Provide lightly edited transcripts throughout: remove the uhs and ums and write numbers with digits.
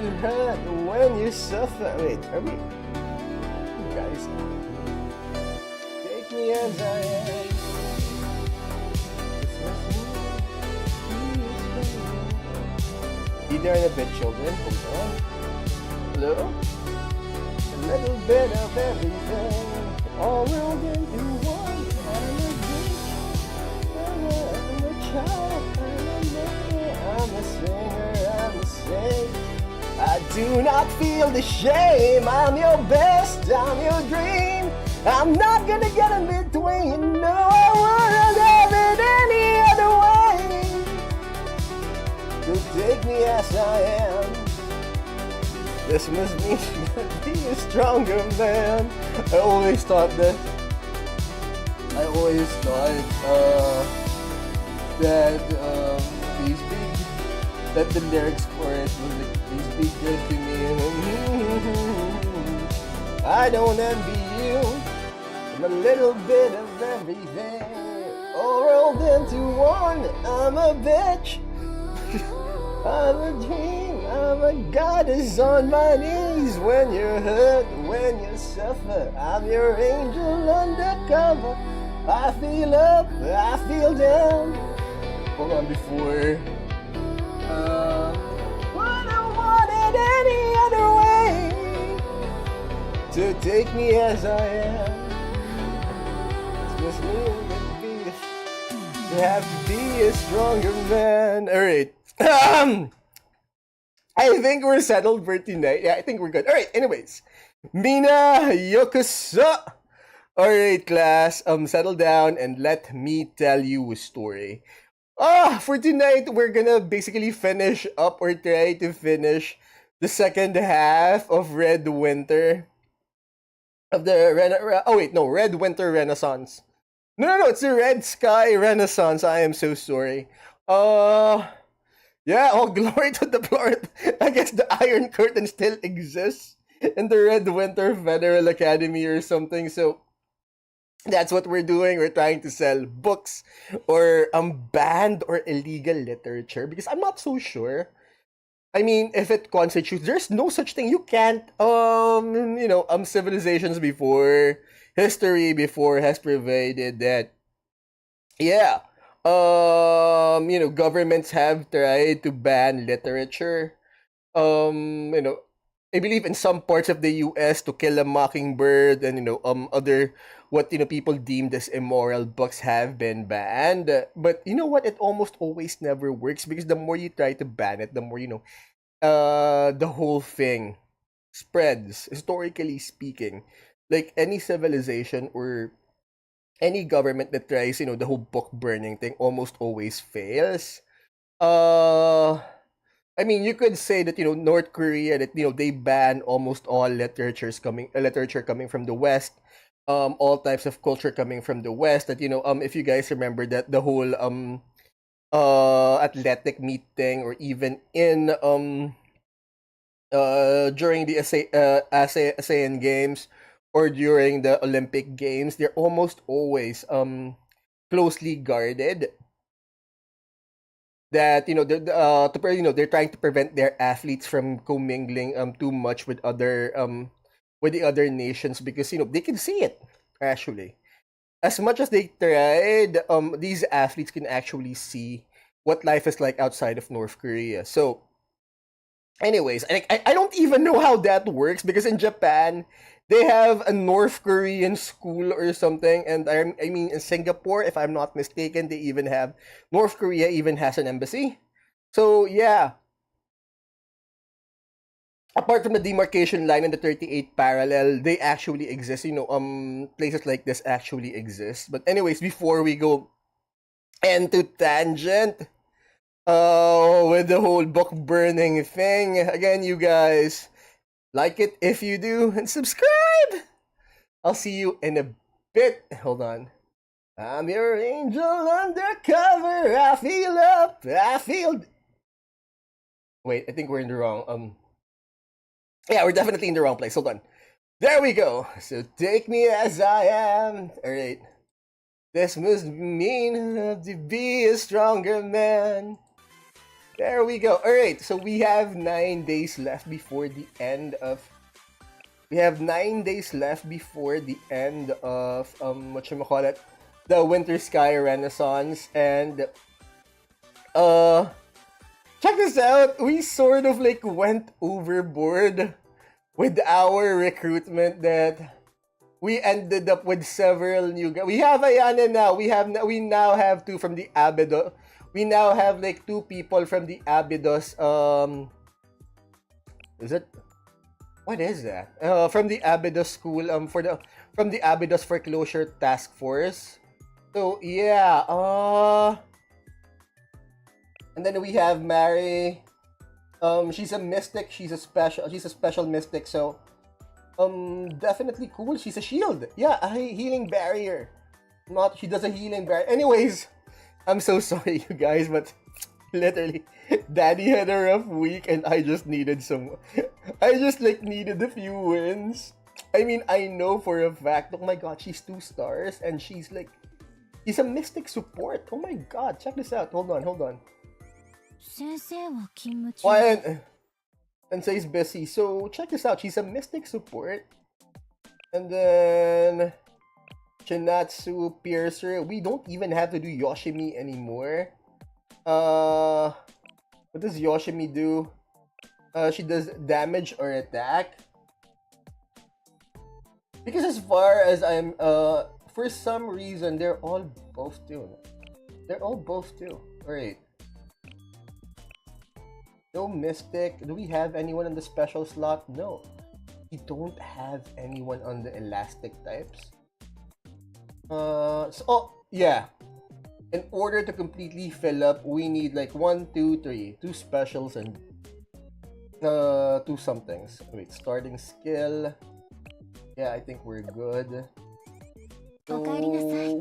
hurt, when you suffer. Wait, are we? You guys, take me as I am. Be there in a bit, children. Hold on. Hello? A little bit of everything, all rolled into one. I'm a bitch, I'm a child, I'm a man, I'm a singer, I'm a saint. I do not feel the shame. I'm your best, I'm your dream. I'm not gonna get in between. No, I wouldn't have it any other way. So take me as I am. This must mean be a stronger man. I always thought that these big, that the lyrics for it was like, these be good to me. I don't envy you. I'm a little bit of everything, all rolled into one. I'm a bitch. I'm a dream, I'm a goddess on my knees. When you're hurt, when you suffer, I'm your angel undercover. I feel up, I feel down. Hold on, before wouldn't want it any other way. To take me as I am. It's just me and you have to be a stronger man. Alright. I think we're settled for tonight. Yeah, I think we're good. Alright, anyways. Mina Yokoso. Alright, class. Settle down and let me tell you a story. For tonight, we're gonna basically finish up or try to finish the second half of Red Winter. Red Winter Renaissance. No, it's the Red Sky Renaissance. I am so sorry. Yeah, all glory to the Lord. I guess the Iron Curtain still exists in the Red Winter Federal Academy or something. So that's what we're doing. We're trying to sell books or banned or illegal literature because I'm not so sure. I mean, if it constitutes, there's no such thing. You can't, civilizations before, history before has provided that, yeah, governments have tried to ban literature. I believe in some parts of the U.S. To Kill a Mockingbird and other what people deemed as immoral books have been banned. But you know what? It almost always never works because the more you try to ban it, the more the whole thing spreads. Historically speaking, like any civilization or any government that tries, the whole book burning thing almost always fails. I mean, you could say that North Korea that they ban almost all literature coming from the West, all types of culture coming from the West. That if you guys remember that the whole athletic meet thing, or even in during the ASEAN Games or during the Olympic Games, they're almost always closely guarded. That they're trying to prevent their athletes from commingling too much with the other nations because they can see it actually. As much as they tried, these athletes can actually see what life is like outside of North Korea. So anyways, I don't even know how that works because in Japan they have a North Korean school or something, and I mean in Singapore, if I'm not mistaken, they even have North Korea even has an embassy. So yeah, apart from the demarcation line and the 38 parallel, they actually exist. Places like this actually exist. But anyways, before we go into tangent, with the whole book burning thing, again, you guys, like it if you do, and subscribe! I'll see you in a bit. Hold on. I'm your angel undercover. I feel up. I feel... Wait, I think we're in the wrong... Yeah, we're definitely in the wrong place. Hold on. There we go. So take me as I am. Alright. This must mean to be a stronger man. There we go. All right, so we have 9 days left before the end of. We have 9 days left before the end of whatchamacallit, the Winter Sky Renaissance, and check this out. We sort of like went overboard with our recruitment that we ended up with several new guys. We have Ayana now. We now have two from the Abydos. We now have like 2 people from the Abydos. Is it? What is that? From the Abydos school. From the Abydos Foreclosure Task Force. So yeah. And then we have Mary. She's a mystic. She's a special mystic. So definitely cool. She's a shield. Yeah, a healing barrier. She does a healing barrier. Anyways, I'm so sorry, you guys, but literally, Daddy had a rough week, and I just needed needed a few wins. I mean, I know for a fact. Oh my God, she's 2 stars, and she's a mystic support. Oh my God, check this out. Hold on. Sensei's busy. So check this out. She's a mystic support. And then Chinatsu Piercer. We don't even have to do Yoshimi anymore. What does Yoshimi do? She does damage or attack. Because as far as I'm for some reason they're all both two. Alright. No mystic. Do we have anyone on the special slot? No. We don't have anyone on the elastic types. Yeah. In order to completely fill up, we need like 1, 2, 3. 2 specials and 2 somethings. Wait, starting skill. Yeah, I think we're good. So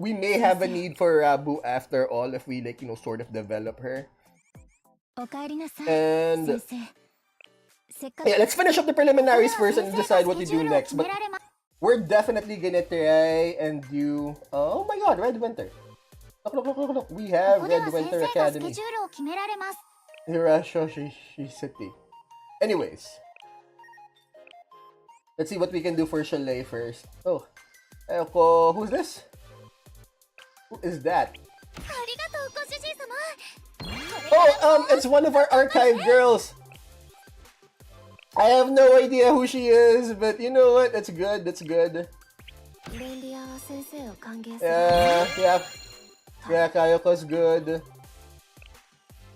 we may have a need for Rabu after all if we sort of develop her. And yeah, let's finish up the preliminaries first and decide what to do next. But we're definitely gonna try and do. Oh my God, Red Winter! Look! We have Red Winter Academy. Hirashoshi City. Anyways, let's see what we can do for Chalet first. Oh, who's this? Who is that? Oh, it's one of our archive girls. I have no idea who she is, but you know what? That's good. Yeah, Kayoko's good.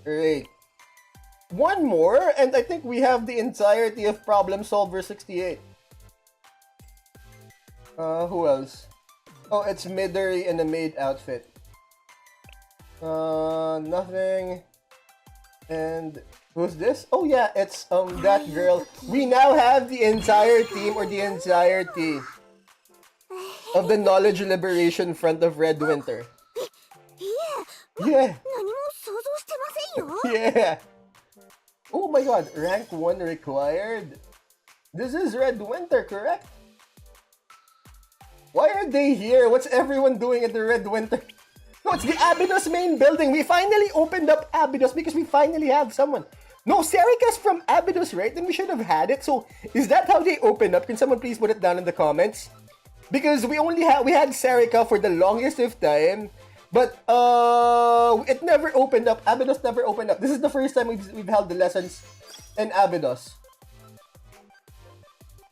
Alright. One more, and I think we have the entirety of Problem Solver 68. Who else? Oh, it's Midori in a maid outfit. Nothing. And who's this? Oh yeah, it's that girl. We now have the entire team or the entirety of the Knowledge Liberation Front of Red Winter. Yeah. Yeah. Oh my God, rank 1 required. This is Red Winter, correct? Why are they here? What's everyone doing at the Red Winter? No, it's the Abydos main building. We finally opened up Abydos because we finally have someone. No, Serica's from Abydos, right? Then we should have had it. So, is that how they opened up? Can someone please put it down in the comments? Because we had Serica for the longest of time, but it never opened up. Abydos never opened up. This is the first time we've held the lessons in Abydos.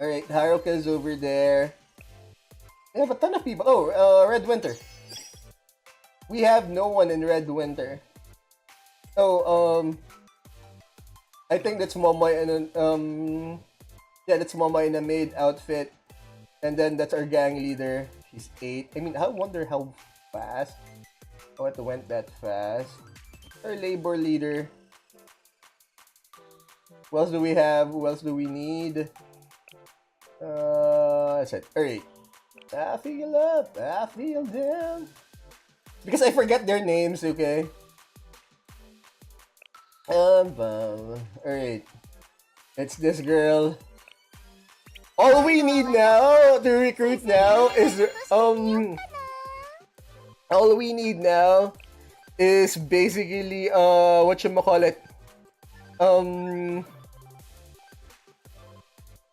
All right, Haruka's over there. We have a ton of people. Oh, Red Winter. We have no one in Red Winter. Oh, I think that's Momoy in that's Momoy in a maid outfit. And then that's our gang leader. She's 8. I mean, I wonder how fast. Oh, it went that fast. Our labor leader. Who else do we have? Who else do we need? I said, alright. I feel up. I feel down. Because I forget their names, okay? Alright. It's this girl. All we need now to recruit now is all we need now is basically whatchamacallit. Um,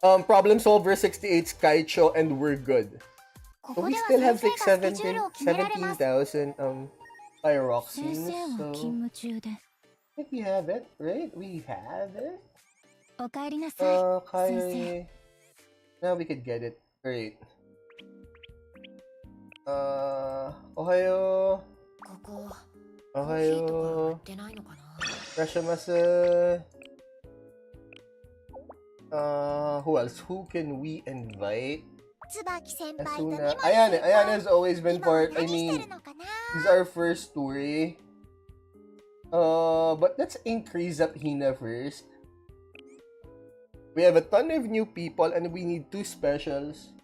Problem Solver 68 Skycho, and we're good. So we still have like 17,000 pyroxenes, so I think we have it, right? We have it. Kairi. Now we could get it. Great. Ohayo. Ohayo. Rashimasu. Who else? Who can we invite? Asuna. Ayane has always been part. I mean, this is our first story. But let's increase up Hina first. We have a ton of new people and we need 2 specials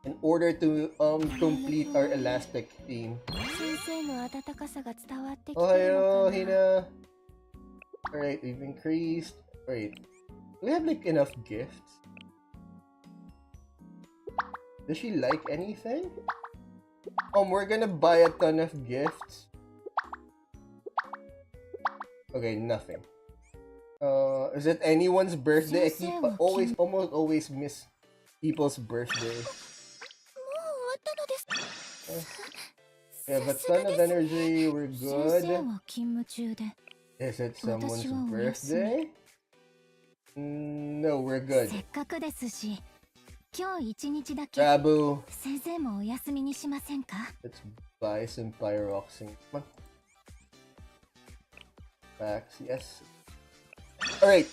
in order to complete our elastic team. Ohayo, Hina. Alright, we've increased. Wait, do we have like enough gifts? Does she like anything? We're gonna buy a ton of gifts. Okay, nothing. Is it anyone's birthday? I keep almost always miss people's birthday. We have a ton of energy, we're good. Is it someone's birthday? No, we're good. Rabu. Let's buy some pyroxene. Come on. Facts, yes. Alright,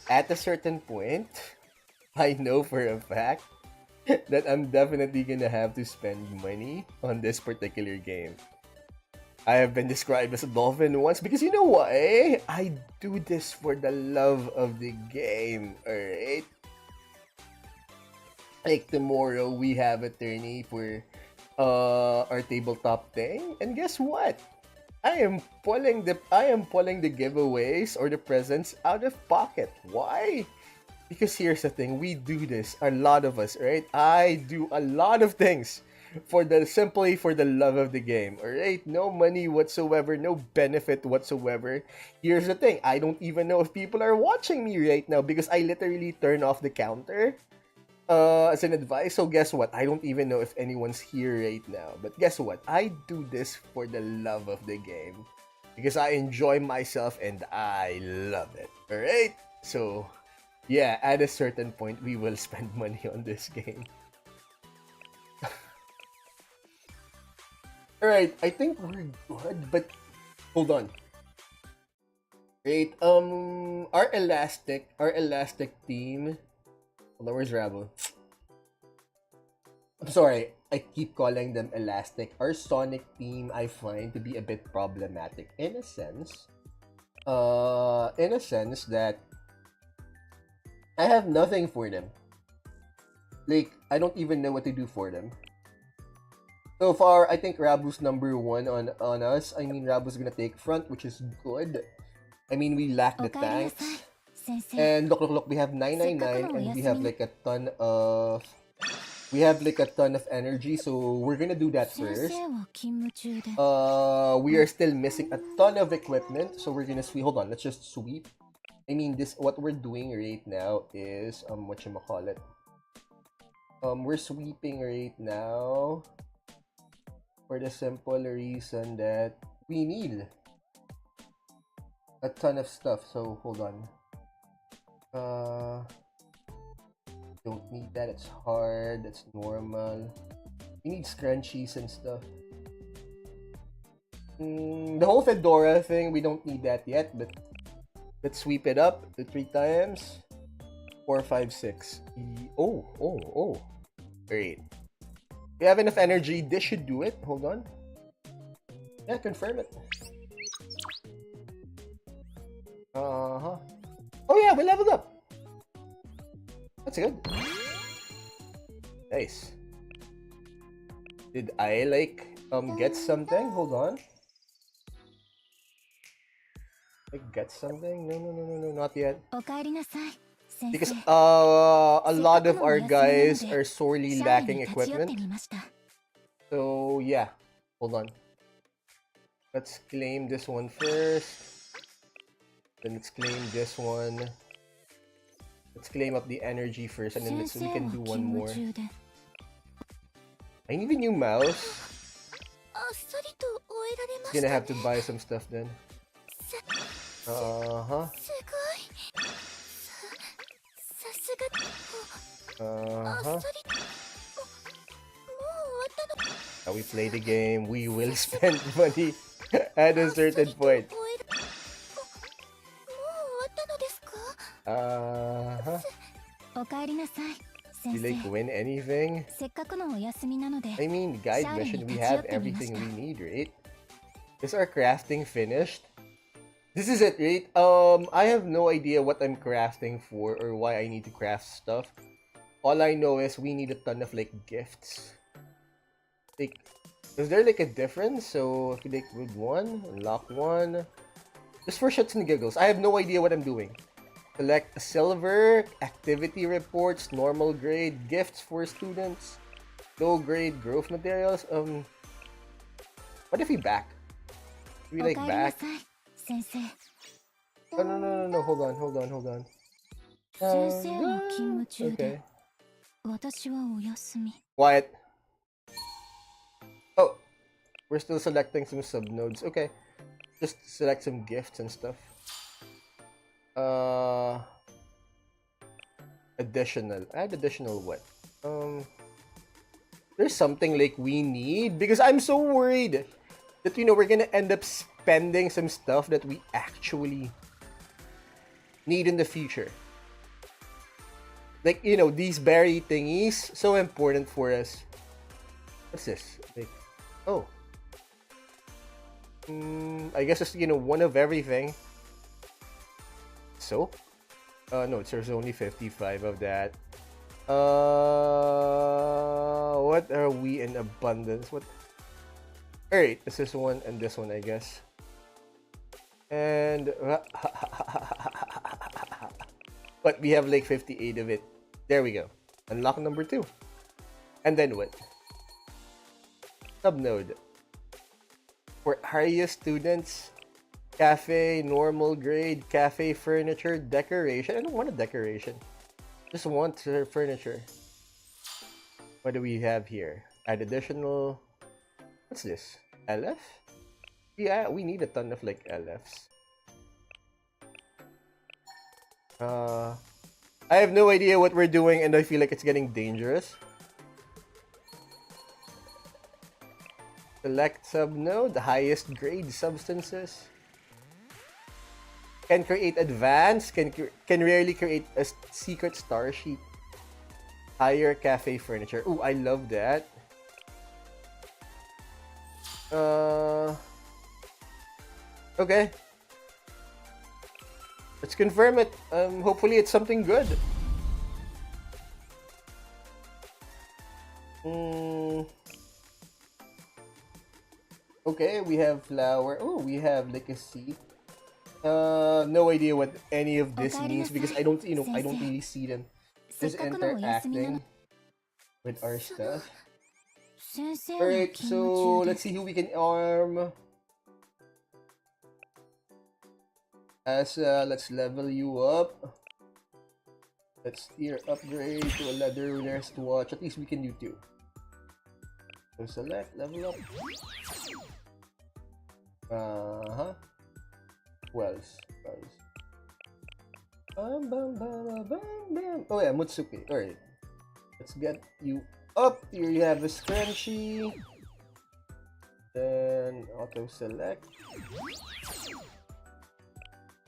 at a certain point, I know for a fact that I'm definitely gonna have to spend money on this particular game. I have been described as a dolphin once because you know why? I do this for the love of the game, alright? Like tomorrow we have a tourney for our tabletop thing, and guess what? I am pulling the giveaways or the presents out of pocket. Why? Because here's the thing, we do this, a lot of us, right? I do a lot of things simply for the love of the game, alright? No money whatsoever, no benefit whatsoever. Here's the thing, I don't even know if people are watching me right now because I literally turn off the counter as an advice. So guess what? I don't even know if anyone's here right now. But guess what? I do this for the love of the game because I enjoy myself and I love it. Alright? So yeah, at a certain point, we will spend money on this game. Alright, I think we're good, but hold on. Right, our elastic team. Hold on, where's Rabo? I'm sorry, I keep calling them elastic. Our Sonic team I find to be a bit problematic in a sense that I have nothing for them. Like, I don't even know what to do for them. So far, I think Rabu's number 1 on us. I mean, Rabu's gonna take front, which is good. I mean, we lack the tanks. And look, we have 999 and we have like a ton of energy, so we're gonna do that first. We are still missing a ton of equipment, so we're gonna sweep. Hold on, let's just sweep. I mean, what we're doing right now is whatchamacallit. We're sweeping right now for the simple reason that we need a ton of stuff. So hold on. Don't need that. It's hard. It's normal. We need scrunchies and stuff. The whole Fedora thing, we don't need that yet, but let's sweep it up to 3 times. 4, 5, 6. Oh. Great. We have enough energy. This should do it. Hold on. Yeah, confirm it. Oh yeah, we leveled up. That's good. Nice. Did I get something? Hold on. Get something? No, not yet. Because a lot of our guys are sorely lacking equipment. So yeah, hold on. Let's claim this one first. Then let's claim this one. Let's claim up the energy first, and then we can do one more. I need a new mouse. It's gonna have to buy some stuff then. Uh-huh. Uh-huh. How we play the game, we will spend money at a certain point. Uh-huh. You like win anything? I mean, guide mission, we have everything we need, right? Is our crafting finished? This is it, right? I have no idea what I'm crafting for or why I need to craft stuff. All I know is we need a ton of like gifts. Like, is there like a difference? So if you like with one, unlock one. Just for shits and giggles. I have no idea what I'm doing. Select silver, activity reports, normal grade, gifts for students, low grade, growth materials. What if we back? We like back? Oh, no. Hold on. Okay. What? Oh, we're still selecting some subnodes. Okay. Just select some gifts and stuff. Additional. Add additional what? There's something like we need because I'm so worried that we're gonna end up spending some stuff that we actually need in the future. Like, these berry thingies, so important for us. What's this? Like, oh. I guess it's, one of everything. Soap? No, there's only 55 of that. What are we in abundance? What? Alright, this is one and this one, I guess. And but we have like 58 of it. There we go. Unlock number 2. And then what? Subnode. For highest students, cafe, normal grade, cafe furniture, decoration. I don't want a decoration. Just want furniture. What do we have here? Add additional. What's this? LF? Yeah, we need a ton of like LFs. I have no idea what we're doing and I feel like it's getting dangerous. Select subnode, the highest grade substances. Can create advanced, can rarely create a secret star sheet. Higher cafe furniture. Ooh, I love that. Okay. Let's confirm it. Hopefully it's something good. Okay, we have flower. Oh, we have like a seed. No idea what any of this means because I don't really see them just interacting with our stuff. Alright, so let's see who we can arm. Let's level you up. Let's tier upgrade to a leather wristwatch. At least we can do 2. So select, level up. Who else? Oh yeah, Mutsuki. Alright. Let's get you up. Here you have a scrunchie. Then auto select.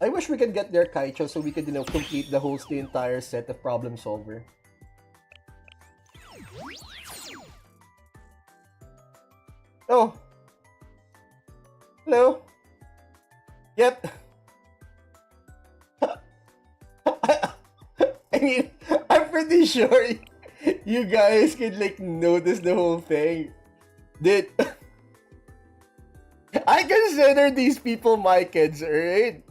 I wish we could get their Kaicho so we could, complete the entire set of Problem Solver. Oh. Hello. Yep. I mean, I'm pretty sure you guys can notice the whole thing. I consider these people my kids, alright?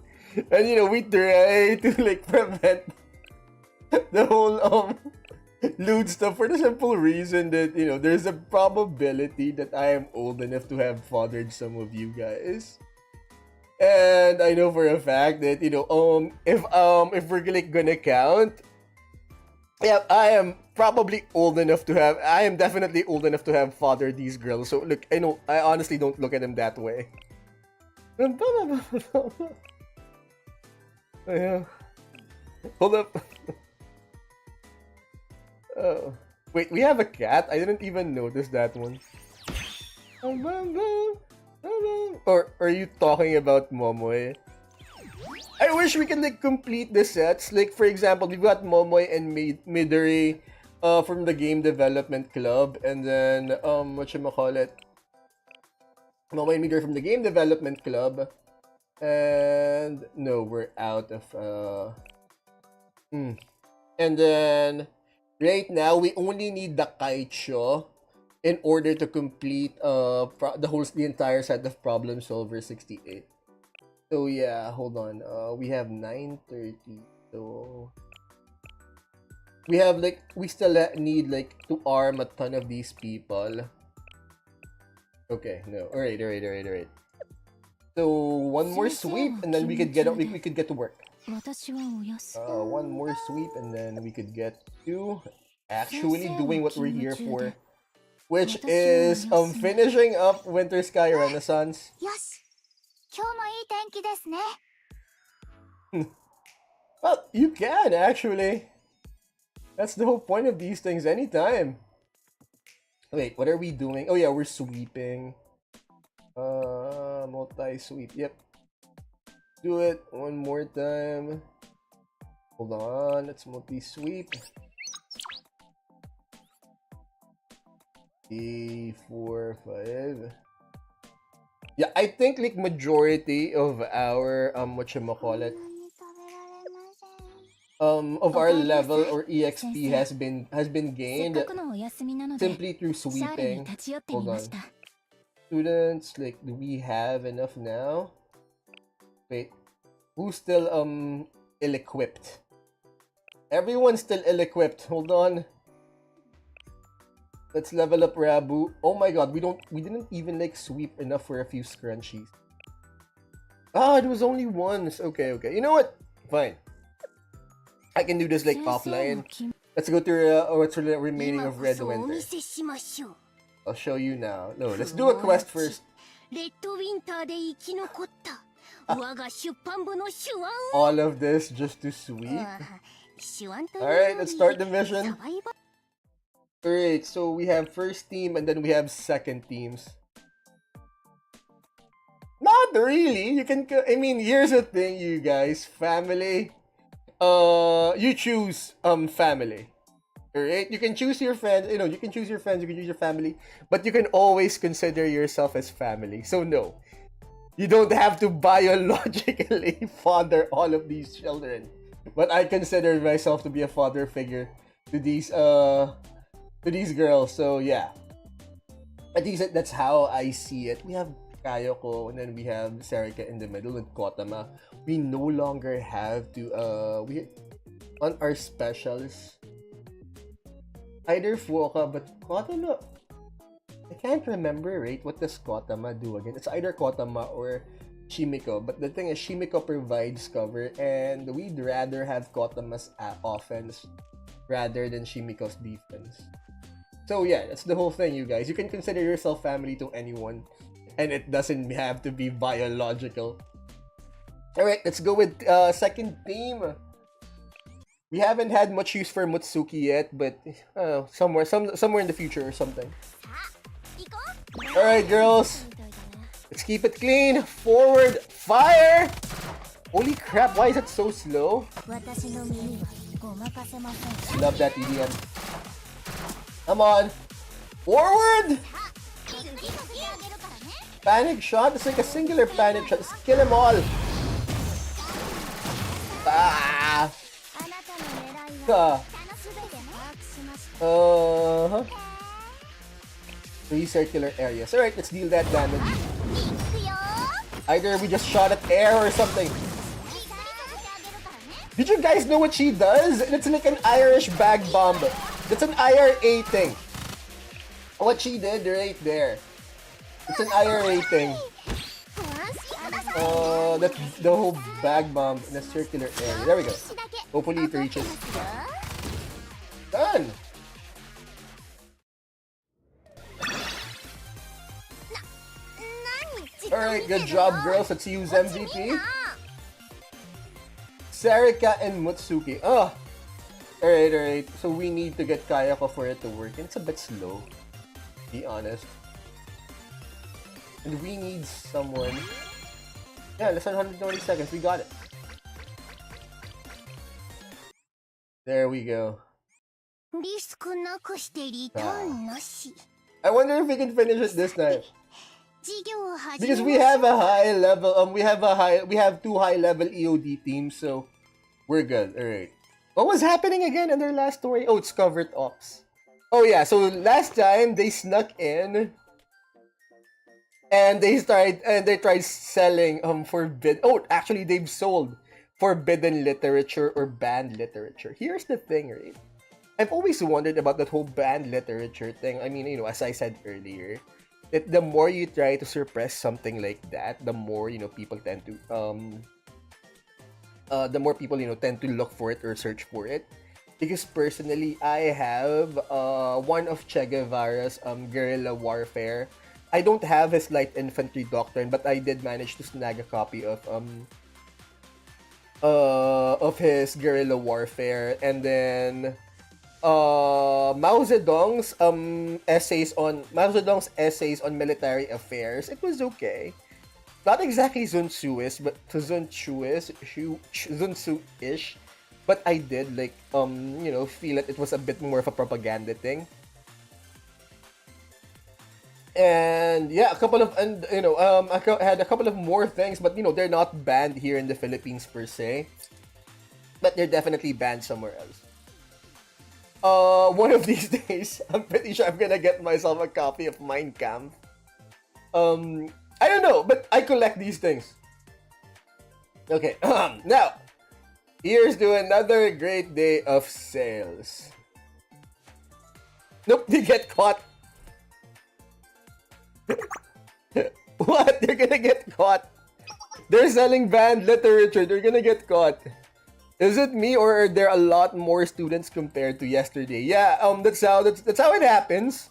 And we try to prevent the whole lewd stuff for the simple reason that there's a probability that I am old enough to have fathered some of you guys. And I know for a fact that, you know, if we're like gonna count, yeah, I am probably old enough to have. I am definitely old enough to have fathered these girls. So look, I know I honestly don't look at them that way. Yeah. Hold up. Oh. Wait, we have a cat? I didn't even notice that one. Or are you talking about Momoy? I wish we can like complete the sets. Like for example, we've got Momoy and Midori from the Game Development Club, and then whatchamacallit? Momoy and Midori from the Game Development Club. And no, we're out of And then right now we only need the Kaicho in order to complete the entire set of Problem Solver 68. So yeah, hold on. We have 9:30. So we have like we still need like to arm a ton of these people. Okay, no. All right. So one more sweep and then we could get to work. One more sweep and then we could get to actually doing what we're here for, which is finishing up Winter Sky Renaissance. Well, you can actually. That's the whole point of these things anytime. Wait, what are we doing? Oh yeah, we're sweeping. Multi-sweep. Yep. Do it one more time. Hold on, let's multi-sweep. 3, 4, 5. Yeah, I think like majority of our whatchamacallit of our level or EXP has been gained simply through sweeping. Hold on. Students, like, do we have enough now? Wait, who's still ill-equipped? Everyone's still ill-equipped. Hold on. Let's level up Rabu. Oh my god, we didn't even like sweep enough for a few scrunchies. Ah, it was only once. Okay. You know what? Fine. I can do this like offline. Let's go to what's the remaining of Red Winter. I'll show you now. No, let's do a quest first. All of this just to sweep. Alright, let's start the mission. Alright, so we have first team and then we have second teams. Not really. You can. I mean, here's the thing, you guys. Family. You choose family. Alright, you can choose your friends. You know, you can choose your friends. You can choose your family, but you can always consider yourself as family. So no, you don't have to biologically father all of these children. But I consider myself to be a father figure to these girls. So yeah, at least that's how I see it. We have Kayoko, and then we have Serika in the middle with Kotama. We no longer have to we on our specials either Fuoka, but Kotama, I can't remember, right? What does Kotama do again? It's either Kotama or Shimiko, but the thing is Shimiko provides cover and we'd rather have Kotama's offense rather than Shimiko's defense. So yeah, that's the whole thing, you guys. You can consider yourself family to anyone, and it doesn't have to be biological. Alright, let's go with second team. We haven't had much use for Mutsuki yet, but somewhere in the future or something. Alright, girls. Let's keep it clean. Forward, fire! Holy crap, why is it so slow? Love that EDM. Come on. Forward! Panic shot? It's like a singular panic shot. Let's kill them all. Ah! Three circular areas. Alright, let's deal that damage. Either we just shot at air or something. Did you guys know what she does? It's like an Irish bag bomb. That's an IRA thing. What she did right there. It's an IRA thing. the whole bag bomb in a circular area. There we go. Hopefully it reaches. Done! Alright, good job, girls. Let's use MVP. Sarika and Mutsuki. Oh! Alright. So we need to get Kayako for it to work. And it's a bit slow, to be honest. And we need someone. Yeah, less than 120 seconds. We got it. There we go. I wonder if we can finish it this time. Because we have a high level, we have 2 high level EOD teams, so we're good. Alright. What was happening again in their last story? Oh, it's covert ops. Oh yeah, so last time they snuck in and they tried selling actually they've sold forbidden literature or banned literature. Here's the thing, right? I've always wondered about that whole banned literature thing. I mean, as I said earlier, that the more you try to suppress something like that, the more people tend to tend to look for it or search for it. Because personally, I have one of Che Guevara's guerrilla warfare. I don't have his light infantry doctrine, but I did manage to snag a copy of his guerrilla warfare, and then Mao Zedong's essays on military affairs. It was okay. Not exactly Sun Tzu-ish, but I did feel that it was a bit more of a propaganda thing. And yeah, I had a couple of more things, but they're not banned here in the Philippines per se, but they're definitely banned somewhere else. One of these days, I'm pretty sure I'm gonna get myself a copy of Mein Kampf. I don't know, but I collect these things. Okay, now, here's to another great day of sales. Nope, they get caught. What? They're gonna get caught. They're selling banned literature. They're gonna get caught. Is it me, or are there a lot more students compared to yesterday? Yeah, that's how it happens.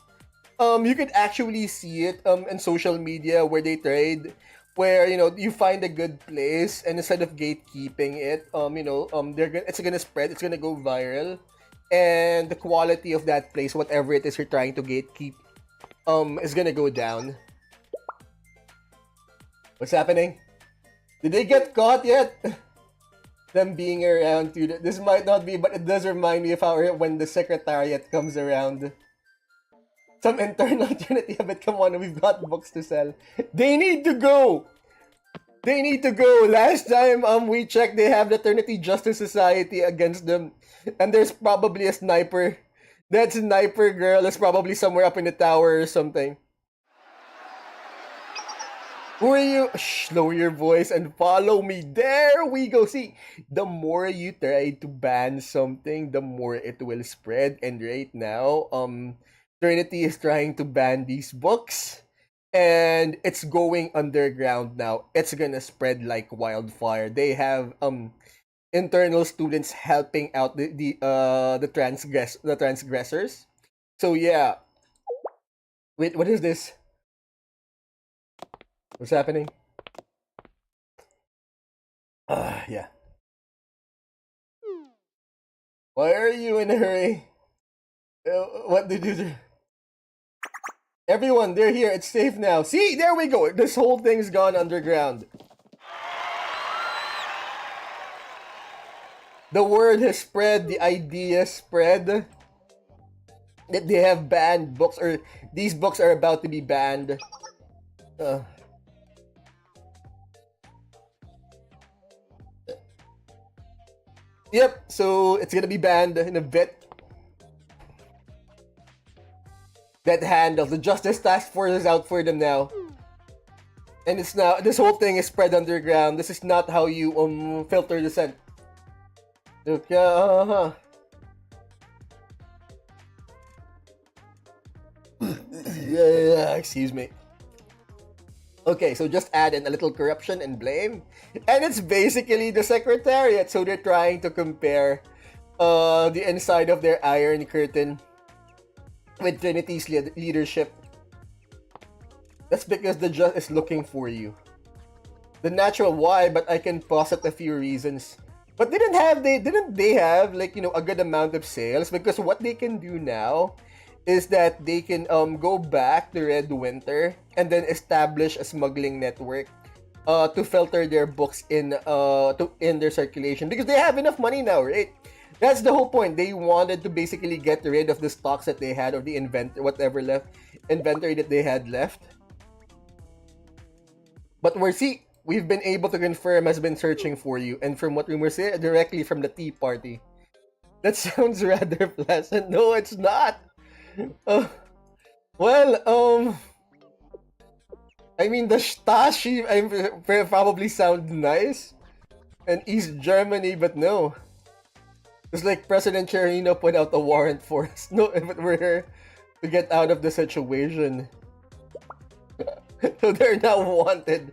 You could actually see it in social media where they trade, where you find a good place, and instead of gatekeeping it, it's gonna spread, it's gonna go viral, and the quality of that place, whatever it is you're trying to gatekeep, is gonna go down. What's happening? Did they get caught yet? Them being around too. This might not be, but it does remind me of how when the secretariat comes around. Some internal Trinity of it. Come on, we've got books to sell. They need to go! They need to go! Last time we checked, they have the Trinity Justice Society against them. And there's probably a sniper. That sniper girl is probably somewhere up in the tower or something. Who are you? Shh, lower your voice and follow me. There we go. See, the more you try to ban something, the more it will spread. And right now, Trinity is trying to ban these books, and it's going underground now. It's gonna spread like wildfire. They have internal students helping out the transgressors. So yeah. Wait, what is this? What's happening? Yeah. Why are you in a hurry? What did you do? Everyone, they're here. It's safe now. See, there we go. This whole thing's gone underground. The word has spread. The idea spread that they have banned books, or these books are about to be banned. Yep, so it's gonna be banned in a bit. That handle, the Justice Task Force is out for them now. And it's now, this whole thing is spread underground. This is not how you filter dissent. Okay, yeah, excuse me. Okay, so just add in a little corruption and blame, and it's basically the Secretariat. So they're trying to compare the inside of their Iron Curtain with Trinity's leadership. That's because the Just is looking for you. The natural why, but I can posit a few reasons. But didn't they have like a good amount of sales? Because what they can do now is that they can go back to Red Winter and then establish a smuggling network to filter their books in their circulation, because they have enough money now, right? That's the whole point. They wanted to basically get rid of the stocks that they had, or the inventory that they had left. But we've been able to confirm has been searching for you, and from what rumors say, directly from the Tea Party. That sounds rather pleasant. No, it's not. Well, I mean, the Stasi probably sound nice, and East Germany, but no. It's like President Cherino put out a warrant for us. No, if it were her, to get out of the situation. So they're now wanted.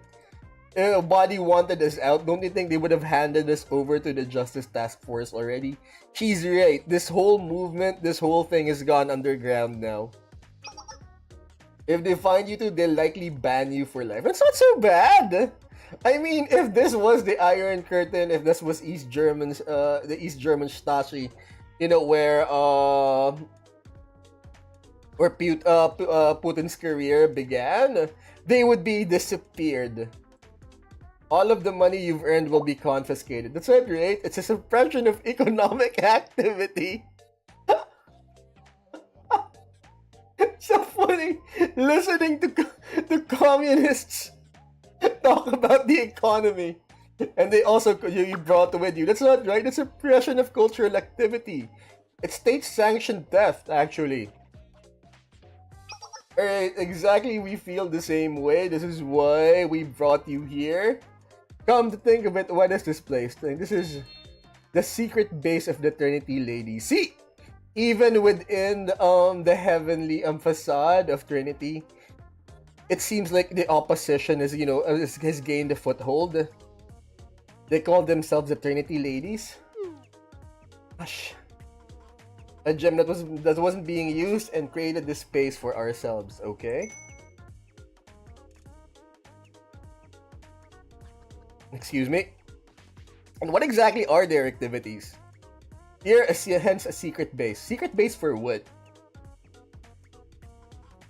Body wanted us out. Don't you think they would have handed us over to the Justice Task Force already? She's right. This whole movement, this whole thing has gone underground now. If they find you two, they'll likely ban you for life. It's not so bad. I mean, if this was the Iron Curtain, if this was East Germans, the East German Stasi, where Putin's career began, they would be disappeared. All of the money you've earned will be confiscated. That's right, right? It's a suppression of economic activity. So funny listening to communists talk about the economy, and they also you brought with you. That's not right. It's suppression of cultural activity. It's state-sanctioned theft, actually. Alright, exactly. We feel the same way. This is why we brought you here. Come to think of it, what is this place? This is the secret base of the Trinity Ladies. See, even within the heavenly facade of Trinity, it seems like the opposition has gained a foothold. They call themselves the Trinity Ladies. Gosh. A gem that wasn't being used, and created this space for ourselves, okay? Excuse me. And what exactly are their activities? Here, hence a secret base. Secret base for what?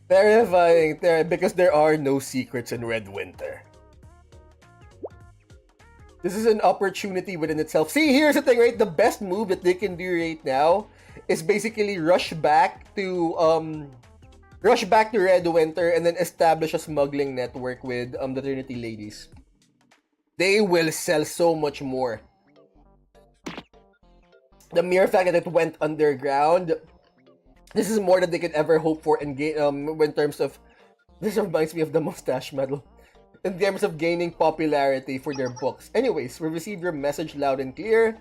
Terrifying, because there are no secrets in Red Winter. This is an opportunity within itself. See, here's the thing, right? The best move that they can do right now is basically rush back to Red Winter and then establish a smuggling network with the Trinity Ladies. They will sell so much more. The mere fact that it went underground, this is more than they could ever hope for in terms of. This reminds me of the Mustache Medal. In terms of gaining popularity for their books. Anyways, we received your message loud and clear.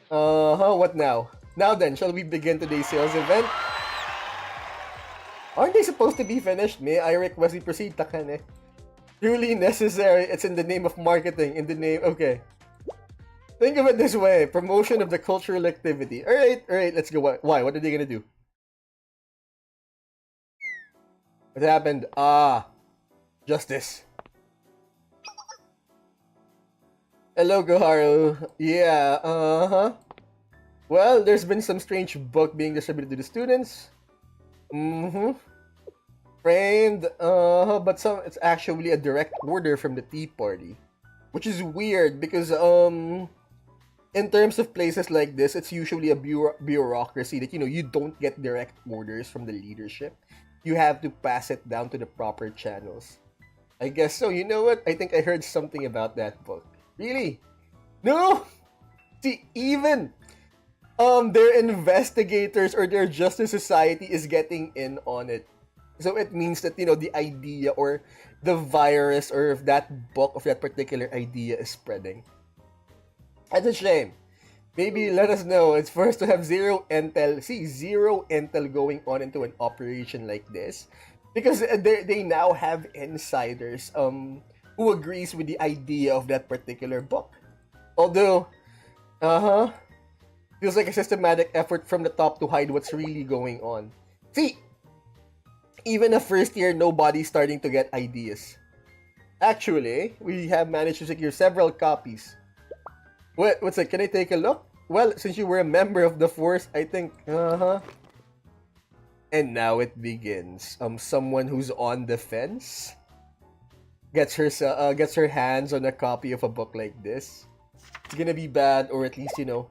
What now? Now then, shall we begin today's sales event? Aren't they supposed to be finished? May I request we proceed, Takane? Truly necessary. It's in the name of marketing. Okay. Think of it this way. Promotion of the cultural activity. Alright, let's go. Why? What are they gonna do? What happened? Justice. Hello, Goharu. Yeah, Well, there's been some strange book being distributed to the students. Framed, but it's actually a direct order from the Tea Party. Which is weird because, in terms of places like this, it's usually a bureaucracy that, you don't get direct orders from the leadership. You have to pass it down to the proper channels. I guess so. You know what? I think I heard something about that book. Really? No! See, even their investigators or their justice society is getting in on it. So it means that, the idea or the virus or if that book of that particular idea is spreading. That's a shame. Maybe let us know. It's for us to have zero intel. See, zero intel going on into an operation like this. Because they now have insiders who agrees with the idea of that particular book. Although, feels like a systematic effort from the top to hide what's really going on. See, even a first year nobody's starting to get ideas. Actually, we have managed to secure several copies. What's it? Can I take a look? Well, since you were a member of the force, I think, And now it begins. Someone who's on the fence gets her hands on a copy of a book like this. It's gonna be bad, or at least, you know.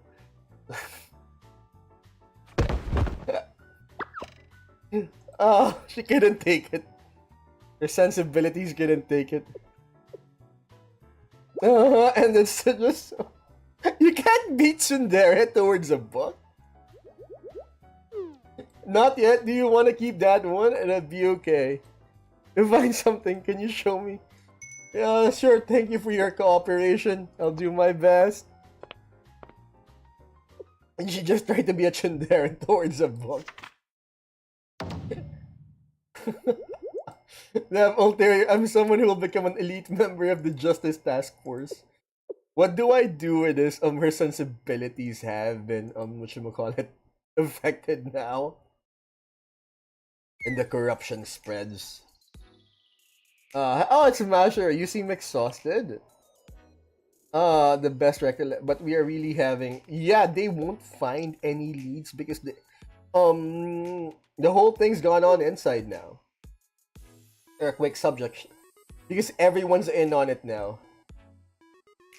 Oh, she couldn't take it. Her sensibilities couldn't take it. And it's just... You can't beat tsundere towards a book. Not yet. Do you want to keep that one? And that'd be okay. To find something, can you show me? Yeah, sure. Thank you for your cooperation. I'll do my best. And she just tried to be a tsundere towards a book. I'm someone who will become an elite member of the Justice Task Force. What do I do with this? Her sensibilities have been, whatchamacallit, affected now. And the corruption spreads. It's Masher. You seem exhausted. The best record, but we are really having... Yeah, they won't find any leads because the whole thing's gone on inside now. Earthquake subject. Because everyone's in on it now.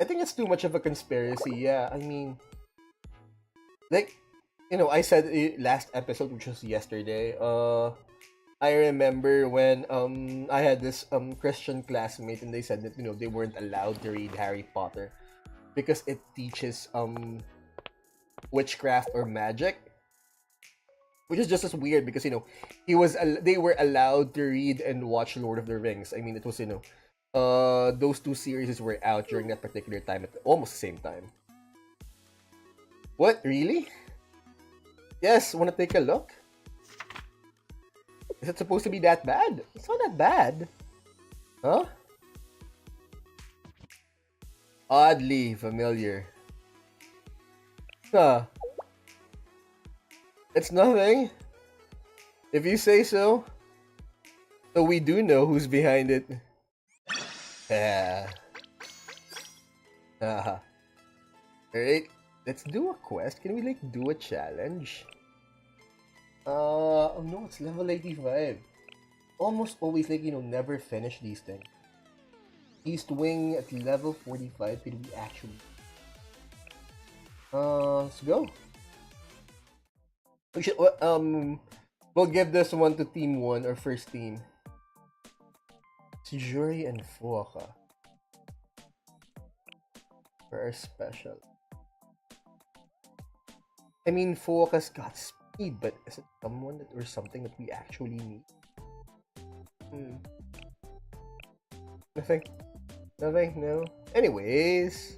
I think it's too much of a conspiracy, yeah. I mean... Like, you know, I said last episode, which was yesterday, I remember when I had this Christian classmate and they said that, you know, they weren't allowed to read Harry Potter because it teaches witchcraft or magic. Which is just as weird because, you know, they were allowed to read and watch Lord of the Rings. I mean, it was, you know, those two series were out during that particular time at almost the same time. What? Really? Yes, wanna take a look? Is it supposed to be that bad? It's not that bad. Huh? Oddly familiar. Huh. It's nothing. If you say so. So we do know who's behind it. Yeah. Alright. Let's do a quest. Can we like do a challenge? Oh no, it's level 85. Almost always like, you know, never finish these things. East Wing at level 45. Could we actually? Let's go. We should, we'll give this one to Team 1 or first team. Sijuri and Fuoka. For our special. I mean, Fuoka's got speed, but is it someone that or something that we actually need? Nothing. Nothing, no. Anyways.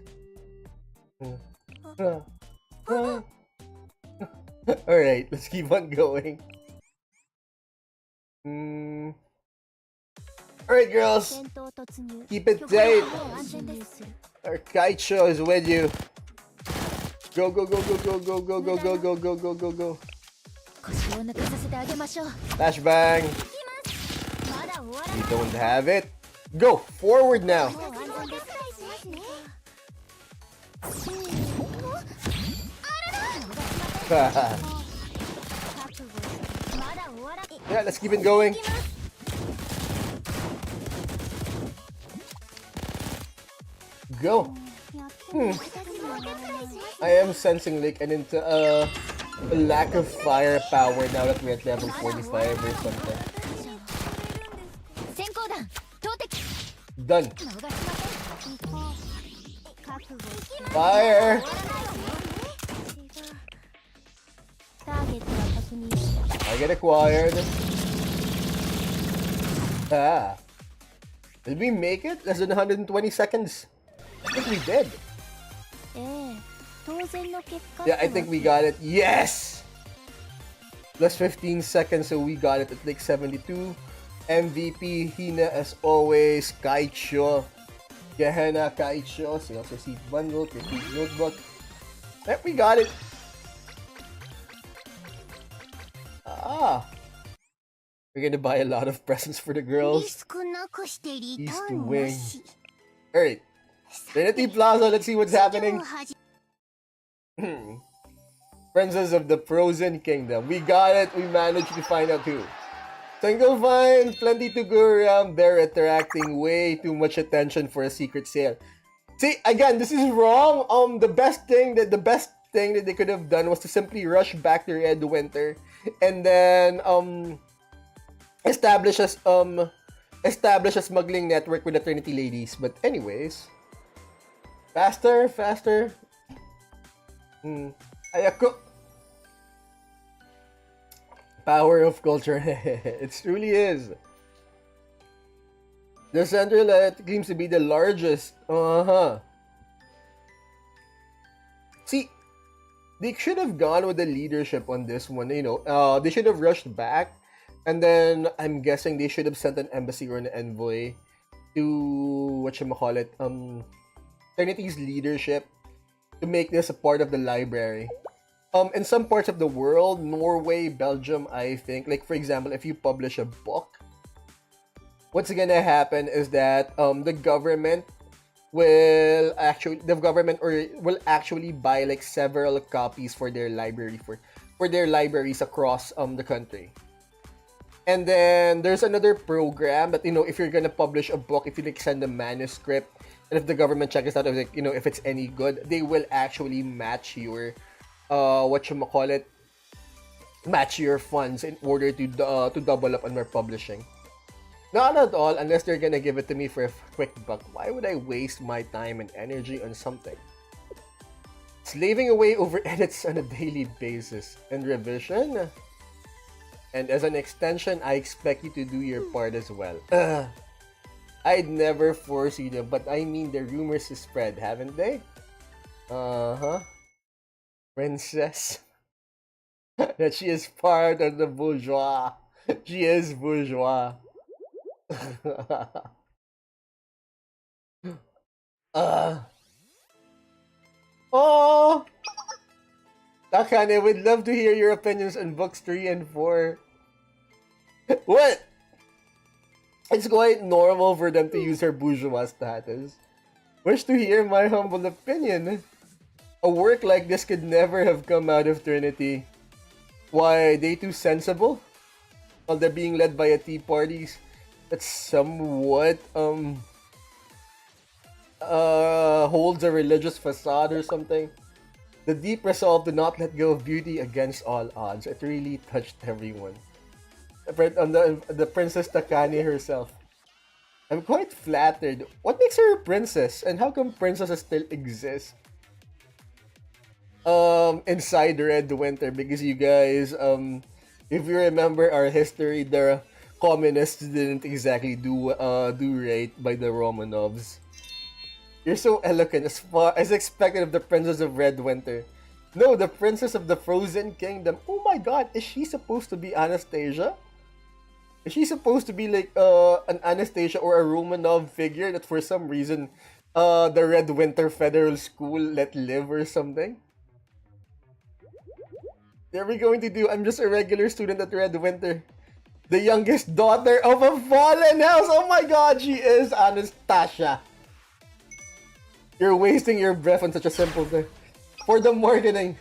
Alright, let's keep on going. Alright, girls. Keep it tight. Our kite show is with you. Go, go, go, go, go, go, go, go, go, go, go, go, go, go. Flashbang. We don't have it. Go, forward now. Yeah, let's keep it going. Go. I am sensing like a lack of firepower now that we're at level 45 or something. Done. Fire. I get acquired. Did we make it? Less than 120 seconds. I think we did. Yeah, I think we got it. Yes! Plus 15 seconds, so we got it at like 72. MVP Hina as always, Kaicho, Gehenna Kaicho, so also see bundle, complete notebook. Yep, we got it. We're gonna buy a lot of presents for the girls. East Wing. Alright. Trinity Plaza, let's see what's happening. Princess of the Frozen Kingdom. We got it. We managed to find out who. Single Vine, plenty to go around. They're attracting way too much attention for a secret sale. See, again, this is wrong. The best thing that they could have done was to simply rush back to Red Winter and then establish a smuggling network with the Trinity ladies. But anyways, faster. Ayako. Power of culture. It truly is. The Central claims to be the largest. See, they should have gone with the leadership on this one. You know, they should have rushed back, and then I'm guessing they should have sent an embassy or an envoy to Trinity's leadership to make this a part of the library. In some parts of the world, Norway, Belgium, I think, like for example, if you publish a book, what's gonna happen is that the government will actually buy like several copies for their library for their libraries across the country. And then there's another program that, you know, if you're gonna publish a book, if you like send a manuscript, and if the government checks out, like, you know, if it's any good, they will actually match your match your funds in order to double up on their publishing. Not at all, unless they're gonna give it to me for a quick buck. Why would I waste my time and energy on something? Slaving away over edits on a daily basis and revision. And as an extension, I expect you to do your part as well. I'd never foresee them, but I mean the rumors spread, haven't they? Princess. That she is part of the bourgeois. She is bourgeois. Oh, Takane, would love to hear your opinions on books 3 and 4. What? It's quite normal for them to use her bourgeois status. Wish to hear my humble opinion. A work like this could never have come out of Trinity. Why, they too sensible? While they're being led by a tea parties that somewhat holds a religious facade or something. The deep resolve to not let go of beauty against all odds. It really touched everyone. The Princess Takane herself. I'm quite flattered. What makes her a princess? And how come princesses still exist? Inside Red Winter, because you guys, if you remember our history, the communists didn't exactly do right by the Romanovs. You're so eloquent, as far as expected of the Princess of Red Winter. No, the Princess of the Frozen Kingdom. Oh my god, is she supposed to be Anastasia? Is she supposed to be like an Anastasia or a Romanov figure that for some reason the Red Winter Federal School let live or something? What are we going to do? I'm just a regular student at Red Winter. The youngest daughter of a fallen house. Oh my god, she is Anastasia. You're wasting your breath on such a simple thing. For the marketing.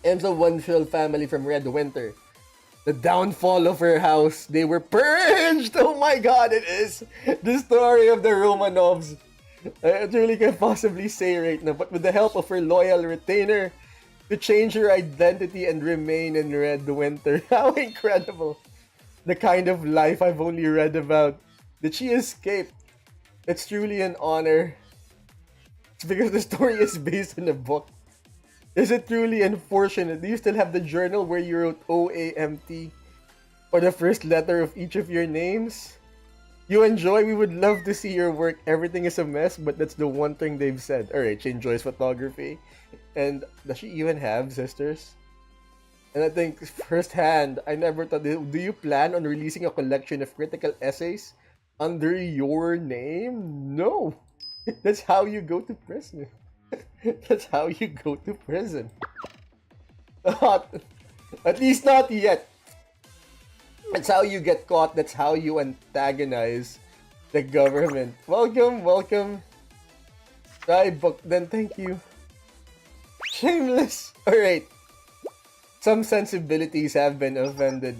M's of one field family from Red Winter. The downfall of her house. They were purged! Oh my god, it is the story of the Romanovs. I truly can't possibly say right now, but with the help of her loyal retainer, to change her identity and remain in Red Winter. How incredible! The kind of life I've only read about. Did she escape? It's truly an honor. It's because the story is based on a book. Is it truly unfortunate? Do you still have the journal where you wrote OAMT? Or the first letter of each of your names? You enjoy? We would love to see your work. Everything is a mess, but that's the one thing they've said. Alright, she enjoys photography. And does she even have sisters? And I think firsthand, I never thought, do you plan on releasing a collection of critical essays under your name? No. That's how you go to prison. That's how you go to prison. At least not yet. That's how you get caught. That's how you antagonize the government. Welcome, welcome. I booked then, thank you. Shameless. Alright. Some sensibilities have been offended.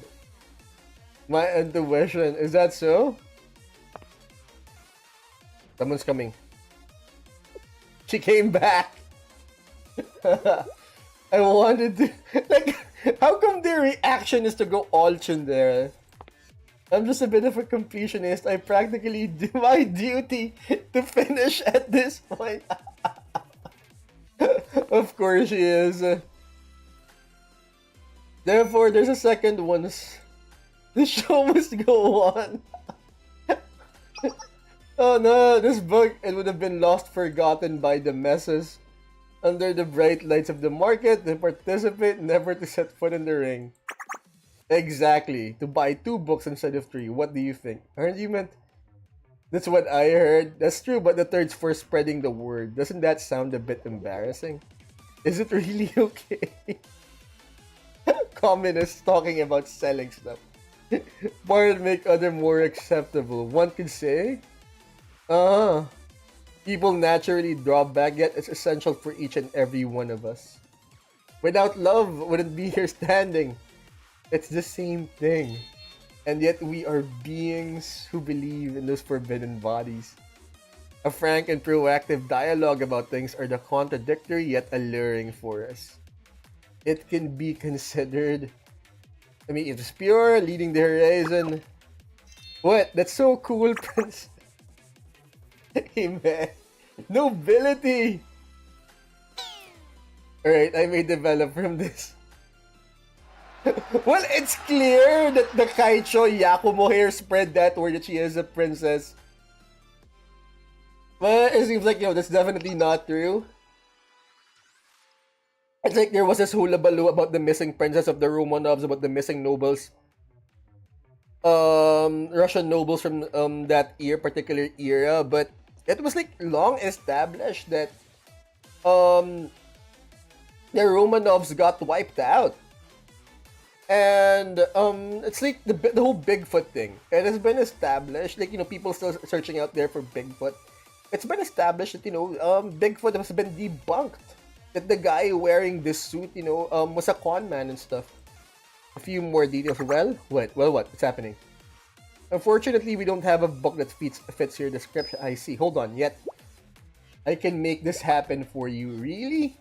My intuition, is that so? Someone's coming. She came back. I wanted to... Like, how come their reaction is to go all there? I'm just a bit of a completionist. I practically do my duty to finish at this point. Of course she is. Therefore, there's a second one. The show must go on. Oh no, this book, it would have been lost, forgotten by the masses. Under the bright lights of the market, to participate, never to set foot in the ring. Exactly. To buy 2 books instead of 3. What do you think? Aren't you meant? That's what I heard. That's true, but the third's for spreading the word. Doesn't that sound a bit embarrassing? Is it really okay? Communists talking about selling stuff. Part make other more acceptable. One could say, people naturally draw back, yet it's essential for each and every one of us. Without love, wouldn't be here standing. It's the same thing. And yet we are beings who believe in those forbidden bodies. A frank and proactive dialogue about things are the contradictory yet alluring for us. It can be considered, I mean, it's pure, leading the horizon. What? That's so cool, Prince. Hey, man. Nobility! Alright, I may develop from this. Well, it's clear that the Kaicho Yakumo hair spread that word that she is a princess. But it seems like, that's definitely not true. It's like there was this hullabaloo about the missing princess of the Romanovs, about the missing nobles. Russian nobles from that particular era, but it was like long established that the Romanovs got wiped out. And it's like the whole Bigfoot thing. It has been established, like, people still searching out there for Bigfoot. It's been established that, Bigfoot has been debunked. That the guy wearing this suit, was a con man and stuff. A few more details. Well, what? What's happening? Unfortunately, we don't have a book that fits your description. I see. Hold on. Yet, I can make this happen for you. Really?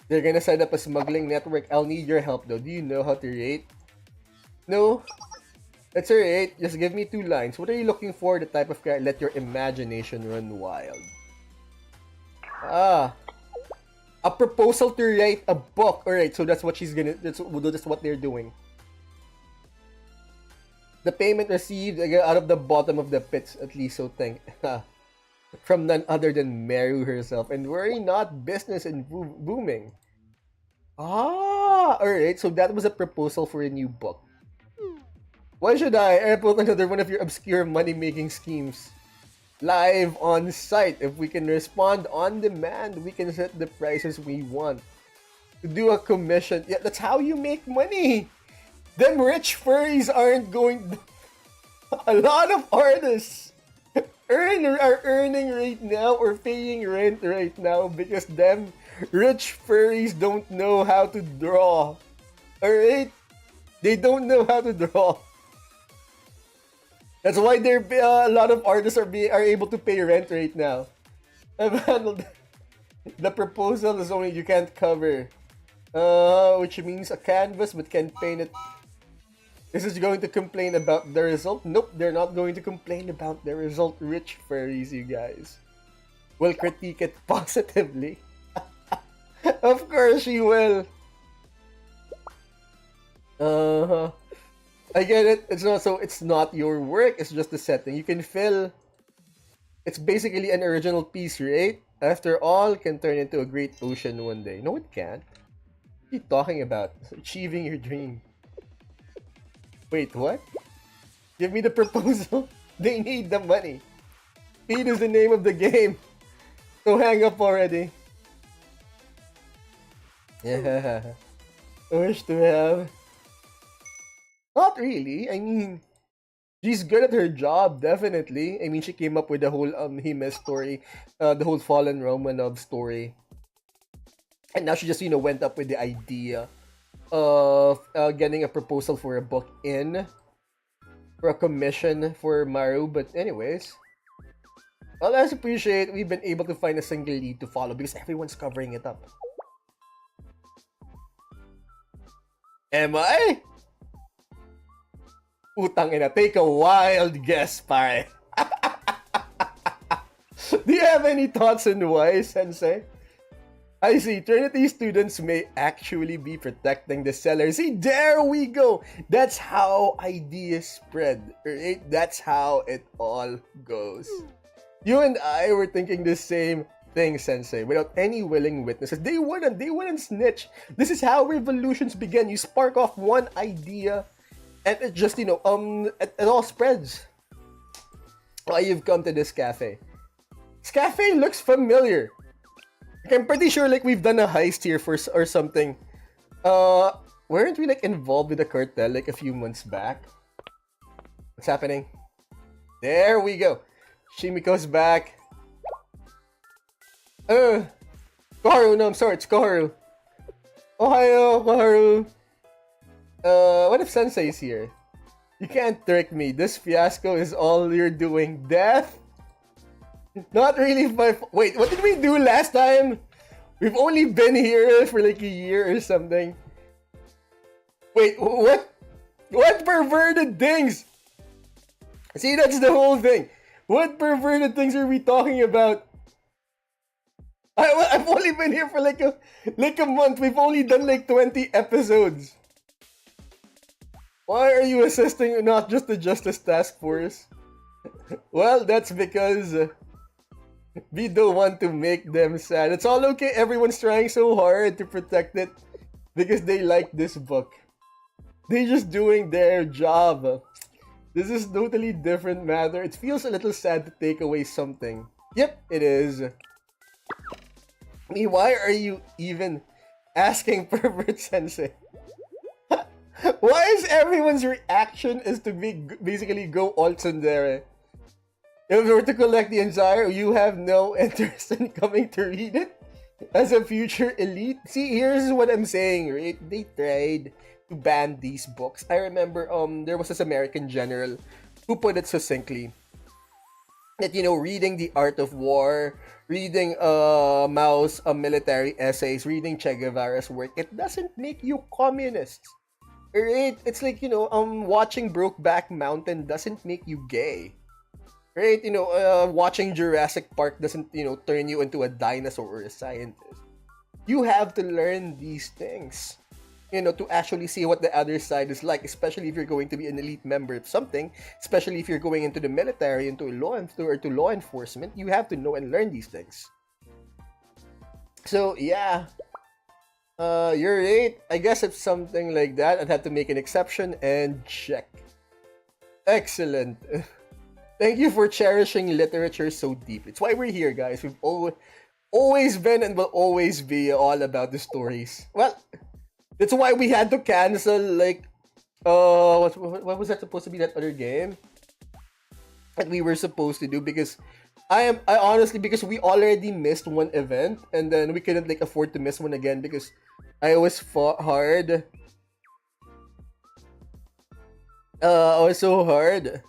They're gonna set up a smuggling network. I'll need your help though. Do you know how to rate? No? That's alright. Just give me 2 lines. What are you looking for? The type of guy. Let your imagination run wild. A proposal to write a book. Alright, so that's what she's gonna... That's what they're doing. The payment received out of the bottom of the pits, at least, so thank... From none other than Meru herself. And worry not, business and booming. Alright, so that was a proposal for a new book. Why should I put another one of your obscure money-making schemes? Live on site. If we can respond on demand, we can set the prices we want. To do a commission. Yeah, that's how you make money. Them rich furries aren't going... A lot of artists are earning right now or paying rent right now because them rich furries don't know how to draw. Alright? They don't know how to draw. That's why a lot of artists are able to pay rent right now. I've handled the proposal is only you can't cover. Which means a canvas but can paint it. This is going to complain about the result? Nope, they're not going to complain about the result. Rich furries, you guys. Will critique it positively. Of course she will. I get it. It's not your work. It's just the setting. You can fill. It's basically an original piece, right? After all, can turn into a great ocean one day. No, it can't. you talking about? Achieving your dream. Wait, what? Give me the proposal. They need the money. Speed is the name of the game. So hang up already. Yeah. I wish to have. Not really. I mean, she's good at her job, definitely. I mean, she came up with the whole Hime story, the whole Fallen Romanov story. And now she just, went up with the idea of getting a proposal for a book for a commission for Maru. But anyways, well, let's appreciate we've been able to find a single lead to follow because everyone's covering it up. Am I? Utang ina, take a wild guess, pare. Do you have any thoughts on why, Sensei? I see. Trinity students may actually be protecting the seller. See, there we go. That's how ideas spread, right? That's how it all goes. You and I were thinking the same thing, Sensei, without any willing witnesses. They wouldn't snitch. This is how revolutions begin. You spark off one idea, and it just, it all spreads. Why you've come to this cafe. This cafe looks familiar. I'm pretty sure we've done a heist here or something. Weren't we involved with the cartel a few months back? What's happening? There we go. Shimiko's back. Koharu, no, I'm sorry, it's Koharu. Ohayo, Koharu. What if Sensei's here? You can't trick me. This fiasco is all you're doing. Death? Not really my wait, what did we do last time? We've only been here for a year or something. Wait, what? What perverted things? See, that's the whole thing. What perverted things are we talking about? I've only been here for a month. We've only done 20 episodes. Why are you assisting not just the Justice Task Force? Well, that's because we don't want to make them sad. It's all okay. Everyone's trying so hard to protect it because they like this book. They're just doing their job. This is totally different matter. It feels a little sad to take away something. Yep, it is. I mean, why are you even asking Pervert Sensei? Why is everyone's reaction is to basically go all tsundere? If we were to collect the entire, you have no interest in coming to read it as a future elite? See, here's what I'm saying, right? They tried to ban these books. I remember there was this American general who put it succinctly that, reading The Art of War, reading Mao's military essays, reading Che Guevara's work, it doesn't make you communists. Right? It's watching Brokeback Mountain doesn't make you gay. Right? Watching Jurassic Park doesn't, turn you into a dinosaur or a scientist. You have to learn these things, to actually see what the other side is like, especially if you're going to be an elite member of something, especially if you're going into the military, into law enforcement, you have to know and learn these things. So, yeah. You're right. I guess if something like that, I'd have to make an exception and check. Excellent. Thank you for cherishing literature so deep. It's why we're here, guys. We've always been and will always be all about the stories. Well, that's why we had to cancel, what was that supposed to be, that other game that we were supposed to do, because I honestly, because we already missed one event, and then we couldn't afford to miss one again because I always fought hard. I was so hard.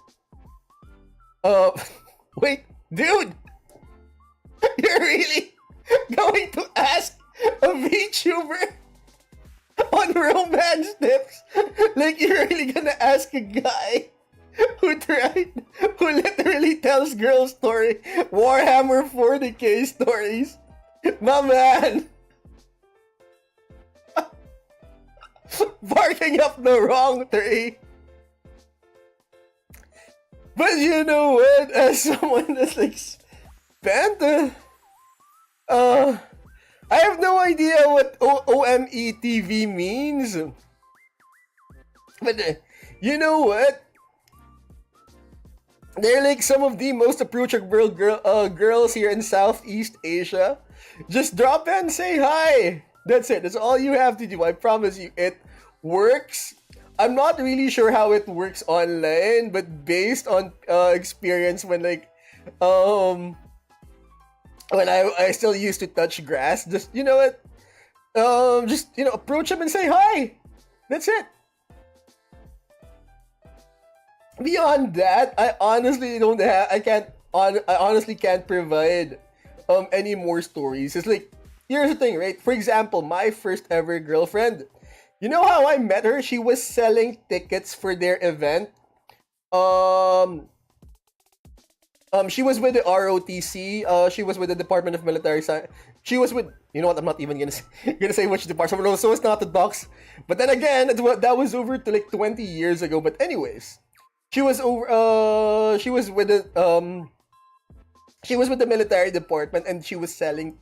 Wait, dude! You're really going to ask a VTuber on romance tips? You're really gonna ask a guy who literally tells girl story, Warhammer 40k stories? My man! Barking up the wrong tree. But you know what? As someone that's spent I have no idea what OMETV means. But you know what? They're like some of the most approachable girls here in Southeast Asia. Just drop in, say hi. That's it. That's all you have to do. I promise you, it works. I'm not really sure how it works online, but based on experience um when I still used to touch grass, just you know what, just approach them and say hi. That's it. Beyond that, I honestly don't have. I honestly can't provide any more stories. It's like, here's the thing, right? For example, my first ever girlfriend. You know how I met her? She was selling tickets for their event. Um, she was with the ROTC. She was with the Department of Military Science. She was with. You know what? I'm not even gonna say, gonna say which department. No, so it's not the docs. But then again, that was over to like 20 years ago. But anyways, she was over. She was with the she was with the military department, and she was selling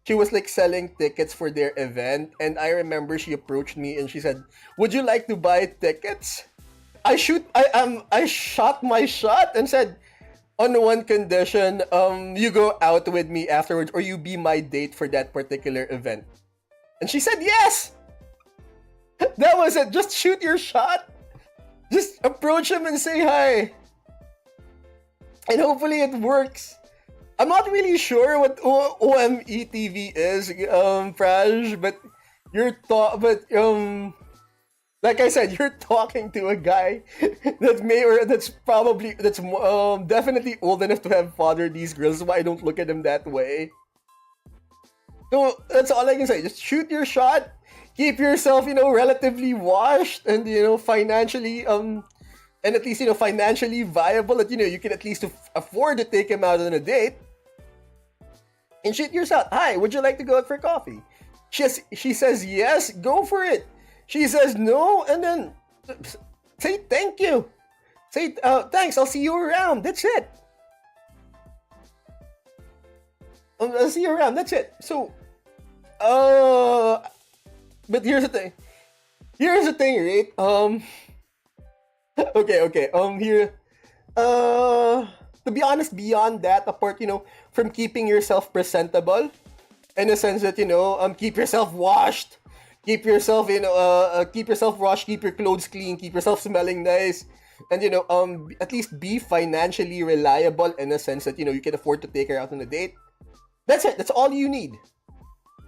she was like selling tickets for their event. And I remember she approached me and she said, "Would you like to buy tickets?" I shot my shot and said, on one condition, you go out with me afterwards, or you be my date for that particular event. And she said yes. That was it. Just shoot your shot. Just approach him and say hi. And hopefully it works. I'm not really sure what OMETV is, Praj, but like I said, you're talking to a guy that's definitely old enough to have fathered these girls. That's why I don't look at them that way. So that's all I can say. Just shoot your shot. Keep yourself, relatively washed and financially and at least financially viable, that you can at least afford to take him out on a date. And shoot your shot. Hi, would you like to go out for coffee? She says yes, go for it. She says no, and then say thank you. Say thanks, I'll see you around. That's it. I'll see you around. That's it. So, but here's the thing. Here's the thing, right? Okay. Here, to be honest, beyond that, apart, from keeping yourself presentable, in a sense that keep yourself washed, keep yourself washed, keep your clothes clean, keep yourself smelling nice, and at least be financially reliable in a sense that you can afford to take her out on a date. That's it. That's all you need.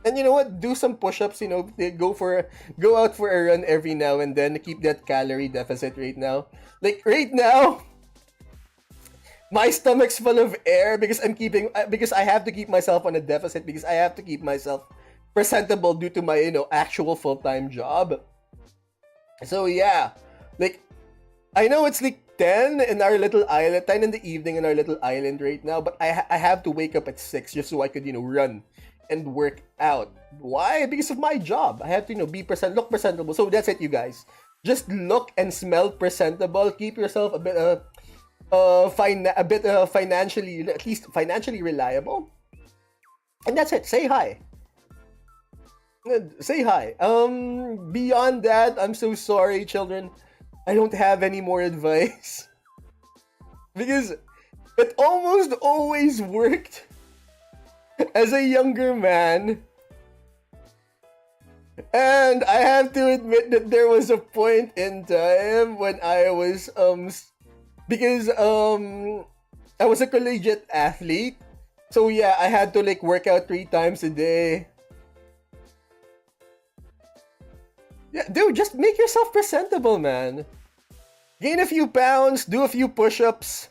And you know what? Do some push-ups. Go out for a run every now and then to keep that calorie deficit right now. Like right now, my stomach's full of air because because I have to keep myself on a deficit, because I have to keep myself presentable due to my actual full-time job. So yeah, like I know it's like 10 in our little island, 10 in the evening in our little island right now, but I have to wake up at 6 just so I could run and work out. Why? Because of my job. I have to look presentable. So that's it, you guys. Just look and smell presentable. Keep yourself a bit financially, at least financially reliable. And that's it. Say hi. Say hi. Beyond that, I'm so sorry, children. I don't have any more advice. Because it almost always worked as a younger man. And I have to admit that there was a point in time when I was because I was a collegiate athlete. So yeah, I had to work out 3 times a day. Yeah, dude, just make yourself presentable, man. Gain a few pounds, do a few push-ups.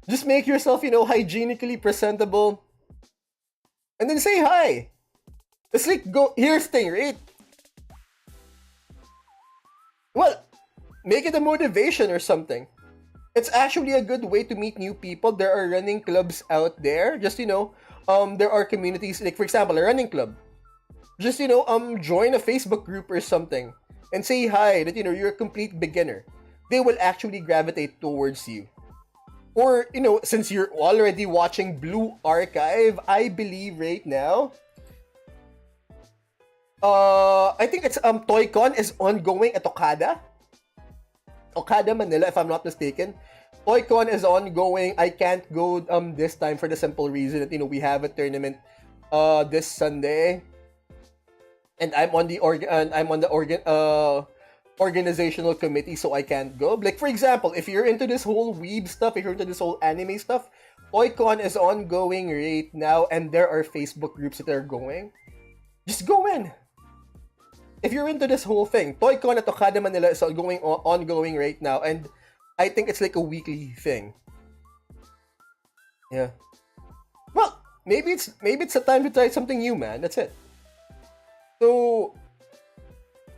Just make yourself, hygienically presentable. And then say hi. It's here's the thing, right? Well, make it a motivation or something. It's actually a good way to meet new people. There are running clubs out there. Just, there are communities, like for example, a running club. Just, join a Facebook group or something and say hi that, you're a complete beginner. They will actually gravitate towards you. Or, since you're already watching Blue Archive, I believe right now, I think it's ToyCon is ongoing at Okada, Manila, if I'm not mistaken. ToyCon is ongoing. I can't go this time for the simple reason that we have a tournament this Sunday, and I'm on the organizational committee, so I can't go. Like for example, if you're into this whole weeb stuff, if you're into this whole anime stuff, ToyCon is ongoing right now, and there are Facebook groups that are going. Just go in. If you're into this whole thing, ToyCon at Okada Manila is ongoing right now, and I think it's like a weekly thing. Yeah. Well, maybe it's a time to try something new, man. That's it. So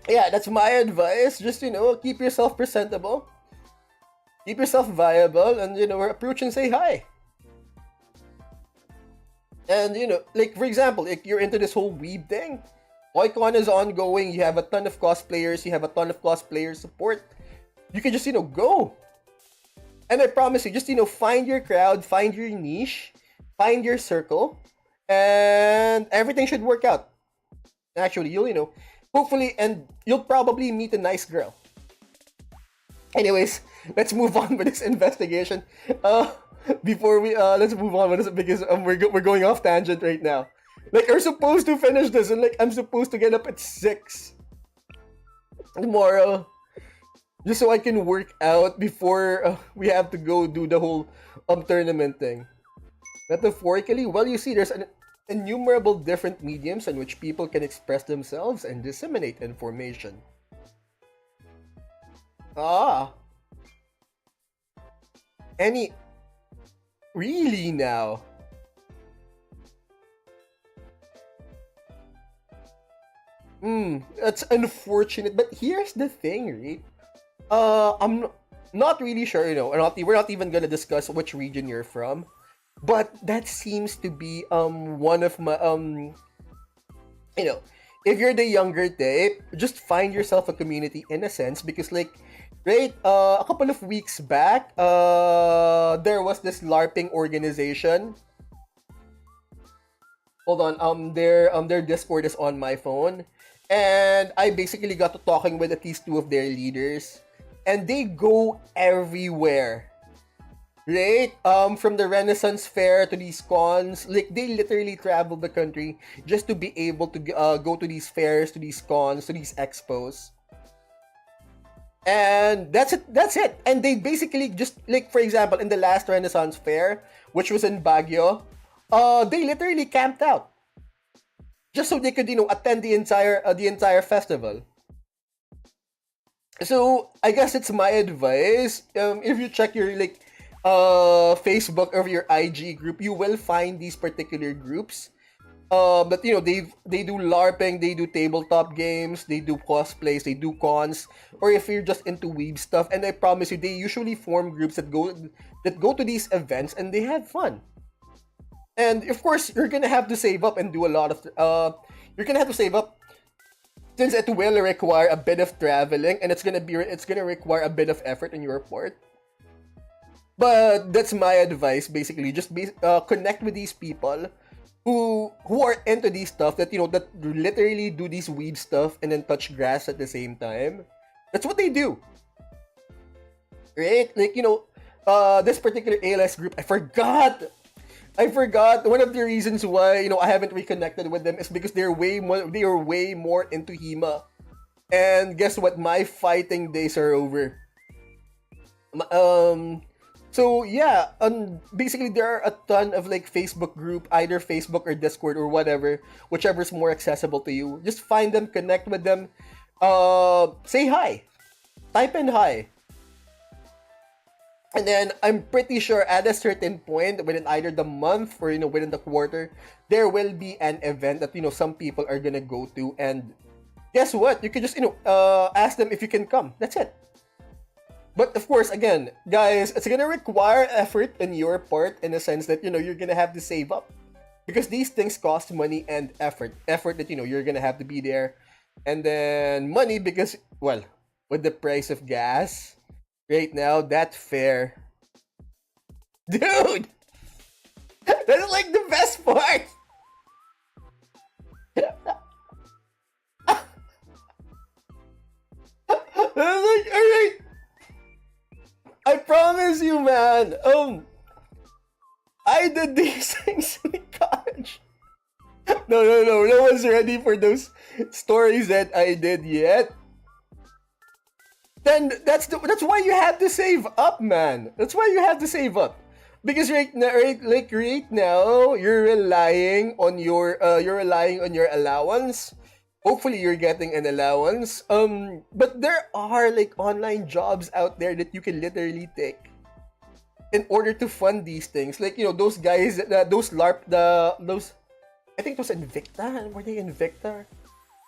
yeah, that's my advice. Just keep yourself presentable, keep yourself viable, and approach and say hi. And like for example, if you're into this whole weeb thing, Boycon is ongoing. You have a ton of cosplayers. You have a ton of cosplayer support. You can just go. And I promise you, just find your crowd, find your niche, find your circle, and everything should work out. Actually, you'll hopefully, and you'll probably meet a nice girl. Anyways, let's move on with this investigation. Before we let's move on with this because we're going off tangent right now. Like we're supposed to finish this, and like I'm supposed to get up at 6 tomorrow, just so I can work out before we have to go do the whole tournament thing. Metaphorically, well, you see, there's innumerable different mediums in which people can express themselves and disseminate information. Ah, any really now? That's unfortunate. But here's the thing, right? I'm not really sure. We're not even gonna discuss which region you're from, but that seems to be one of my you know, if you're the younger type, just find yourself a community in a sense because like. Right, a couple of weeks back, there was this LARPing organization. Hold on, their Discord is on my phone, and I basically got to talking with at least two of their leaders, and they go everywhere. Right, from the Renaissance Fair to these cons, like they literally travel the country just to be able to go to these fairs, to these cons, to these expos. And that's it, and they basically just like for example in the last Renaissance Fair, which was in Baguio, they literally camped out just so they could attend the entire festival. So I guess it's my advice, if you check your like Facebook or your IG group, you will find these particular groups. But they do LARPing, they do tabletop games, they do cosplays, they do cons, or if you're just into weeb stuff, and I promise you, they usually form groups that go to these events and they have fun. And of course, you're gonna have to save up and do a lot of you're gonna have to save up since it will require a bit of traveling and it's gonna require a bit of effort on your part. But that's my advice basically. Just connect with these people who are into these stuff that literally do these weed stuff and then touch grass at the same time. That's what they do, right? Like this particular ALS group, I forgot one of the reasons why I haven't reconnected with them is because they are way more into HEMA. And guess what? My fighting days are over. Um, so yeah, basically there are a ton of like Facebook group, either Facebook or Discord or whatever, whichever's more accessible to you. Just find them, connect with them, say hi, type in hi, and then I'm pretty sure at a certain point within either the month or within the quarter, there will be an event that some people are gonna go to, and guess what? You can just ask them if you can come. That's it. But of course, again, guys, it's gonna require effort on your part in a sense that you're gonna have to save up because these things cost money and effort. Effort that you're gonna have to be there, and then money because well, with the price of gas right now, that fare, dude, that's like the best part. like, all right, I promise you, man. I did these things in college. No one's ready for those stories that I did yet. Then that's why you have to save up, man. That's why you have to save up. Because right now, you're relying on your allowance. Hopefully you're getting an allowance. But there are like online jobs out there that you can literally take in order to fund these things. Like, those guys, those LARP, those, I think it was Invicta. Were they Invicta?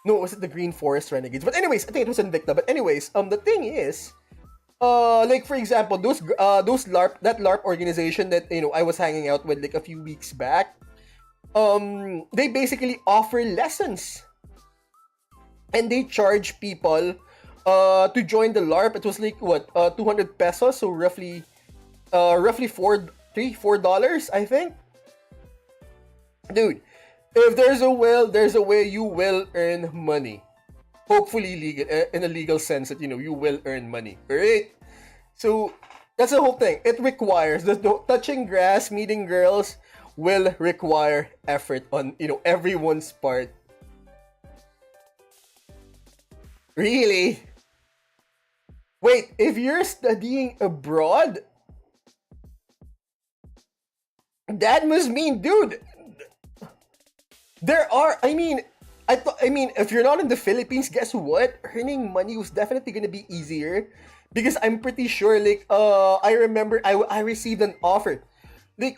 No, was it the Green Forest Renegades? But anyways, I think it was Invicta. But anyways, the thing is, like for example, those LARP organization that I was hanging out with like a few weeks back, they basically offer lessons, and they charge people to join the LARP. It was like what 200 pesos, so roughly $4, I think. Dude, if there's a will, there's a way you will earn money. Hopefully legal, in a legal sense that you will earn money, alright? So that's the whole thing. It requires the touching grass, meeting girls will require effort on everyone's part. Really? Wait, if you're studying abroad, that must mean, dude, there are, I mean, if you're not in the Philippines, guess what? Earning money was definitely gonna be easier, because I'm pretty sure, like, I remember I received an offer, like,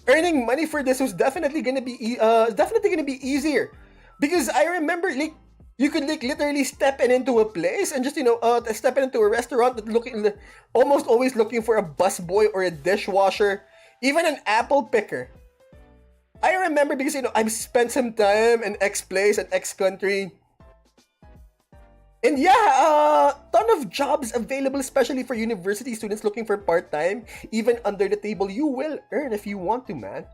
earning money for this was definitely gonna be easier, because I remember, like, you could like literally step into a place and just step into a restaurant that almost always looking for a busboy or a dishwasher, even an apple picker. I remember because I've spent some time in X place and X country. And yeah, ton of jobs available, especially for university students looking for part-time, even under the table. You will earn if you want to, man.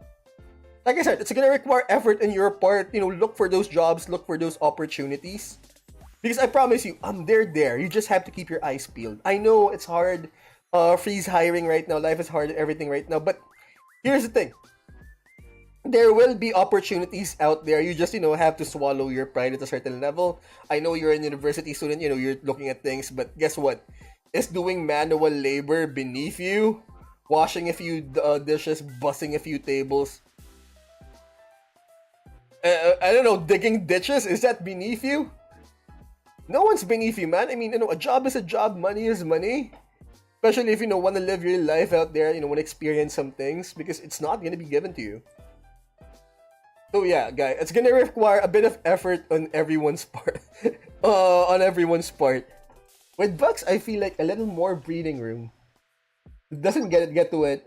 Like I said, it's gonna require effort on your part. Look for those jobs, look for those opportunities. Because I promise you, they're there. You just have to keep your eyes peeled. I know it's hard. Freeze hiring right now. Life is hard, everything right now. But here's the thing. There will be opportunities out there. You just, have to swallow your pride at a certain level. I know you're a university student, you're looking at things, but guess what? Is doing manual labor beneath you? Washing a few dishes, bussing a few tables. I don't know, digging ditches? Is that beneath you? No one's beneath you, man. I mean, a job is a job, money is money. Especially if, want to live your life out there, want to experience some things, because it's not going to be given to you. So yeah, guys, it's gonna require a bit of effort on everyone's part. With Bucks, I feel like a little more breathing room. It doesn't get to it.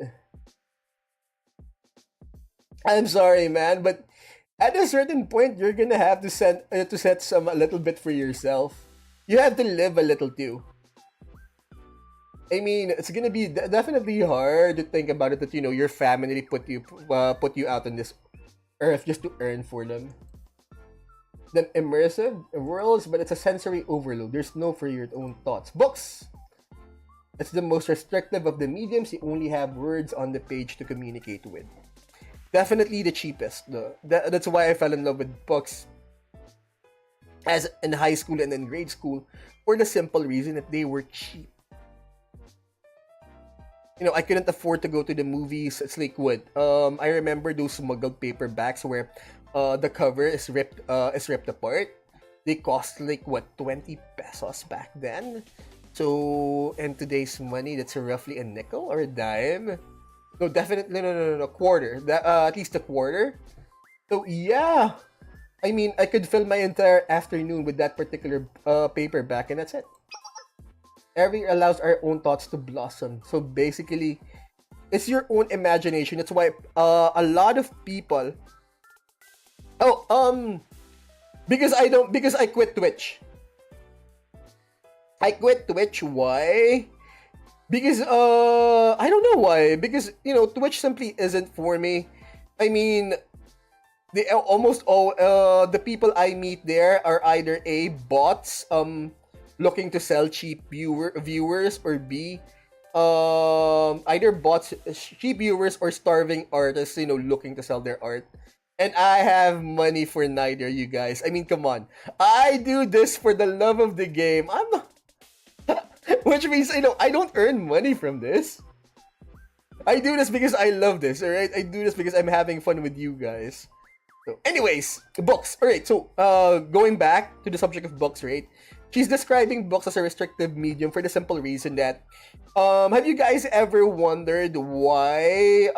I'm sorry, man, but at a certain point, you're gonna have to set some a little bit for yourself. You have to live a little too. I mean, it's gonna be definitely hard to think about it that your family put you out on this earth just to earn for them. Then immersive worlds, but it's a sensory overload. There's no for your own thoughts. Books. It's the most restrictive of the mediums. You only have words on the page to communicate with. Definitely the cheapest. That's why I fell in love with books as in high school and in grade school, for the simple reason that they were cheap. I couldn't afford to go to the movies. It's like what? I remember those smuggled paperbacks where the cover is ripped apart. They cost like what, 20 pesos back then. So in today's money, that's roughly a nickel or a dime. No, definitely no, quarter. At least a quarter. So yeah, I mean, I could fill my entire afternoon with that particular paperback, and that's it. Every allows our own thoughts to blossom. So basically, it's your own imagination. That's why a lot of people. Because I quit Twitch. I quit Twitch. Why? Because I don't know why. Because Twitch simply isn't for me. I mean, they almost all the people I meet there are either bots, looking to sell cheap viewers, or B, either bots cheap viewers or starving artists, looking to sell their art. And I have money for neither, you guys. I mean, come on. I do this for the love of the game. I'm not, which means I don't earn money from this. I do this because I love this, alright? I do this because I'm having fun with you guys. So, anyways, books. Alright, so going back to the subject of books, right? She's describing books as a restrictive medium for the simple reason that have you guys ever wondered why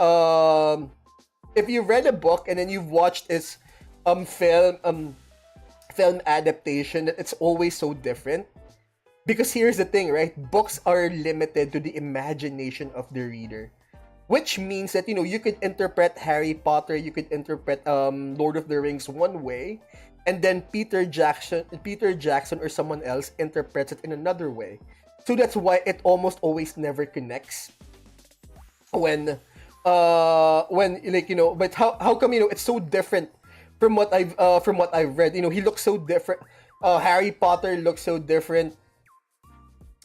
if you read a book and then you've watched its film adaptation, that it's always so different? Because here's the thing, right? Books are limited to the imagination of the reader. Which means that, you could interpret Harry Potter, you could interpret Lord of the Rings one way, and then Peter Jackson or someone else interprets it in another way. So that's why it almost always never connects when but how come it's so different from what I've read. He looks so different. Harry Potter looks so different.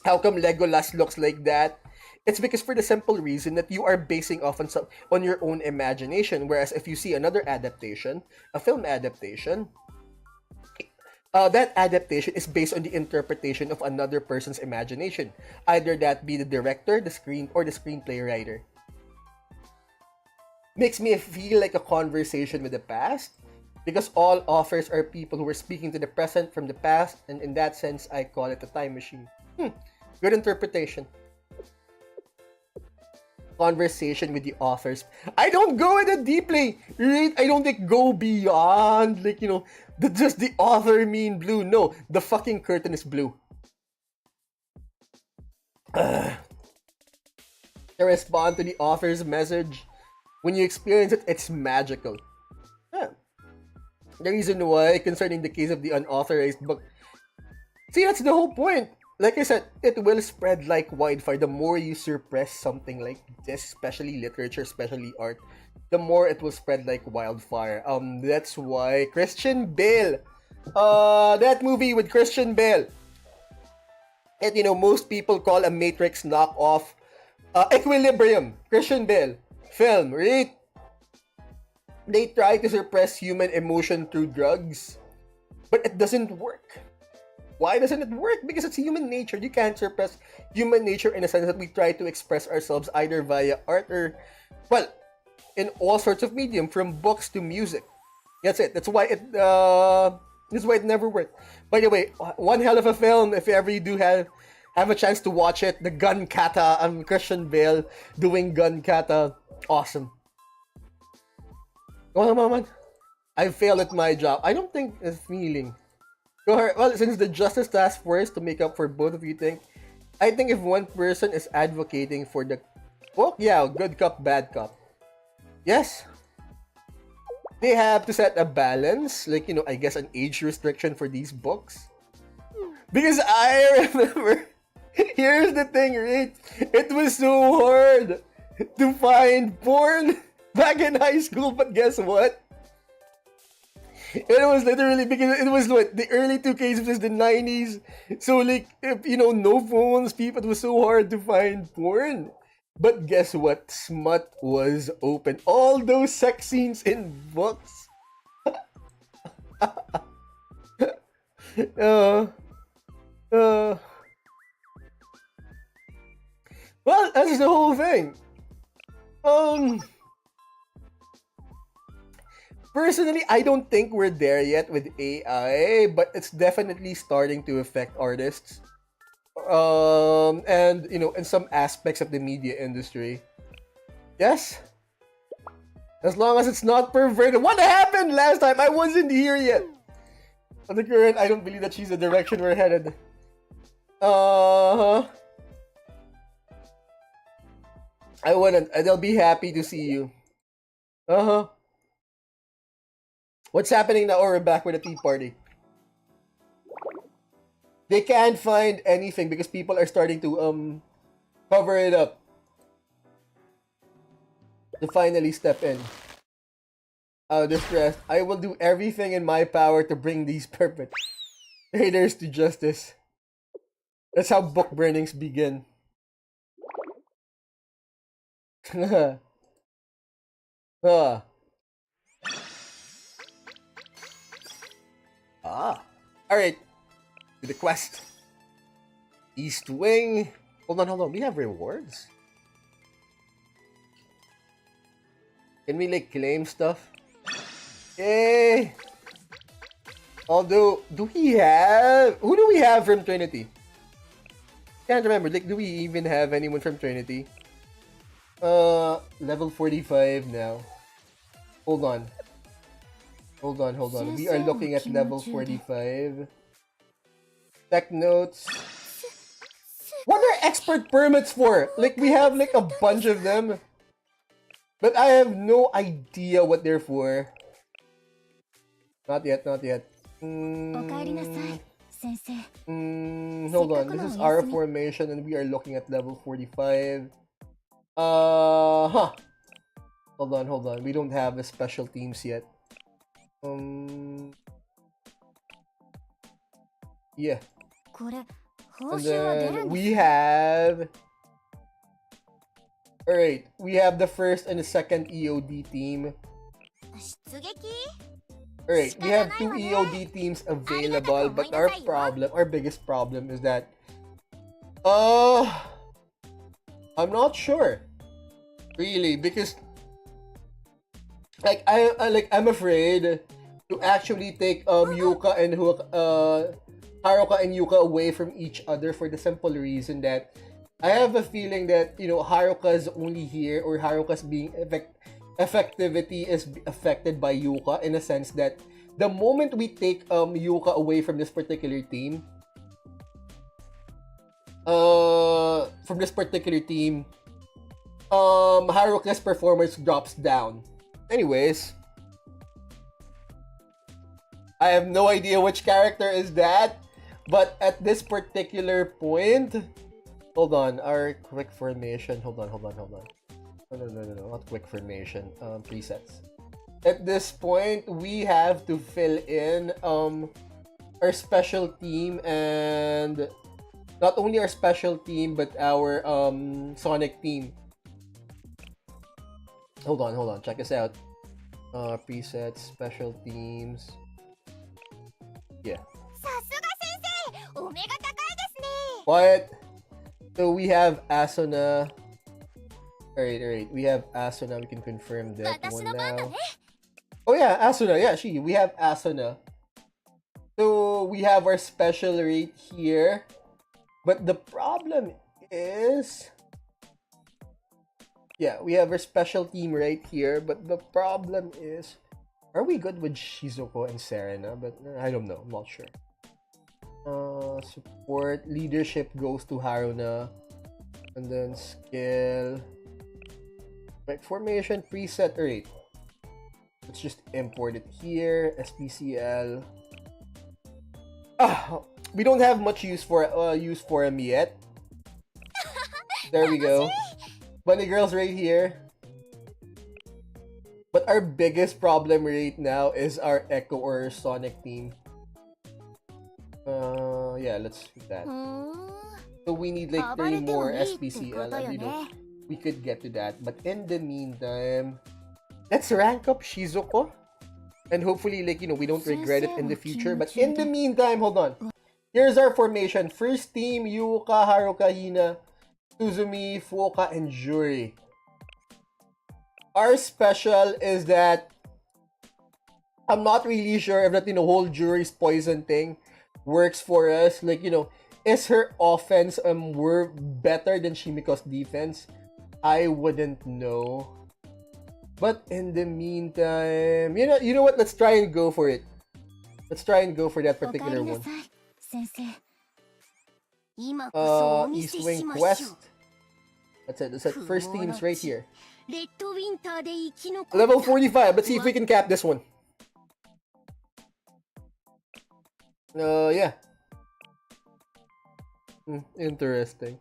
How come Legolas looks like that? It's because for the simple reason that you are basing off on your own imagination. Whereas if you see another adaptation, a film adaptation, that adaptation is based on the interpretation of another person's imagination. Either that be the director, the screenplay writer. Makes me feel like a conversation with the past, because all authors are people who are speaking to the present from the past, and in that sense, I call it a time machine. Good interpretation. Conversation with the authors. I don't go into deeply, right? I don't go beyond, just the author mean blue. No, the fucking curtain is blue. To respond to the author's message, when you experience it, it's magical. Yeah. The reason why, concerning the case of the unauthorized book, see, that's the whole point. Like I said, it will spread like wildfire. The more you suppress something like this, especially literature, especially art, the more it will spread like wildfire. That's why Christian Bale, that movie with Christian Bale, and most people call a Matrix knockoff, Equilibrium, Christian Bale film, right? They try to suppress human emotion through drugs, but it doesn't work. Why doesn't it work? Because it's human nature. You can't suppress human nature in a sense that we try to express ourselves either via art or, well, in all sorts of medium, from books to music. That's it. That's why it never worked. By the way, one hell of a film. If ever you do have a chance to watch it, the Gun Kata, Christian Bale doing Gun Kata, awesome. Come on. I failed at my job. I don't think it's feeling. Go ahead. Well, since the Justice Task Force, to make up for both of you, I think if one person is advocating for the book, yeah, good cop, bad cop. Yes. They have to set a balance, I guess an age restriction for these books. Because I remember, here's the thing, right? It was so hard to find porn back in high school, but guess what? It was literally because it was the early 2Ks, which is the 90s. So if no phones, people, it was so hard to find porn. But guess what? Smut was open. All those sex scenes in books. Well, that's the whole thing. Personally, I don't think we're there yet with AI, but it's definitely starting to affect artists. And in some aspects of the media industry. Yes? As long as it's not perverted. What happened last time? I wasn't here yet. On the current, I don't believe that she's the direction we're headed. I wouldn't. They'll be happy to see you. What's happening now? Or we're back with a tea party. They can't find anything because people are starting to cover it up to finally step in. Distressed. I will do everything in my power to bring these perpetrators to justice. That's how book burnings begin. Ah. Alright. To the quest. East Wing. Hold on. We have rewards? Can we like claim stuff? Yay! Although, who do we have from Trinity? Can't remember. Like, do we even have anyone from Trinity? Level 45 now. Hold on. We are looking at level 45. Tech notes. What are expert permits for? Like, we have like a bunch of them. But I have no idea what they're for. Not yet. Hold on. This is our formation and we are looking at level 45. Hold on. We don't have the special teams yet. Yeah. And then we have... Alright, we have the first and the second EOD team. Alright, we have 2 EOD teams available, but our biggest problem is that... I'm not sure. Really, because... Like, I'm afraid to actually take Yuka and Haruka and Yuka away from each other for the simple reason that I have a feeling that, you know, Haruka's only here, or Haruka's being effectivity is affected by Yuka, in a sense that the moment we take Yuka away from this particular team, Haruka's performance drops down. Anyways, I have no idea which character is that, but at this particular point, hold on, our quick formation, hold on. No, not quick formation, presets. At this point, we have to fill in our special team, and not only our special team, but our Sonic team. Hold on, check this out. Presets, special teams. Yeah. What? So we have Asuna. Alright. We have Asuna. We can confirm that one now. Oh yeah, Asuna. Yeah, we have Asuna. So we have our special rate here. But the problem is... Yeah, we have our special team right here. But the problem is... Are we good with Shizuko and Serena? But I don't know. I'm not sure. Support. Leadership goes to Haruna. And then skill. Like formation preset rate. Let's just import it here. SPCL. We don't have much use for him yet. There we go. Bunny girls right here. But our biggest problem right now is our Echo or Sonic team. Yeah, let's do that. So we need like 3 more SPCL, and you know, we could get to that. But in the meantime, let's rank up Shizuko. And hopefully, like, you know, we don't regret it in the future. But in the meantime, hold on. Here's our formation. First team, Yuka, Haruka, Hina, Suzumi, Fuoka, and Juri. Our special is that I'm not really sure if that, you know, whole Juri's poison thing works for us. Like, you know, is her offense better than Shimiko's defense? I wouldn't know. But in the meantime, you know what? Let's try and go for it. Let's try and go for that particular one. East Wing Quest. That's it. First team's right here. Level 45. Let's see if we can cap this one. Yeah. Interesting.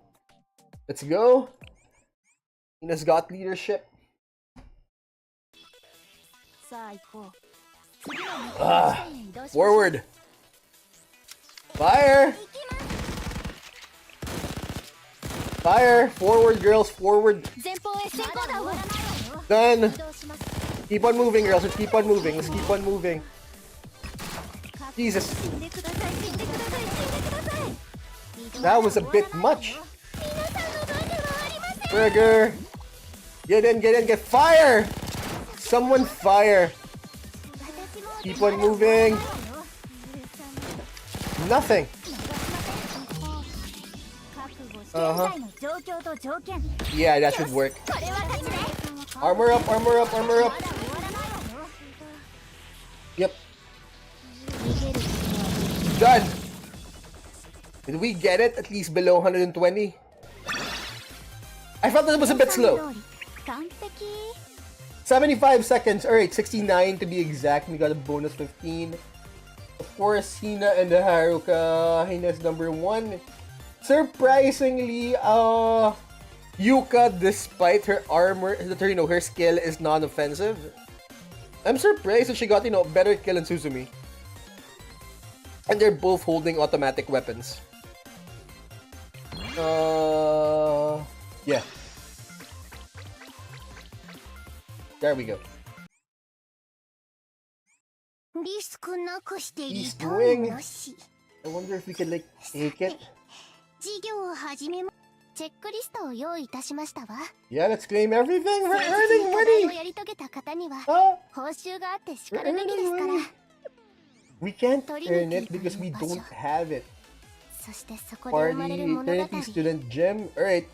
Let's go. Ina's got leadership. Forward. Fire. Fire! Forward, girls, forward. Done. Keep on moving, girls. Let's keep on moving. Let's keep on moving. Jesus. That was a bit much. Burger. Get in, get fire! Someone fire. Keep on moving. Nothing. Yeah, that should work. Armor up, armor up, armor up. Yep. Done. Did we get it at least below 120? I felt that it was a bit slow. 75 seconds. Alright, 69 to be exact. We got a bonus 15. Of course, Hina and the Haruka. Hina's number 1. Surprisingly, Yuka, despite her armor, her skill is non-offensive. I'm surprised that she got, better kill than Suzumi. And they're both holding automatic weapons. Yeah. There we go. He's doing. I wonder if we can take it. Yeah, let's claim everything. We're earning money. We're earning money. We can't earn it because we don't have it. Party, eternity student gym. Alright.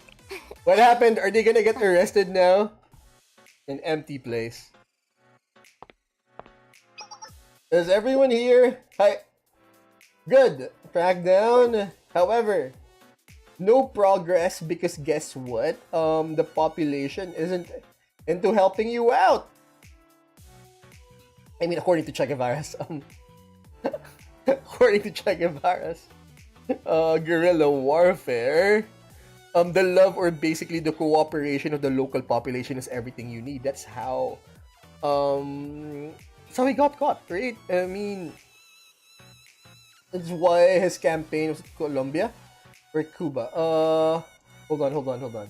What happened? Are they gonna get arrested now? An empty place. Is everyone here? Hi. Good. Track down. However, no progress because guess what? The population isn't into helping you out. I mean, according to Che Guevara's, according to Che Guevara's, guerrilla warfare, the love or basically the cooperation of the local population is everything you need. That's how, he got caught, right? I mean, that's why his campaign was Colombia or Cuba. Hold on.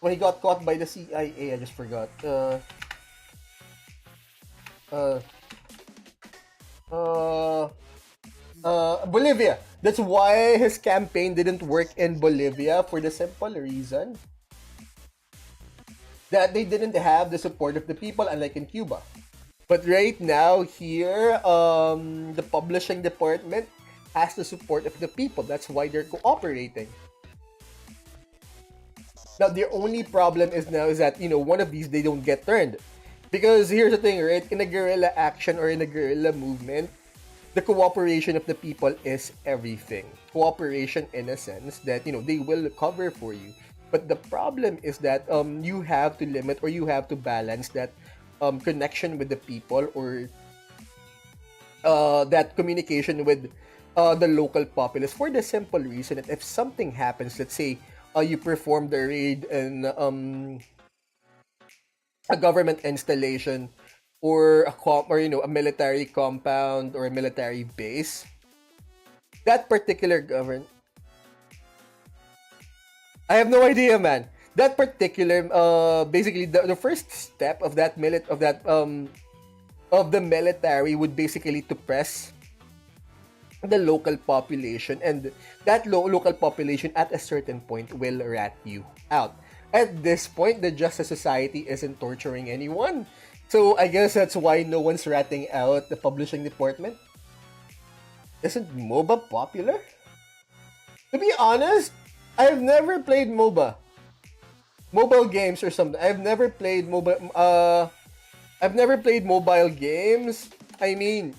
When he got caught by the CIA, I just forgot. Bolivia. That's why his campaign didn't work in Bolivia for the simple reason that they didn't have the support of the people, unlike in Cuba. But right now here, the publishing department has the support of the people. That's why they're cooperating. Now, the only problem is that, one of these, they don't get turned. Because here's the thing, right? In a guerrilla action or in a guerrilla movement, the cooperation of the people is everything. Cooperation in a sense that, they will cover for you. But the problem is that you have to limit or you have to balance that connection with the people or that communication with the local populace for the simple reason that if something happens, let's say you perform the raid in a government installation or a military compound or a military base, that particular government, I have no idea, man. That particular basically the first step of that of the military would basically to press the local population, and that local population at a certain point will rat you out. At this point, the Justice Society isn't torturing anyone. So I guess that's why no one's ratting out the publishing department. Isn't MOBA popular? To be honest, I've never played MOBA. Mobile games or something. I've never played mobile games. I mean,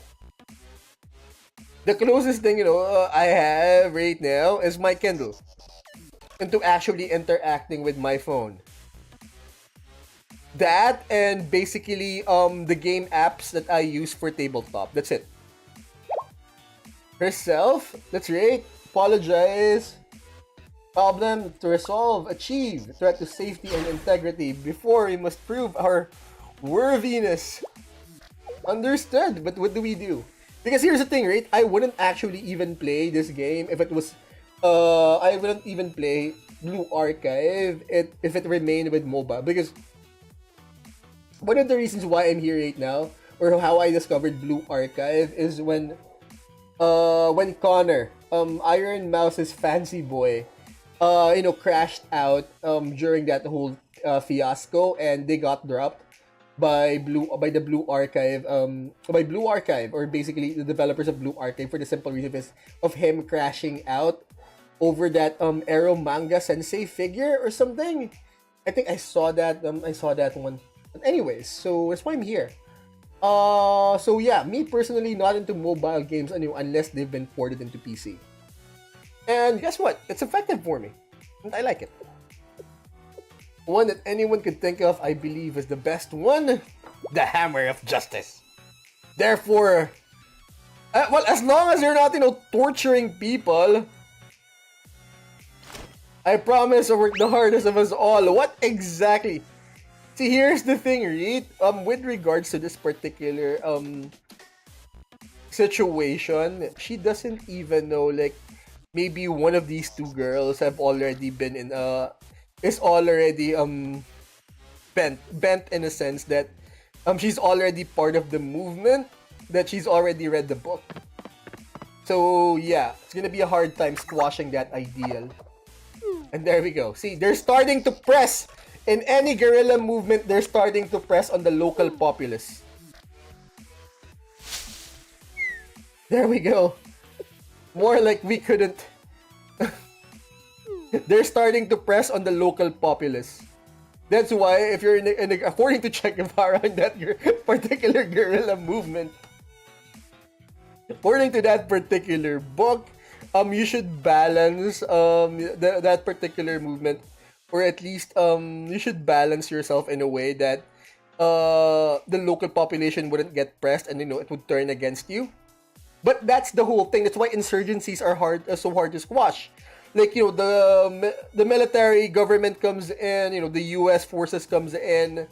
the closest thing, I have right now is my Kindle. Into actually interacting with my phone. That and basically the game apps that I use for tabletop. That's it. Herself, that's right. Apologize. Problem to resolve, achieve, threat to safety and integrity. Before we must prove our worthiness. Understood, but what do we do? Because here's the thing, right? I wouldn't actually even play this game if it was I wouldn't even play Blue Archive if it remained with MOBA, because one of the reasons why I'm here right now, or how I discovered Blue Archive, is when Connor, Iron Mouse's fancy boy, crashed out during that whole fiasco, and they got dropped by the Blue Archive, by Blue Archive, or basically the developers of Blue Archive, for the simple reason of him crashing out over that Arrow manga sensei figure or something. I think I saw that one. But anyways, so that's why I'm here. So yeah, me personally not into mobile games unless they've been ported into PC. And guess what? It's effective for me. And I like it. One that anyone could think of, I believe, is the best one. The Hammer of Justice. Therefore, well, as long as you're not, torturing people, I promise I work the hardest of us all. What exactly? See, here's the thing, Reed. With regards to this particular situation, she doesn't even know, like, maybe one of these two girls have already been in is already bent in a sense that she's already part of the movement, that she's already read the book. So yeah, it's gonna be a hard time squashing that ideal. And there we go. See, they're starting to press. In any guerrilla movement, they're starting to press on the local populace. There we go. More like we couldn't. They're starting to press on the local populace. That's why, if you're according to Che Guevara, in that particular guerrilla movement, according to that particular book, you should balance that particular movement, or at least you should balance yourself in a way that the local population wouldn't get pressed, and it would turn against you. But that's the whole thing. That's why insurgencies are so hard to squash. Like, the military government comes in, the US forces comes in,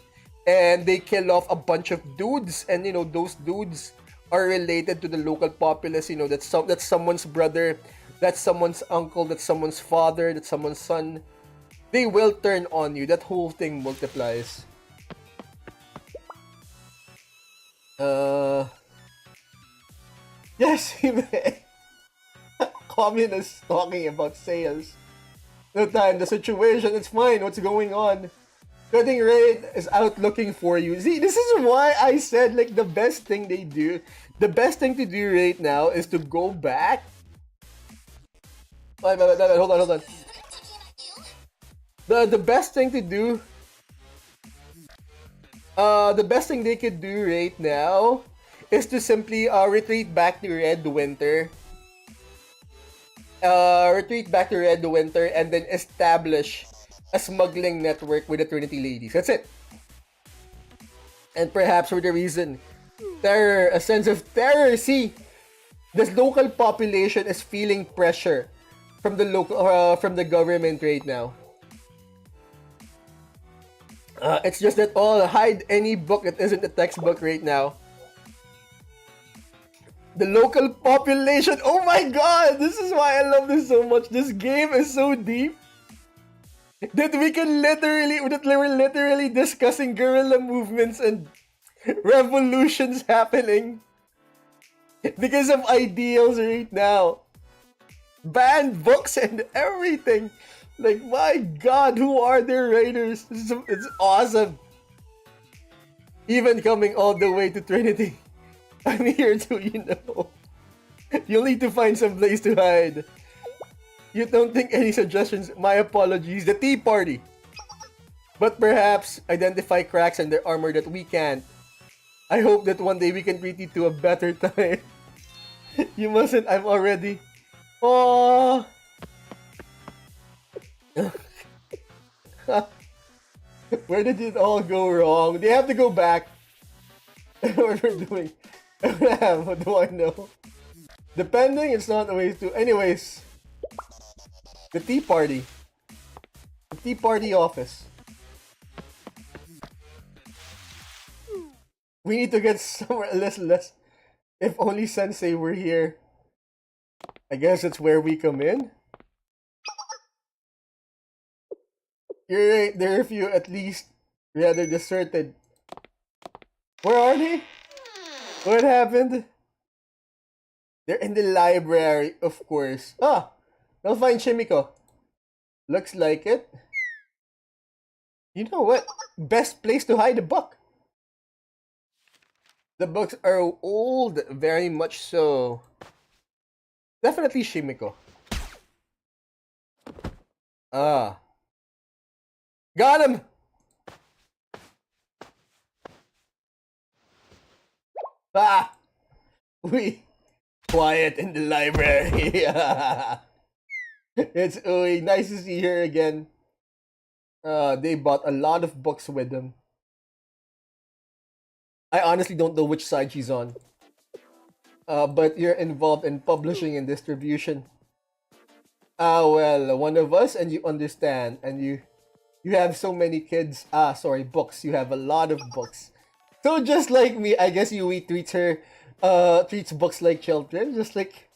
and they kill off a bunch of dudes, and those dudes are related to the local populace. That's someone's brother, that's someone's uncle, that's someone's father, that's someone's son. They will turn on you. That whole thing multiplies. Yes, communists talking about sales. No time, the situation, it's fine, what's going on? Cutting rate is out looking for you. See, this is why I said, like, the best thing to do right now is to go back. Hold on. The best thing to do, the best thing they could do right now is to simply retreat back to Red Winter. And then establish a smuggling network with the Trinity Ladies. That's it. And perhaps for the reason, terror, a sense of terror. See, this local population is feeling pressure from from the government right now. It's just that hide any book that isn't a textbook right now. The local population. Oh my god! This is why I love this so much. This game is so deep that we're literally discussing guerrilla movements and revolutions happening because of ideals right now. Banned books and everything. Like, my god, who are their writers? It's awesome. Even coming all the way to Trinity. I'm here too, You'll need to find some place to hide. You don't think any suggestions? My apologies. The Tea Party. But perhaps identify cracks in their armor that we can't. I hope that one day we can treat you to a better time. You mustn't. I'm already. Oh. Where did it all go wrong? They have to go back. What we're doing. What do I know? Depending, it's not a way to. Anyways, the Tea Party. The Tea Party office. We need to get somewhere less. If only Sensei were here. I guess it's where we come in. You're right, there are a few at least rather deserted. Where are they? What happened? They're in the library, of course. Ah! They'll find Shimiko. Looks like it. You know what? Best place to hide a book. The books are old, very much so. Definitely Shimiko. Ah. Got him! Ah! We quiet in the library. It's Uy. Nice to see her again. They bought a lot of books with them. I honestly don't know which side she's on. But you're involved in publishing and distribution. Ah, well, one of us, and you understand, and you have so many kids. Ah, sorry, books. You have a lot of books. So just like me, I guess Yui treats books like children. Just like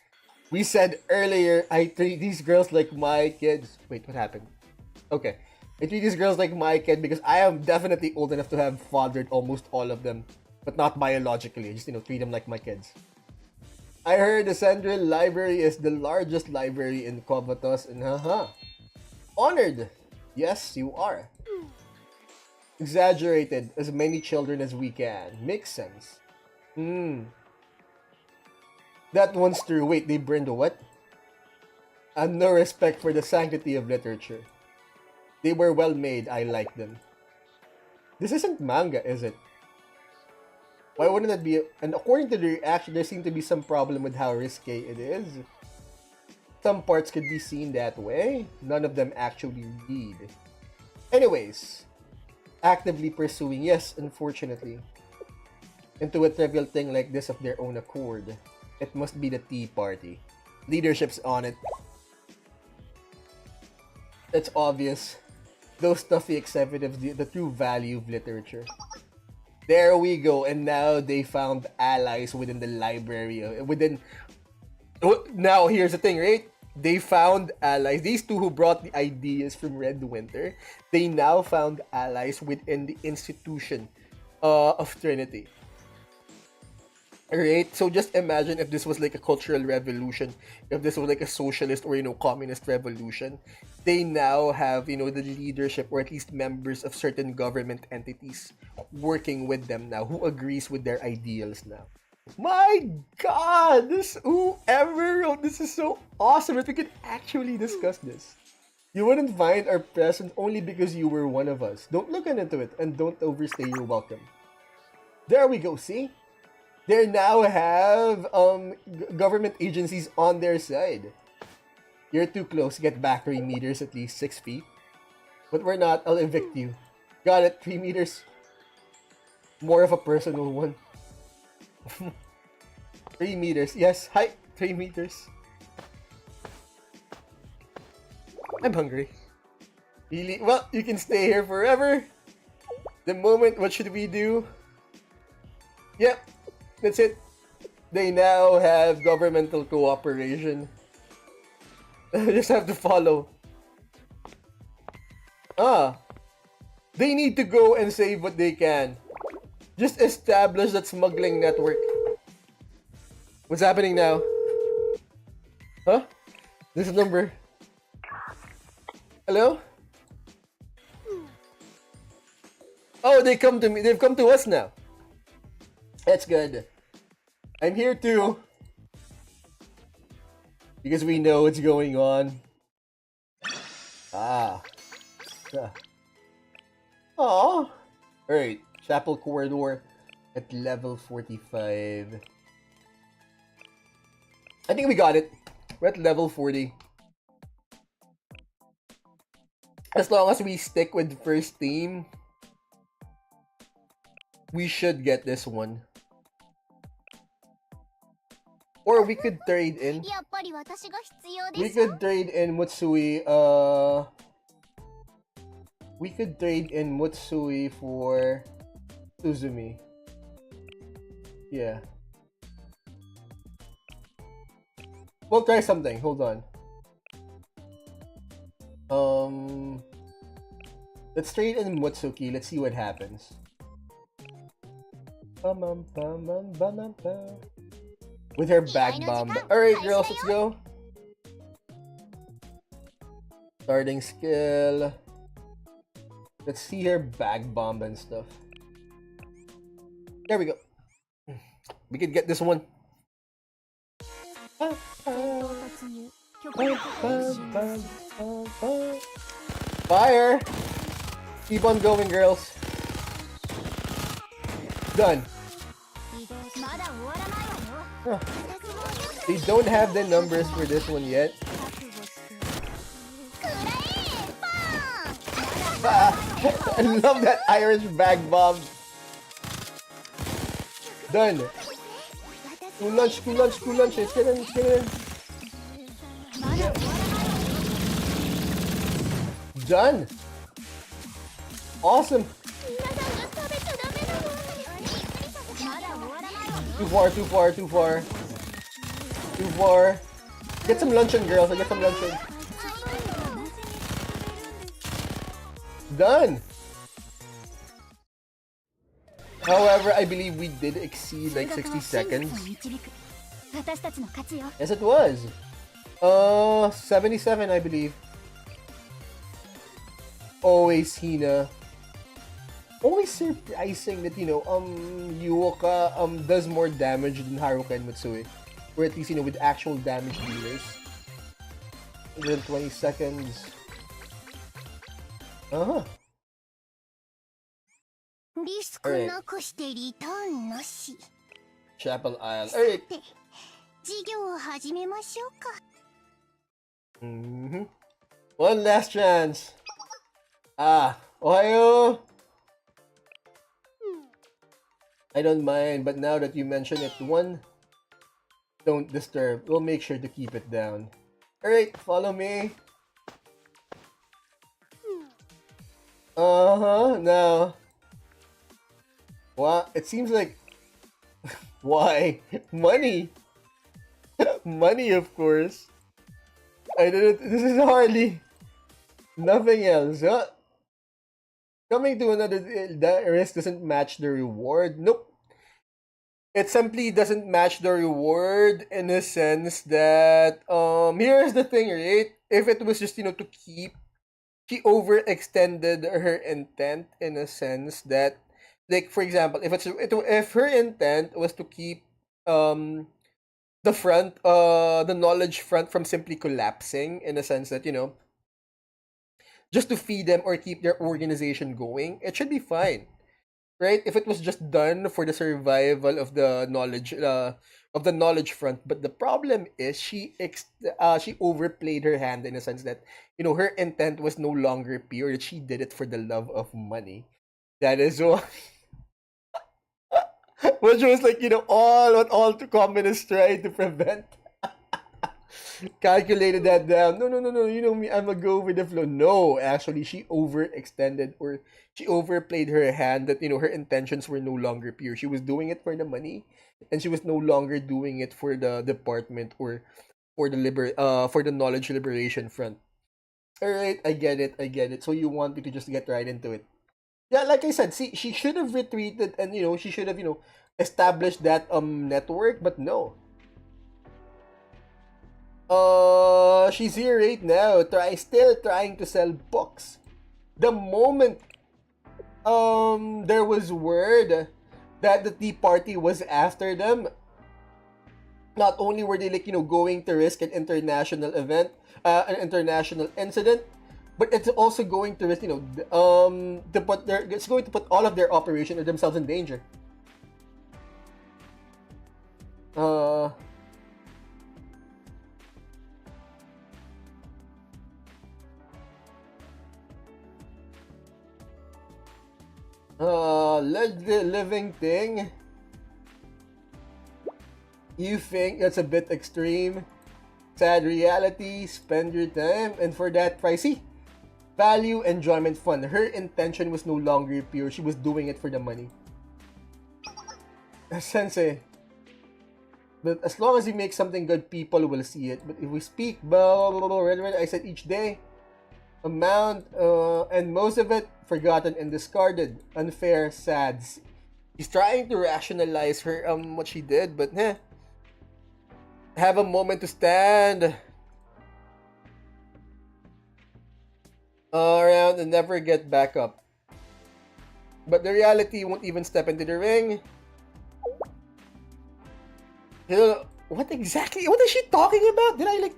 we said earlier, I treat these girls like my kids. Wait, what happened? Okay. I treat these girls like my kid because I am definitely old enough to have fathered almost all of them. But not biologically. I just, treat them like my kids. I heard the Central Library is the largest library in Covatos, and honored. Yes, you are. Exaggerated, as many children as we can. Makes sense. That one's true. Wait, they burned the what? And no respect for the sanctity of literature. They were well made. I like them. This isn't manga, is it? Why wouldn't that be? And according to the reaction, there seemed to be some problem with how risque it is. Some parts could be seen that way. None of them actually read. Anyways, actively pursuing, yes, unfortunately, into a trivial thing like this of their own accord. It must be the Tea Party. Leadership's on it. It's obvious. Those stuffy executives, the true value of literature. There we go, and now they found allies within the library. Now, here's the thing, right? They found allies. These two who brought the ideas from Red Winter, they now found allies within the institution of Trinity. Alright, so just imagine if this was like a cultural revolution, if this was like a socialist or, communist revolution. They now have, the leadership or at least members of certain government entities working with them now, who agrees with their ideals now. My god, whoever wrote this is so awesome that we could actually discuss this. You wouldn't find our present only because you were one of us. Don't look into it and don't overstay your welcome. There we go, see? They now have government agencies on their side. You're too close. Get back 3 meters, at least 6 feet. But we're not. I'll evict you. Got it. 3 meters. More of a personal one. 3 meters. Yes, height. 3 meters. I'm hungry. Really? Well, you can stay here forever. The moment, what should we do? Yep. That's it. They now have governmental cooperation. Just have to follow. They need to go and save what they can. Just establish that smuggling network. What's happening now? Huh? This number. Hello? Oh, they come to me. They've come to us now. That's good. I'm here too. Because we know what's going on. Aww. Alright. Chapel corridor at level 45. I think we got it. We're at level 40. As long as we stick with the first team, we should get this one. Or we could trade in. We could trade in Mutsui. We could trade in Mutsui for Suzumi. Yeah. We'll try something. Hold on. Let's trade in Mutsuki. Let's see what happens. With her back bomb. Alright, girls, let's go. Starting skill. Let's see her back bomb and stuff. There we go. We could get this one. Fire! Keep on going, girls. Done. Huh. They don't have the numbers for this one yet. I love that Irish bag bomb. Done. School lunch, school lunch, school lunch. Let's get in, let's get in. Yeah. Done. Awesome. Too far, too far, too far. Too far. Get some luncheon, girls. Get some luncheon. Done. However, I believe we did exceed like 60 seconds. Yes, it was. 77, I believe. Always Hina. Always surprising that, you know, Yuoka does more damage than Haruka and Matsui. Or at least, you know, with actual damage dealers. 120 seconds. Uh-huh. Alright. Chapel Isle. Alright. One last chance. Ohayo. I don't mind, but now that you mention it, one, don't disturb. We'll make sure to keep it down. Alright, follow me. Now. What? It seems like... Why? Money! Money, of course. I didn't... This is hardly... Nothing else, huh? Coming to another... The risk doesn't match the reward. Nope. It simply doesn't match the reward in a sense that... Here's the thing, right? If it was just, you know, to keep... She overextended her intent in a sense that, like, for example, if her intent was to keep the knowledge front from simply collapsing in a sense that, you know, just to feed them or keep their organization going, it should be fine, right? If it was just done for the survival of the knowledge front. But the problem is she overplayed her hand in a sense that, you know, her intent was no longer pure. That she did it for the love of money. That is why. Which was like, you know, what all two communists tried to prevent. Calculated that down. No, you know me, I'm a go with the flow. No, actually, she overextended, or she overplayed her hand that, you know, her intentions were no longer pure. She was doing it for the money, and she was no longer doing it for the department or for the knowledge liberation front. Alright, I get it. So you want me to just get right into it. Yeah, like I said, see, she should have retreated and, you know, she should have, you know, established that network, but no. She's here right now, still trying to sell books. The moment there was word that the Tea Party was after them, not only were they, like, you know, going to risk an international event, an international incident, but it's also going to risk, you know, it's going to put all of their operation or themselves in danger. Living thing. You think that's a bit extreme? Sad reality, spend your time, and for that pricey. Value, enjoyment, fun. Her intention was no longer pure. She was doing it for the money. Sensei. But as long as you make something good, people will see it. But if we speak, blah, blah, blah, blah, I said each day. amount, and most of it forgotten and discarded. Unfair, sads. She's trying to rationalize her what she did, but have a moment to stand around and never get back up. But the reality won't even step into the ring. What exactly? What is she talking about? Did I like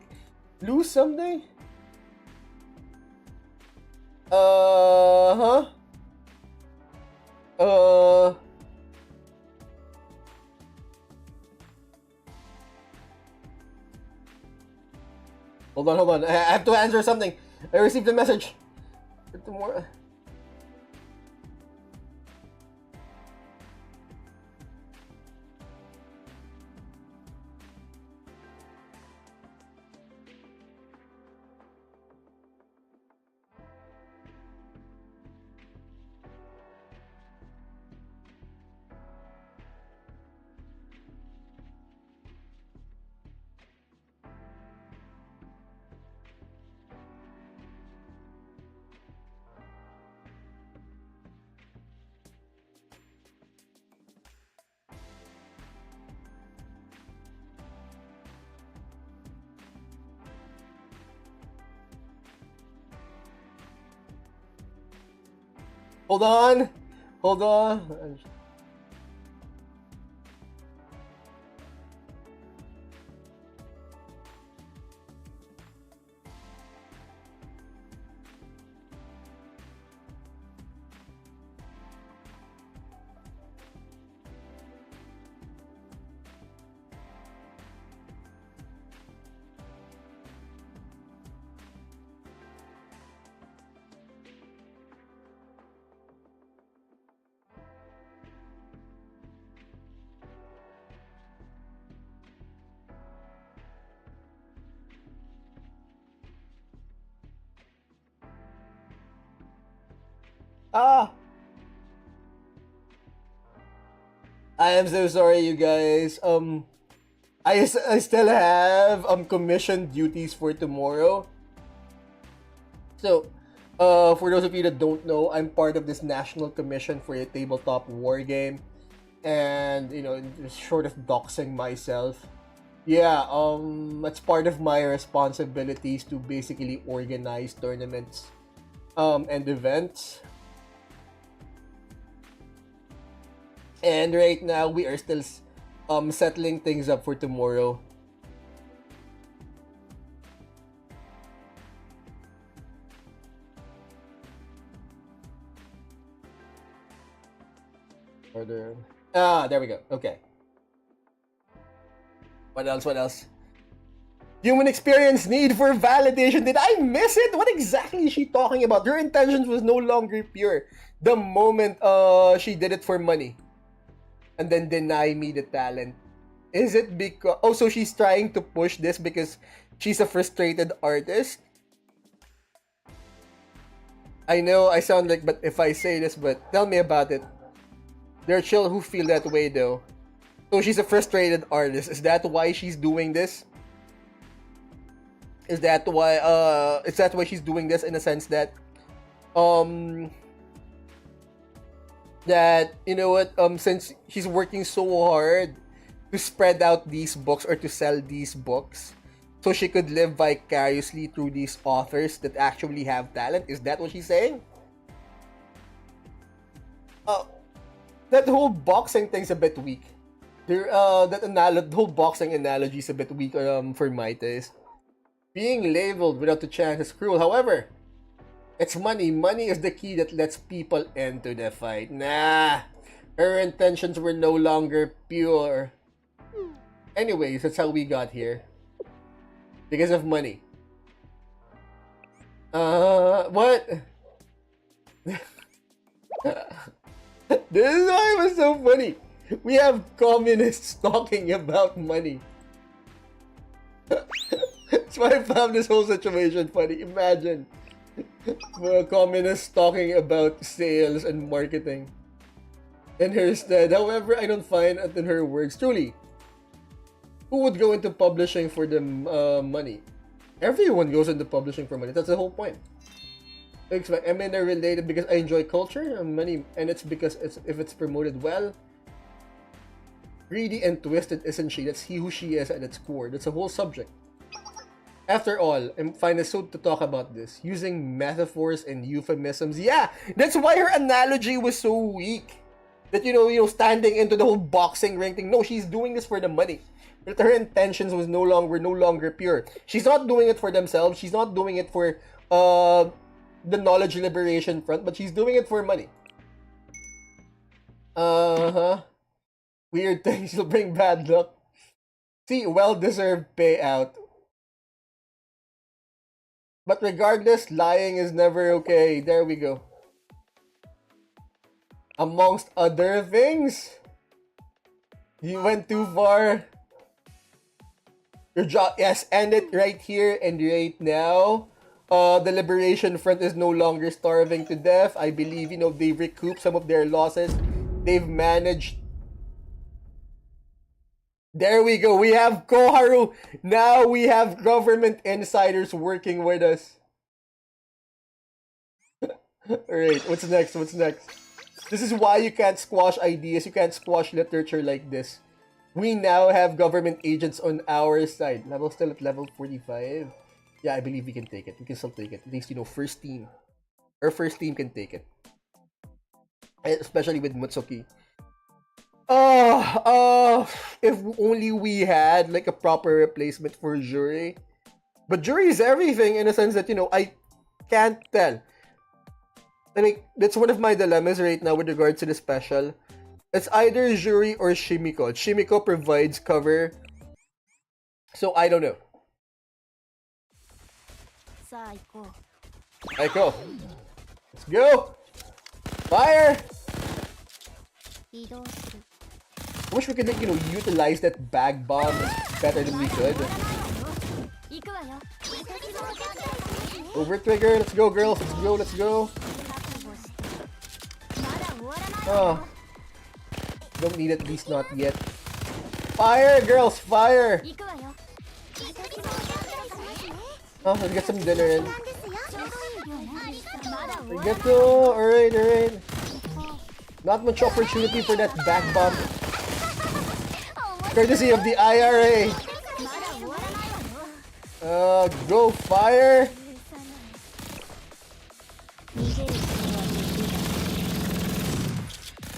lose something? Huh? Hold on. I have to answer something. I received a message. For tomorrow. Hold on. Ah! I am so sorry, you guys. I still have commission duties for tomorrow. So, for those of you that don't know, I'm part of this national commission for a tabletop war game, and just short of doxing myself, yeah, it's part of my responsibilities to basically organize tournaments, and events. And right now, we are still settling things up for tomorrow. Order. There we go. Okay. What else? Human experience need for validation. Did I miss it? What exactly is she talking about? Her intentions was no longer pure the moment she did it for money. And then deny me the talent. Is it because... Oh, so she's trying to push this because she's a frustrated artist? I know I sound like... But if I say this, but tell me about it. There are chill who feel that way, though. So she's a frustrated artist. Is that why she's doing this? Is that why she's doing this, in a sense that... that, you know what, since she's working so hard to spread out these books or to sell these books, so she could live vicariously through these authors that actually have talent. Is that what she's saying? That whole boxing thing's a bit weak. The whole boxing analogy is a bit weak for my taste. Being labeled without the chance is cruel. However, it's money. Money is the key that lets people into the fight. Nah, her intentions were no longer pure. Anyways, that's how we got here. Because of money. What? This is why it was so funny. We have communists talking about money. That's why I found this whole situation funny. Imagine communists talking about sales and marketing in her stead. However, I don't find it in her words. Truly, who would go into publishing for the money? Everyone goes into publishing for money. That's the whole point. I'm related because I enjoy culture and money, and it's because if it's promoted well. Greedy and twisted isn't she? That's who she is at its core. That's a whole subject. After all, I find it so to talk about this. Using metaphors and euphemisms. Yeah, that's why her analogy was so weak. That, standing into the whole boxing ring thing. No, she's doing this for the money. But her intentions were no longer pure. She's not doing it for themselves. She's not doing it for the knowledge liberation front, but she's doing it for money. Weird things will bring bad luck. See, well-deserved payout. But regardless, lying is never okay. There we go. Amongst other things. You went too far. Your job, yes, end it right here and right now. The Liberation Front is no longer starving to death. I believe, they've recouped some of their losses. They've managed. There we go. We have Koharu. Now we have government insiders working with us. Alright, what's next? This is why you can't squash ideas. You can't squash literature like this. We now have government agents on our side. Level still at level 45. Yeah, I believe we can take it. We can still take it. At least, first team. Our first team can take it. Especially with Mutsuki. If only we had like a proper replacement for Jury. But Jury is everything in a sense that, I can't tell. That's one of my dilemmas right now with regards to the special. It's either Jury or Shimiko. Shimiko provides cover. So I don't know. Aiko. Let's go! Fire! I wish we could, utilize that bag bomb better than we could. Over trigger, let's go girls, let's go. Oh. Don't need it, at least not yet. Fire girls, fire! Oh, let's get some dinner in. Get to, alright. Not much opportunity for that back bomb. Courtesy of the IRA. Go fire.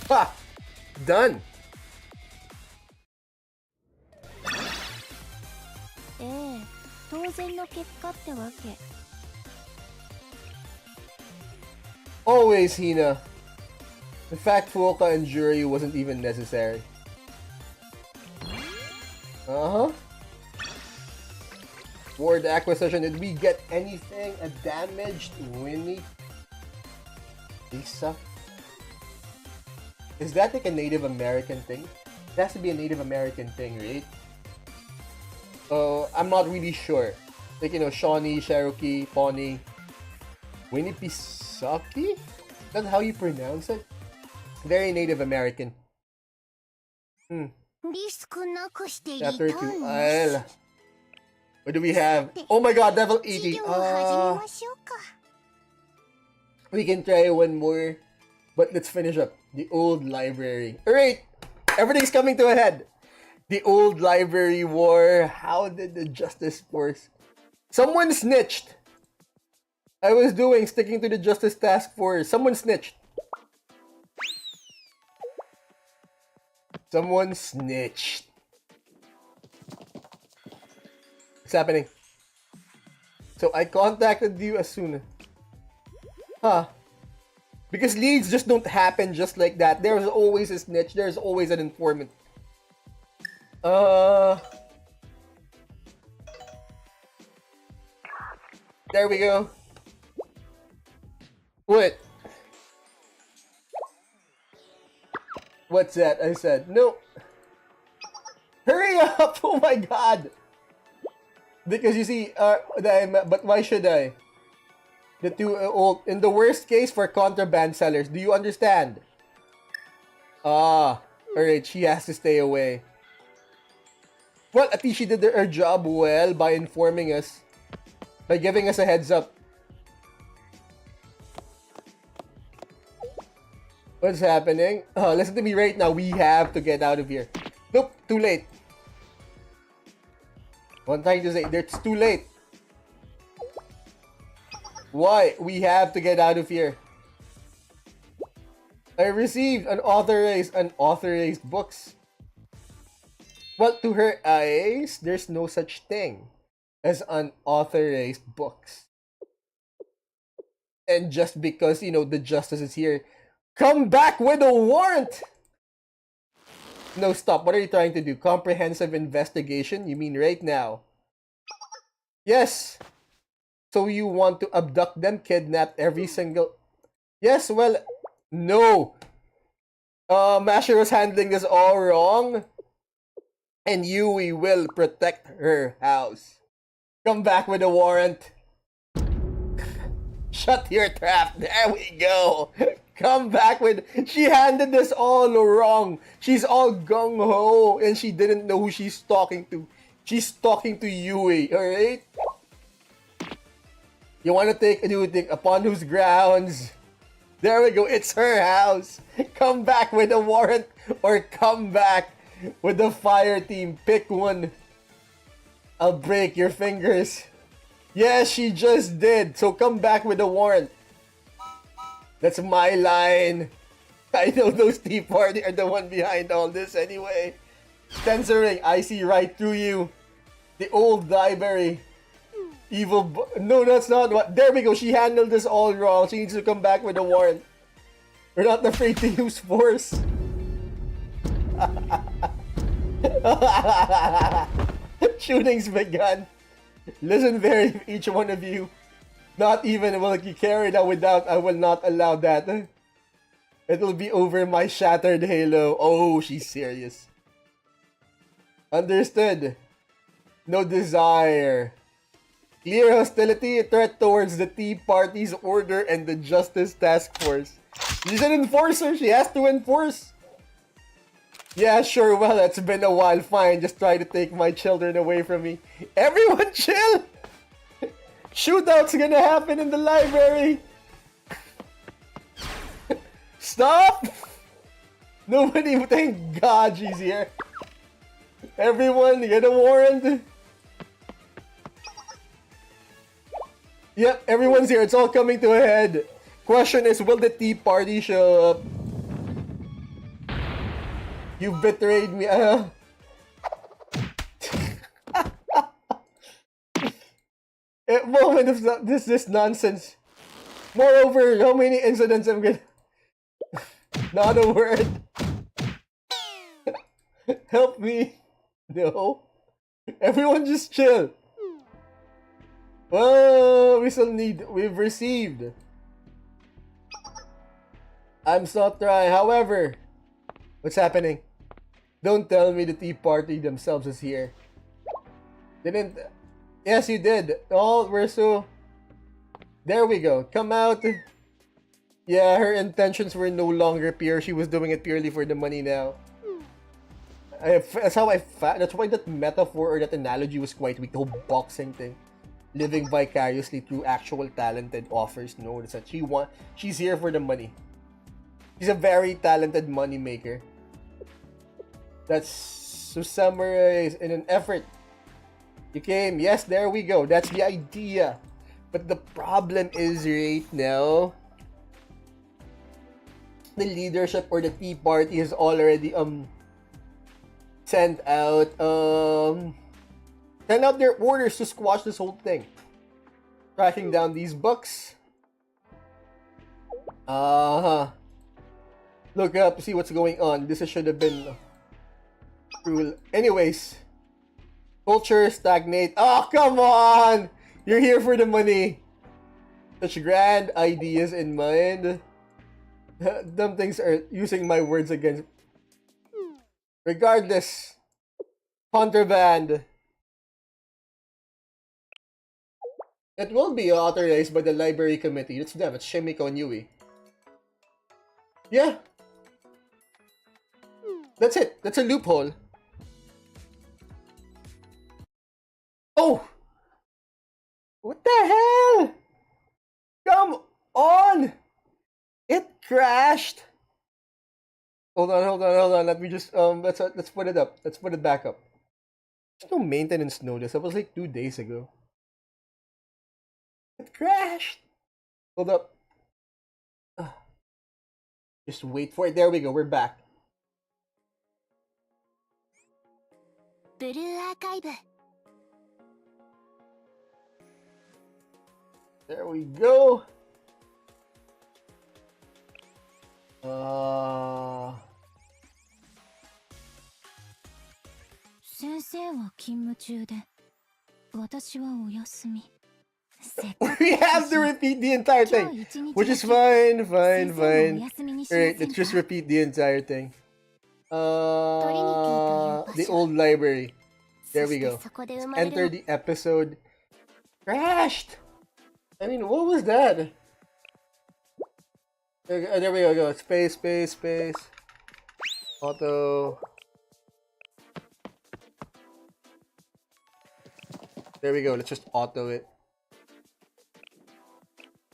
Ha! Done. Always, Hina. In fact, Fuoka and Jury wasn't even necessary. Ward acquisition. Did we get anything? A damaged Winnie? Lisa? Is that like a Native American thing? It has to be a Native American thing, right? I'm not really sure. Like, Shawnee, Cherokee, Pawnee. Winnie Pisaki? Is that how you pronounce it? Very Native American. Chapter 2. What do we have? Oh my god, level 80. We can try one more. But let's finish up. The old library. Alright! Everything's coming to a head. The old library war. How did the Justice Force... Someone snitched! I was sticking to the Justice Task Force. Someone snitched. Someone snitched. What's happening? So I contacted you as soon. Because leads just don't happen just like that. There's always a snitch. There's always an informant. There we go. What? What's that? I said, no. Hurry up! Oh my god! Because you see, but why should I? The two old, in the worst case for contraband sellers, do you understand? Alright, she has to stay away. Well, at least she did her job well by informing us. By giving us a heads up. What's happening? Listen to me right now. We have to get out of here. Nope, too late. What I'm trying to say, it's too late. Why? We have to get out of here. I received unauthorized books. Well, to her eyes, there's no such thing as unauthorized books. And just because, the justice is here, come back with a warrant! No, stop. What are you trying to do? Comprehensive investigation? You mean right now? Yes. So you want to abduct them, kidnap every single... Yes, well, no. Masher was handling this all wrong. And Yui will protect her house. Come back with a warrant. Shut your trap. There we go. Come back with... She handed this all wrong. She's all gung-ho. And she didn't know who she's talking to. She's talking to Yui, alright? You want to take a new thing upon whose grounds? There we go. It's her house. Come back with a warrant or come back with the fire team. Pick one. I'll break your fingers. Yes, she just did. So come back with a warrant. That's my line. I know those Tea Party are the one behind all this anyway. Censoring. I see right through you. The old library. Evil. No, that's not what. There we go. She handled this all wrong. She needs to come back with a warrant. We're not afraid to use force. Shooting's begun. Listen very, each one of you. Not even will you carry that without. I will not allow that. It'll be over my shattered halo. Oh, she's serious. Understood. No desire. Clear hostility, a threat towards the Tea Party's order and the Justice Task Force. She's an enforcer. She has to enforce. Yeah, sure. Well, it's been a while. Fine. Just try to take my children away from me. Everyone chill. Shootout's gonna happen in the library. Stop. Nobody, thank God she's here. Everyone, get a warrant. Yep, everyone's here. It's all coming to a head. Question is, will the Tea Party show up? You betrayed me. At moment of this nonsense. Moreover, how many incidents I'm gonna... Not a word. Help me. No. Everyone just chill. Well, we've received. I'm still trying. However, what's happening? Don't tell me the Tea Party themselves is here. Didn't... Yes, you did. Oh, we're so... There we go. Come out. Yeah, her intentions were no longer pure. She was doing it purely for the money now. That's why that metaphor or that analogy was quite weak. The whole boxing thing. Living vicariously through actual talented offers. No, that's that she's here for the money. She's a very talented money maker. That's to summarize. In an effort, you came. Yes, there we go. That's the idea. But the problem is right now, the leadership or the Tea Party has already sent out their orders to squash this whole thing. Tracking down these books. Look up to see what's going on. This should have been cruel. Anyways, culture stagnate. Oh, come on! You're here for the money. Such grand ideas in mind. Dumb things are using my words against. Regardless, contraband. It will be authorized by the library committee. It's them. It's Shimiko and Yui. Yeah. That's it. That's a loophole. Oh! What the hell? Come on! It crashed. Hold on, hold on, hold on. Let me just let's put it up. Let's put it back up. There's no maintenance notice. That was like 2 days ago. It crashed. Hold up. Just wait for it. There we go. We're back. There we go. 先生は勤務中で、私はお休み。We have to repeat the entire thing, which is fine. Alright, let's just repeat the entire thing. The old library. There we go. Let's enter the episode. Crashed! I mean, what was that? There we go. Space. Auto. There we go. Let's just auto it.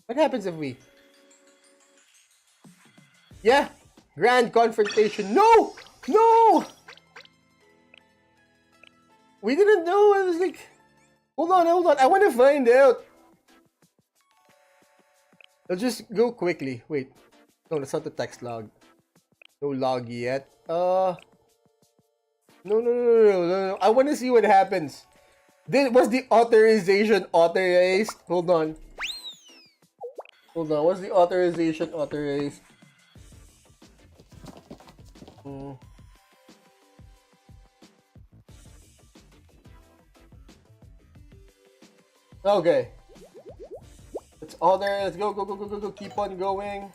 What happens if we... Yeah! Grand confrontation. No! No! We didn't know. I was like... Hold on. I want to find out. Let's just go quickly. Wait. No, that's not the text log. No log yet. No. I want to see what happens. Was the authorization authorized? Hold on. Was the authorization authorized? Okay. It's all there. Let's go. Keep on going.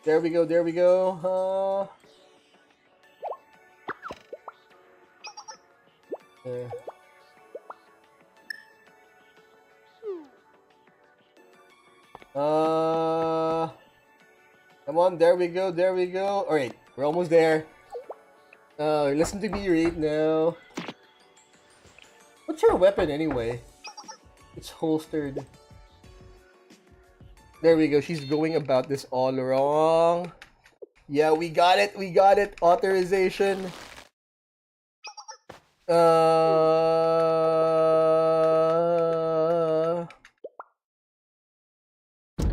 There we go. There. Come on, there we go. Alright, we're almost there. Listen to me right now. What's your weapon anyway? It's holstered. There we go. She's going about this all wrong. Yeah, we got it. Authorization.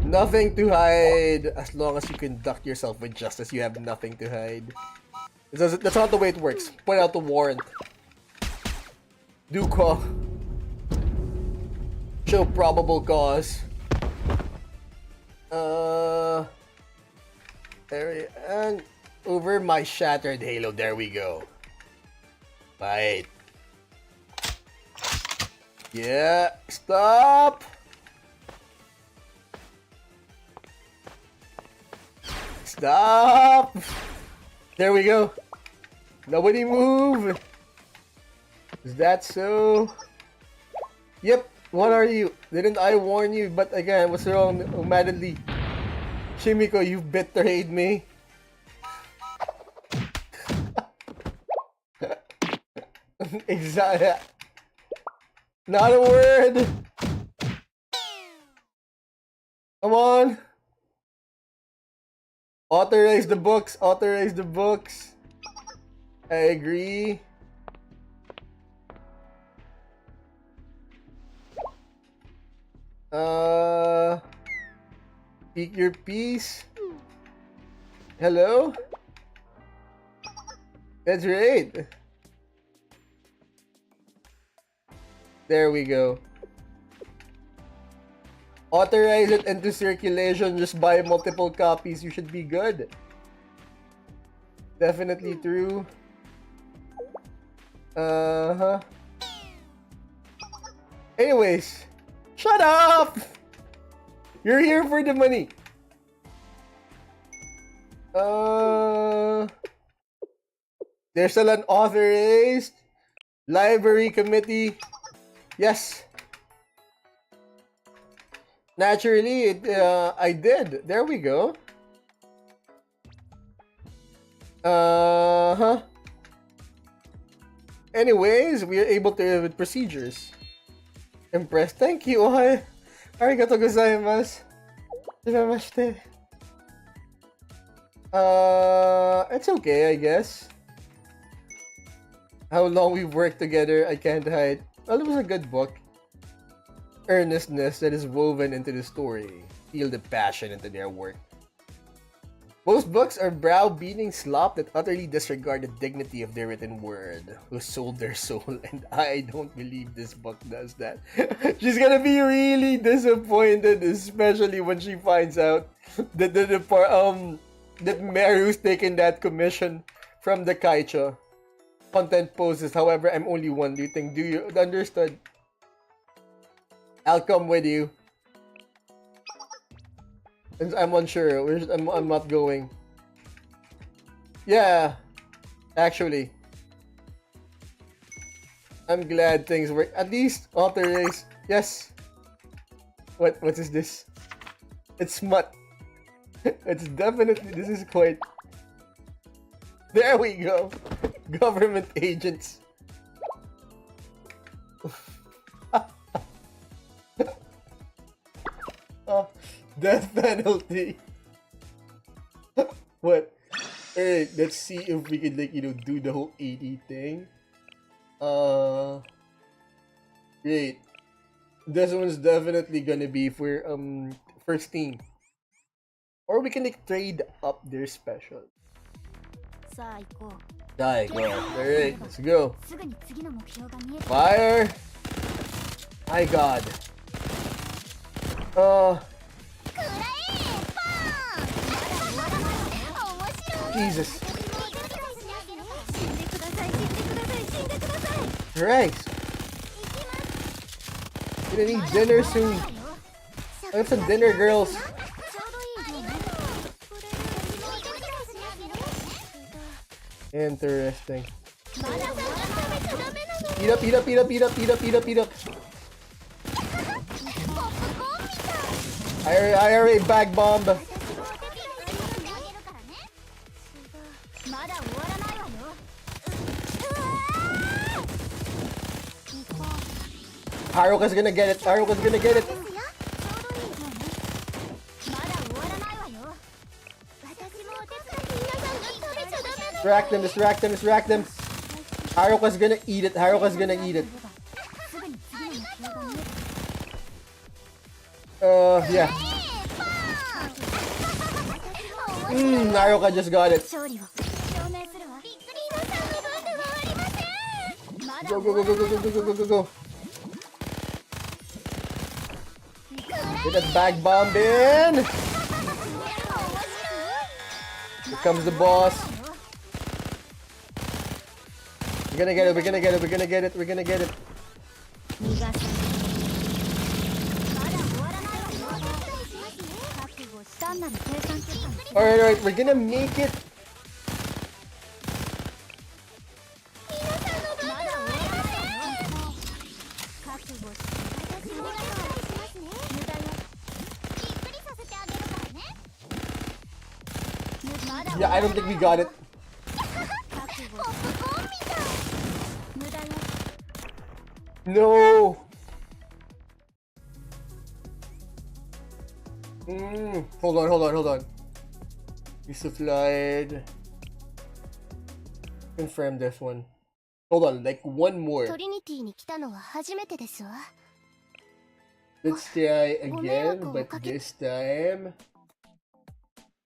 Nothing to hide. As long as you conduct yourself with justice, you have nothing to hide. That's not the way it works. Point out the warrant. Do call. Show probable cause. There, and over my shattered halo. There we go. Right. Yeah. Stop. Stop. There we go. Nobody move. Is that so? Yep. What are you? Didn't I warn you? But again, what's wrong, Madly? Shimiko, you betrayed me. Exactly. Not a word. Come on. Authorize the books. I agree. Speak your piece. Hello? That's right. There we go. Authorize it into circulation. Just buy multiple copies. You should be good. Definitely true. Anyways. Shut up! You're here for the money. There's still an authorized library committee. Yes. Naturally, I did. There we go. Anyways, we are able to with procedures. Impressed. Thank you. Arigato gozaimasu. Namaste. It's okay, I guess. How long we've worked together, I can't hide. Well, it was a good book. Earnestness that is woven into the story. Feel the passion into their work. Most books are browbeating slop that utterly disregard the dignity of their written word, who sold their soul, and I don't believe this book does that. She's gonna be really disappointed, especially when she finds out that that Maru's taken that commission from the Kaicho. Content poses, however, I'm only one. Do you understood? I'll come with you. I'm unsure. I'm not going. Yeah, actually, I'm glad things work. At least auto race. Yes. What is this? It's smut. It's definitely. This is quite. There we go. Government agents. Oh, death penalty. What? Alright, let's see if we can, like, do the whole 80 thing. Great. This one's definitely gonna be for first team. Or we can, like, trade up their special. Die, go. Alright, let's go. Fire! My god. Jesus. Christ. Gonna need dinner soon. I have some dinner, girls. Interesting. Eat up, eat up, eat up, eat up, eat up, eat up, eat up. IRA bag bomb. Haruka's gonna get it. Haruka's gonna get it. Distract them, distract them, distract them. Haruka's gonna eat it. Haruka's gonna eat it. Yeah. Haruka just got it. Go, go, go, go, go, go, go, go, go, go. Get that bag bomb in. Here comes the boss. We're gonna get it, we're gonna get it, we're gonna get it, we're gonna get it. Alright, we're gonna make it. Yeah, I don't think we got it. No. Hold on. We supplied. Confirm this one. Hold on, like one more. Let's try again, but this time,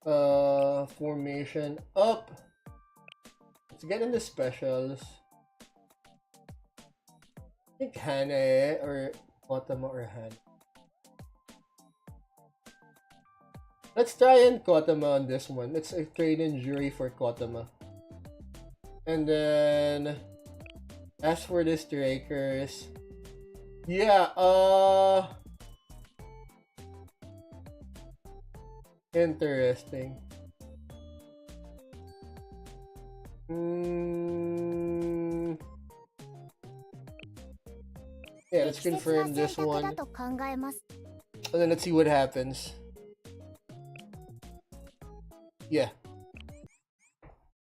formation up. Let's get in the specials. I think Hanae or Kotama or Han. Let's try and Kotama on this one. Let's trade in jury for Kotama. And then as for the strikers, yeah, interesting. Yeah, let's confirm this one. And then let's see what happens. Yeah.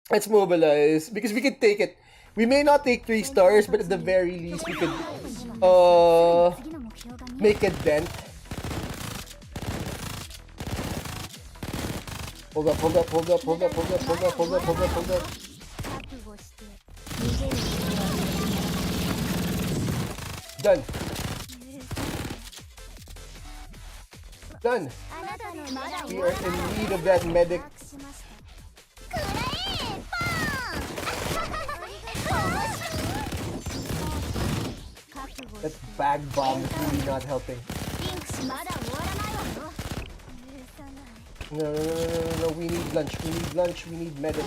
Let's mobilize because we could take it. We may not take 3 stars, but at the very least we could make a dent. Hold up, hold up, hold up, hold up, hold up, hold up, hold up, hold up, hold up. Done. Done. We are in need of that medic. That bag bomb is really not helping. No, we need lunch, we need lunch, we need medic.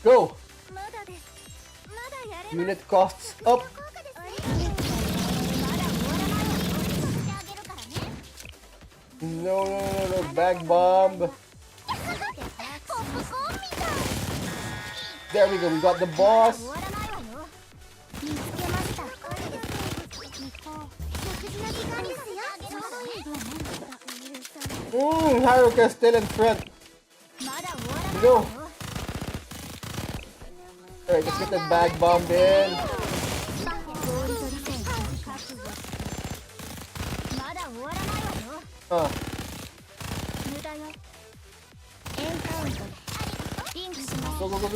Go! Unit costs up! No, bag bomb! There we go, we got the boss! Haruka's still in front! No! Alright, let's get that bag bomb in!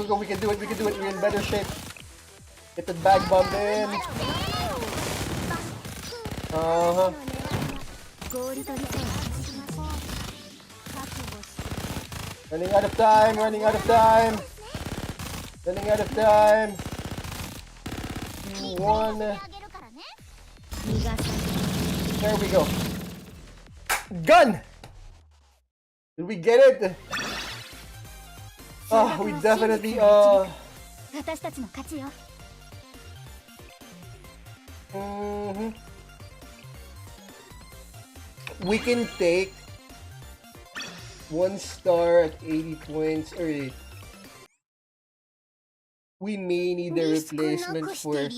Go, we can do it, we're in better shape. Get the bag bomb in. Running out of time. Running out of time. 2, 1. There we go. Gun! Did we get it? We definitely we can take 1 star at 80 points. Alright. We may need a replacement for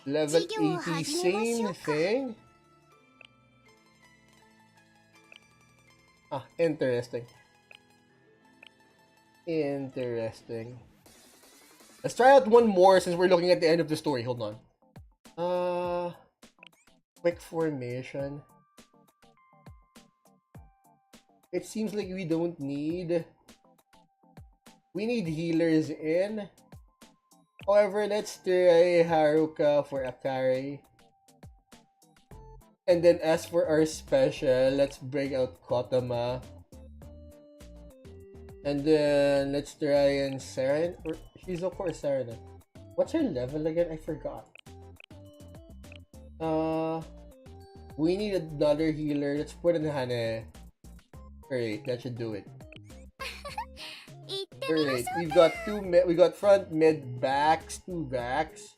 level 80 same thing. Interesting. Let's try out one more since we're looking at the end of the story. Hold on. Quick formation. It seems like we don't need... We need healers in. However, let's try Haruka for Akari. And then as for our special, let's bring out Kotama. And then let's try and Saren. Or she's of course Saren. What's her level again? I forgot. We need another healer. Let's put in Hane. Alright, that should do it. Alright, we've got we got front, mid, backs, 2 backs.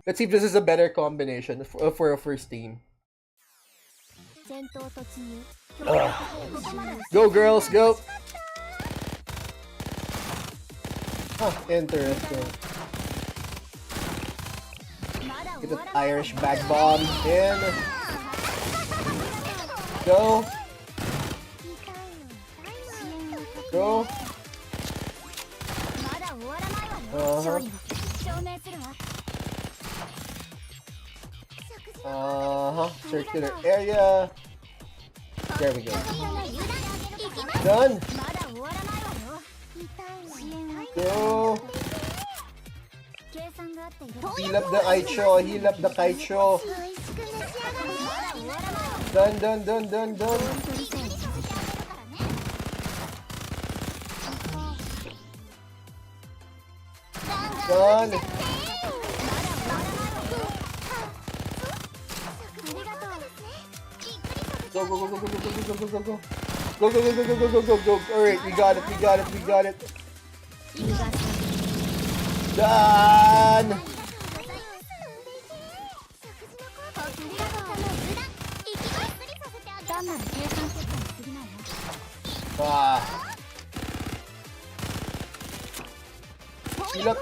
Let's see if this is a better combination for a first team. Go girls, go! Interesting. Get an Irish bag bomb in. Go! Go! Circular area. There we go. Done. Go. Heal up the Aicho. Heal up the Kaicho. Done. Done. Go. Alright, we got it. Done! Heal up.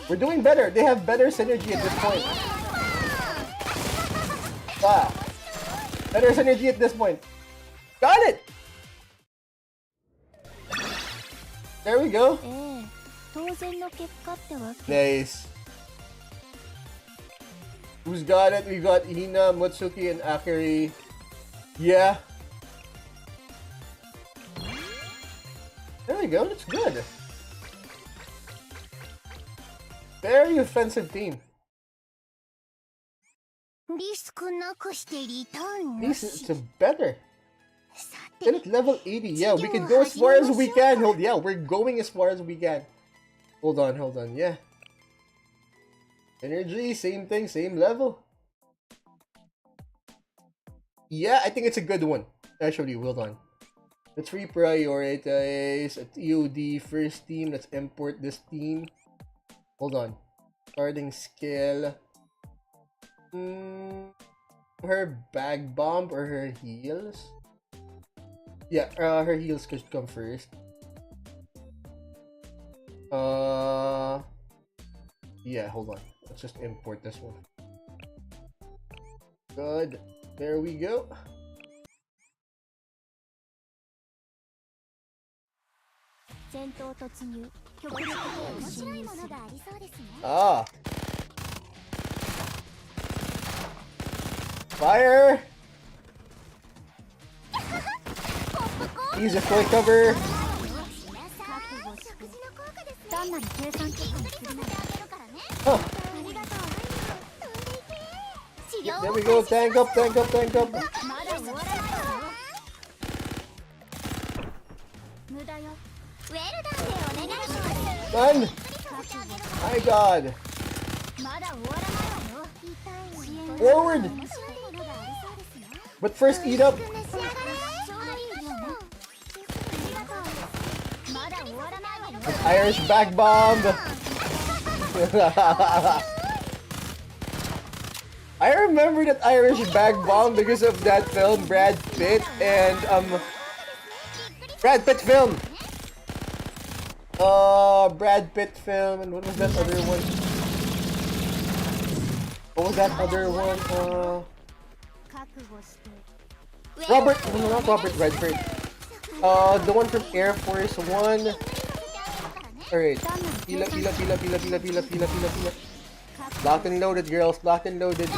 We're doing better. They have better synergy at this point. Better synergy at this point. Got it! There we go. ええ、当然の結果ってわけ。 Nice. Who's got it? We got Hina, Mutsuki, and Akari. Yeah. There we go. That's good. Very offensive team. リスクなくしてリターン At な least し。 it's better. さ Get て、 it level 80. Yeah, we can go as far as we can. Hold, yeah, we're going as far as we can. Hold on. Yeah. Energy, same thing, same level. Yeah, I think it's a good one. Actually, hold on. Let's reprioritize a TOD first team. Let's import this team. Hold on. Starting skill. Her bag bomb or her heals? Yeah, her heals could come first. Yeah, hold on. Let's just import this one. Good. There we go. Ah. Fire! Use a full cover. Huh. There we go. Tank up. Done. My God. Forward. But first, eat up. An Irish back bomb. I remember that Irish back bomb because of that film, Brad Pitt and Brad Pitt film. Brad Pitt film, and what was that other one? What was that other one? Robert, no, not Robert Redford. The one from Air Force One. Alright. Pila. Locked and loaded, girls. Locked and loaded.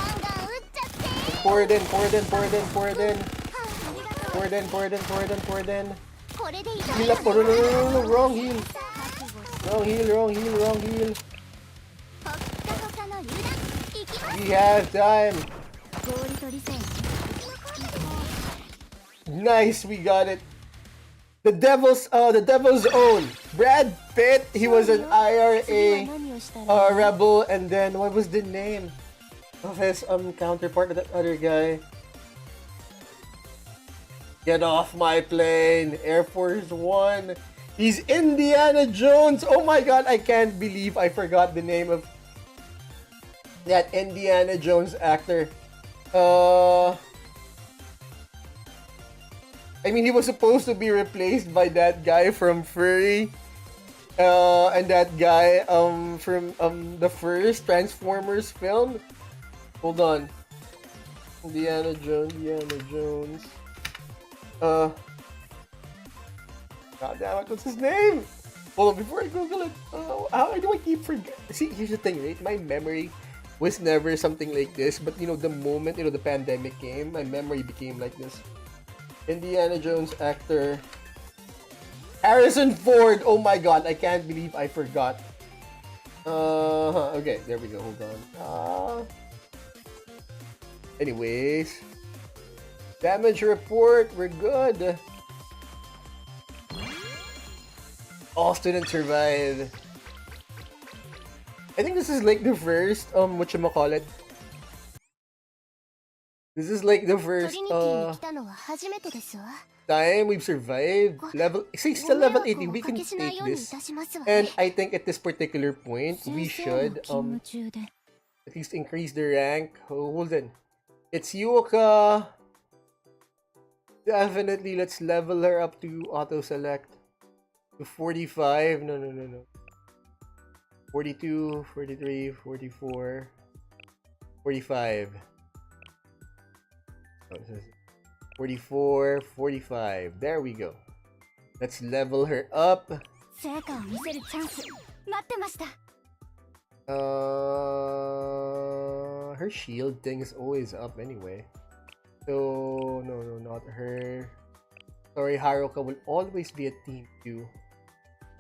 Pour it in. Heal up. No. Wrong heal. We have time. Nice, we got it. The Devil's Own. Brad Pitt, he was an IRA rebel, and then what was the name of his counterpart, that other guy? Get off my plane, Air Force One. He's Indiana Jones. Oh my God, I can't believe I forgot the name of that Indiana Jones actor. I mean, he was supposed to be replaced by that guy from Furry, and that guy from the first Transformers film. Hold on, Indiana Jones. God damn it, what's his name? Hold on, before I Google it. How do I keep forgetting? See, here's the thing, right? My memory was never something like this, but you know, the moment the pandemic came, my memory became like this. Indiana Jones actor Harrison Ford. Oh my God, I can't believe I forgot. Okay, there we go. Hold on. Anyways, damage report. We're good. All students survived. I think this is like the first whatchamacallit. This is like the first time we've survived. Still level 80. We can take this. And I think at this particular point, we should at least increase the rank. Hold on. It's Yuka. Definitely, let's level her up to auto select to 45. No. 42, 43, 44, 45. 44, 45. There we go. Let's level her up. 成果を見せるチャンス待ってました。 Her shield thing is always up anyway. So no, not her. Sorry, Haruka will always be a team 2.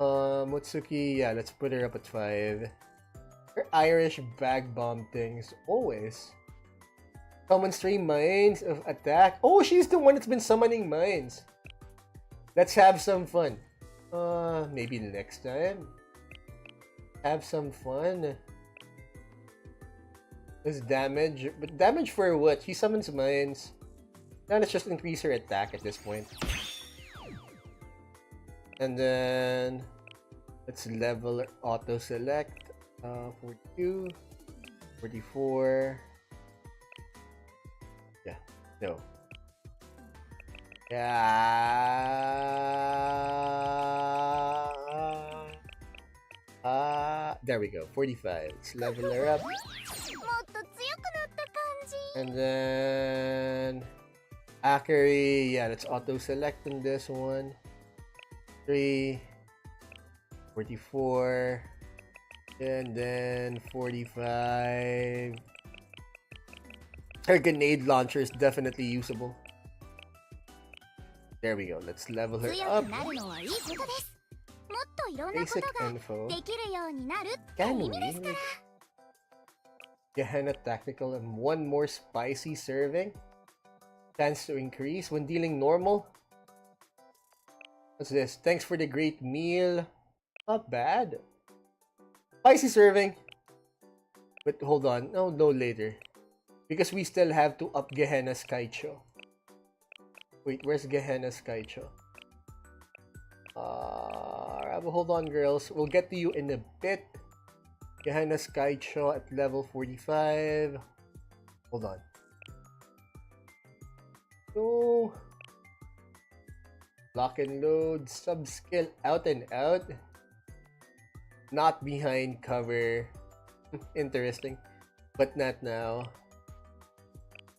Mutsuki, yeah, let's put her up at 5. Her Irish bag bomb things always. Summons 3 mines of attack. Oh, she's the one that's been summoning mines. Let's have some fun. Maybe next time. Have some fun. This damage, but damage for what? She summons mines. Now let's just increase her attack at this point. And then let's level her auto select. 42, 44. Yeah, no. There we go. 45. Let's level her up. And then Akari, yeah, let's auto select on this one. 3, 44, and then 45. Her grenade launcher is definitely usable. There we go. Let's level her up. Basic info. Can we? Gehenna Tactical and 1 more spicy serving. Chance to increase when dealing normal. What's this? Thanks for the great meal. Not bad. Spicy serving. But hold on. No, later. Because we still have to up Gehenna's Kaicho. Wait, where's Gehenna's Kaicho? Hold on, girls. We'll get to you in a bit. Gehenna's Kaicho at level 45. Hold on. So, lock and load, sub-skill out and out. Not behind cover. Interesting. But not now.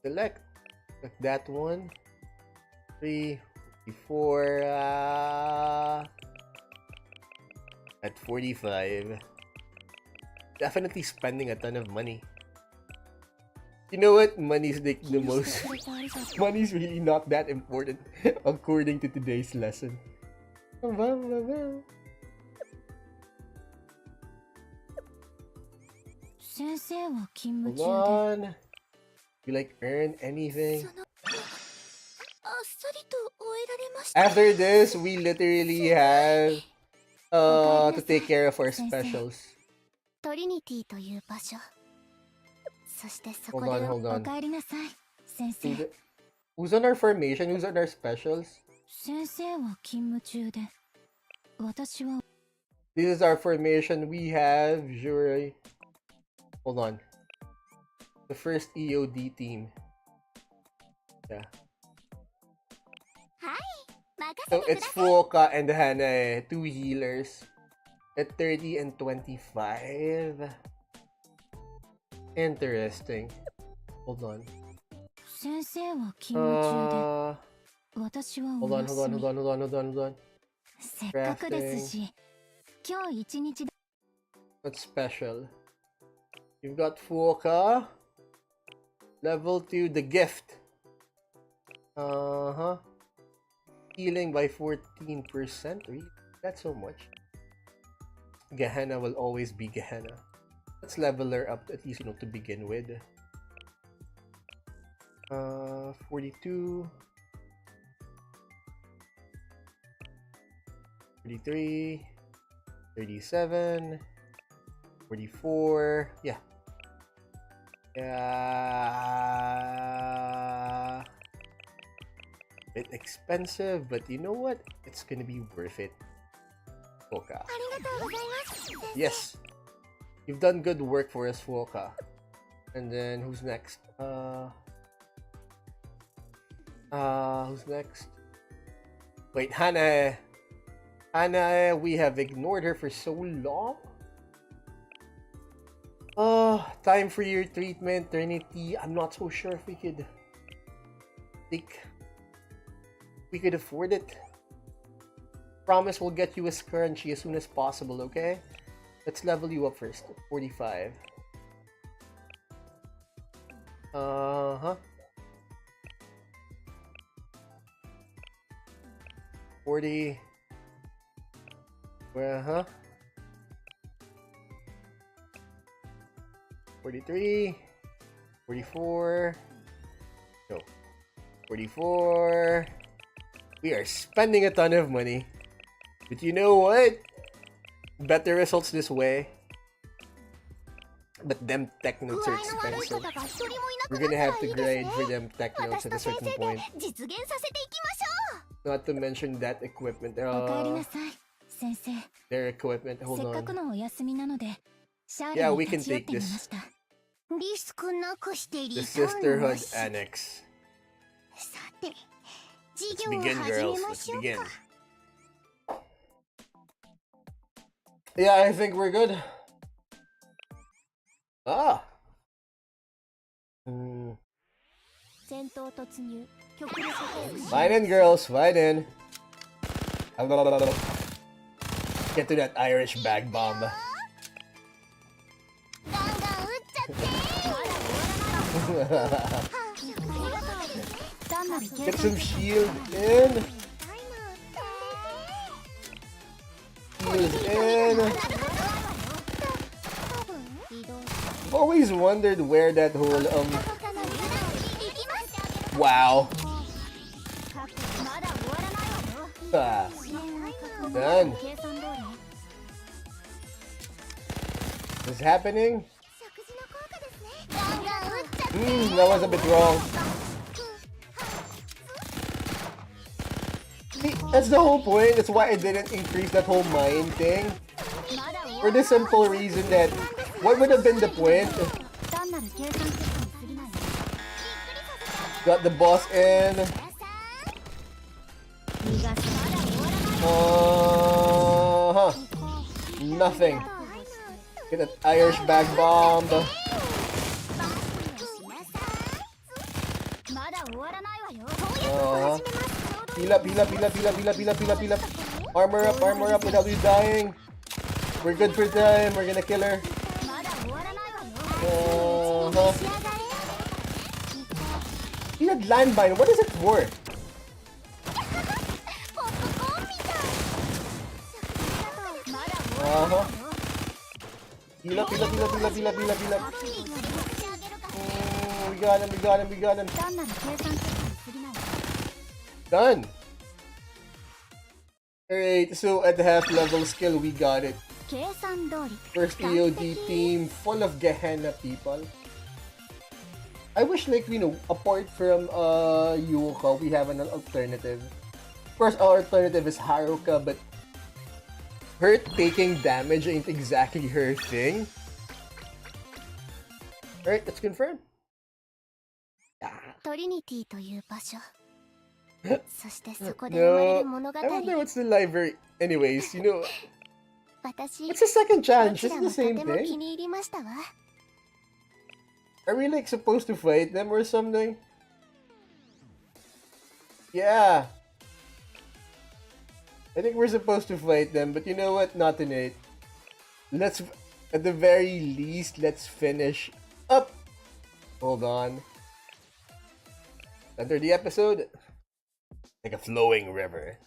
Select. Like that one. 3, 4. At 45. Definitely spending a ton of money. You know what? Money's the most. Money's really not that important, according to today's lesson. Hold on. You like earn anything? After this, we literally have to take care of our specials. Hold on. Who's on our formation? Who's on our specials? This is our formation. We have Jury. Hold on. The first EOD team. Yeah. So it's Fuoka and Hana, 2 healers. At 30 and 25. Interesting. Hold on. Hold on. Crafting. What's special? You've got Fuoka. Level 2, the gift. Healing by 14%. Really? That's so much. Gehenna will always be Gehenna. Let's level her up at least, to begin with. 42. 33. 37. 44. Yeah. Bit expensive, but you know what? It's gonna be worth it. Fuoka. Yes. You've done good work for us, Fuoka. And then who's next? Who's next? Wait, Hana. Hana, we have ignored her for so long. Time for your treatment, Trinity. I'm not so sure if we could afford it. Promise we'll get you a scrunchie as soon as possible, okay? Let's level you up first. 45. Uh-huh. 40. Uh-huh. 43. 44. No. 44. We are spending a ton of money. But you know what? Better results this way. But them tech notes are expensive. We're gonna have to grind for them tech notes at a certain point. Not to mention that equipment. Their equipment. Hold on. Yeah, we can take this. The Sisterhood Annex. Let's begin, girls. Let's begin. Yeah, I think we're good. Ah. Fine in, girls. Fine in. Get to that Irish bag bomb. Get some shield in. Shield in. I've always wondered where that whole wow. Ah. Done. What's happening? That was a bit wrong. See, that's the whole point. That's why I didn't increase that whole mine thing. For the simple reason that what would have been the point? Got the boss in. Nothing. Get an Irish bag bomb. Heal up, heal up, heal up, heal up, heal up, heal up, heal up, heal up. Armor up without you dying. We're good for time. We're gonna kill her. He had landmine. What is it for? Heal up, heal up, heal up, heal up, heal up, heal up, heal up. We got him, we got him, we got him. Done. Alright, so at half level skill, we got it. First EOD team, full of Gehenna people. I wish, like, you know, apart from Yuka, we have an alternative. Of course, our alternative is Haruka, but her taking damage ain't exactly her thing. Alright, let's confirm. No, I wonder what's the library. Anyways, you know, it's a second chance. It's the same thing. Are we like supposed to fight them or something? Yeah. I think we're supposed to fight them, but you know what? Not tonight. Let's, at the very least, let's finish up. Hold on. Enter the episode. Like a flowing river.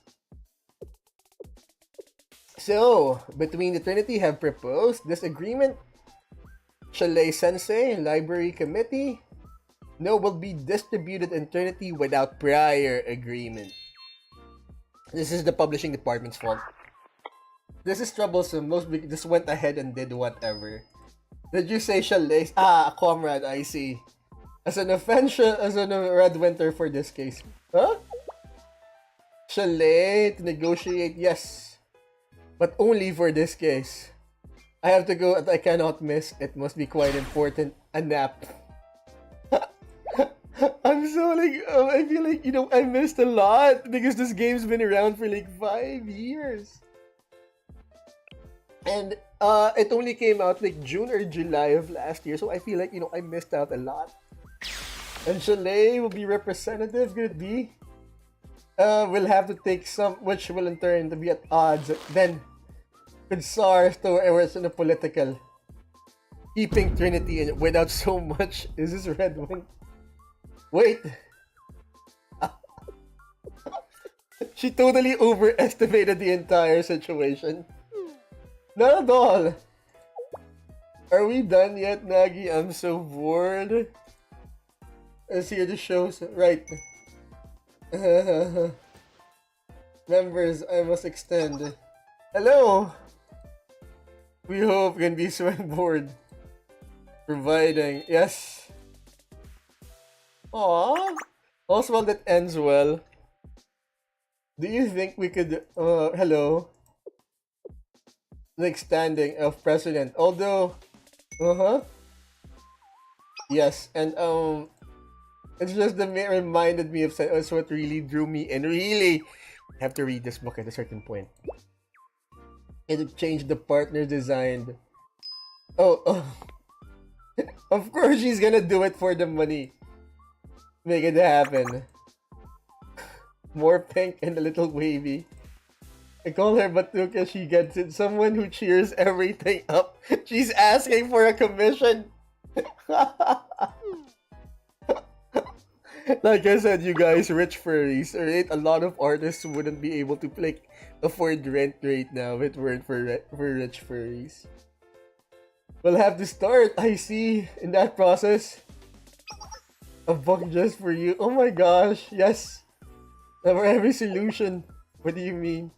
So, between the Trinity have proposed this agreement. Chalet Sensei, Library Committee. No will be distributed in Trinity without prior agreement. This is the publishing department's fault. This is troublesome. Most just went ahead and did whatever. Did you say Chalet? Ah, comrade, I see. As an offension, as a Red Winter for this case. Huh? Chalet to negotiate, yes. But only for this case. I have to go, I cannot miss. It must be quite important. A nap. I'm so like, I feel like, you know, I missed a lot because this game's been around for like 5 years. And it only came out like June or July of last year, so I feel like, you know, I missed out a lot. And Chalet will be representative, could it be? We'll have to take some, which will in turn to be at odds. Then, could soar towards in a political, keeping Trinity in without so much. Is this Red Wing? Wait. She totally overestimated the entire situation. Not at all. Are we done yet, Nagi? I'm so bored. Let's hear the shows. Right. Members, I must extend. Hello! We hope you can be board. Providing. Yes. Aww. Also, well, that ends well. Do you think we could, hello? Like standing of president. Although, yes, and, it's just that it reminded me of that's what really drew me in. Really, I have to read this book at a certain point. It changed the partner designed. Oh. Of course she's gonna do it for the money. Make it happen. More pink and a little wavy. I call her Batuka, she gets it. Someone who cheers everything up. She's asking for a commission. Like I said, you guys, rich furries, right? A lot of artists wouldn't be able to afford rent right now if it weren't for rich furries. We'll have to start, I see, in that process. A book just for you. Oh my gosh, yes. For every solution. What do you mean?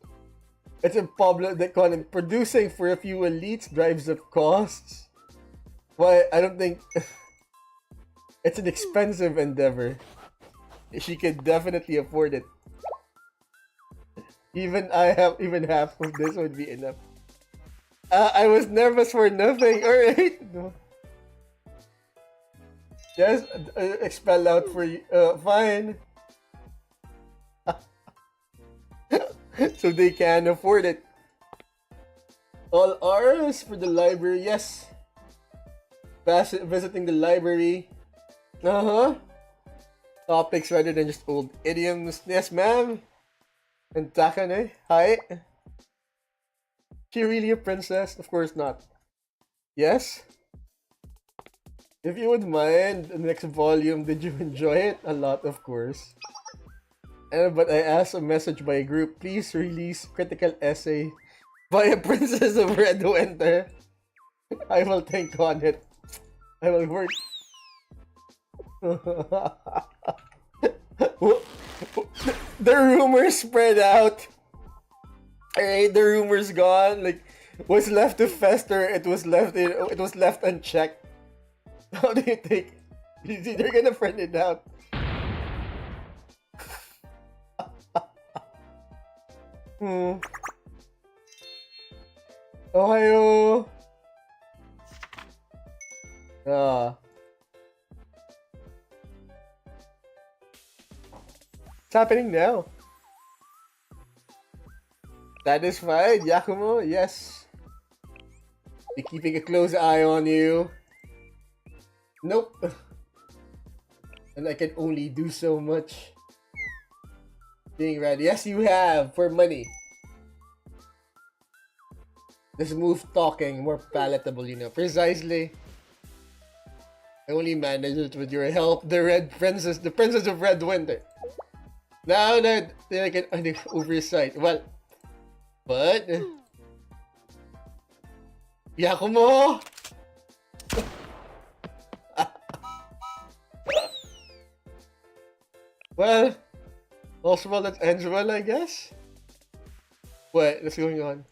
It's a public economy. Producing for a few elites drives up costs. Why, I don't think... It's an expensive endeavor. She could definitely afford it. Even half of this would be enough. I was nervous for nothing. Alright. Yes, expel out for you. Fine. So they can afford it. All hours for the library, yes. Visiting the library. Topics rather than just old idioms. Yes, ma'am. And Takane, hi. She really a princess? Of course not. Yes? If you would mind, the next volume, did you enjoy it? A lot, of course. But I asked a message by a group, please release critical essay by a Princess of Red Winter. I will think on it. I will work. The rumors spread out. Alright, the rumors gone. Like, what's left to fester, it was left unchecked. How do you think? You see, they're gonna friend it out. Ohio. It's happening now. Satisfied, Yakumo? Yes. Be keeping a close eye on you. Nope. And I can only do so much. Being ready. Yes, you have. For money. This move talking more palatable, you know. Precisely. I only managed it with your help. The Princess of Red Winter. Now that I can oversight. Well, but Yakumo. Well, also well that ends well, I guess. What? What's going on?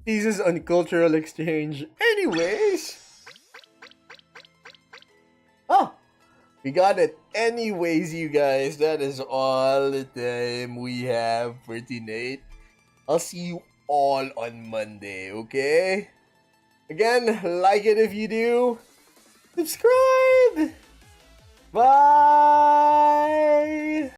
Thesis on cultural exchange. Anyways. Oh, we got it. Anyways, you guys, that is all the time we have for tonight. I'll see you all on Monday, okay? Again, like it if you do. Subscribe! Bye!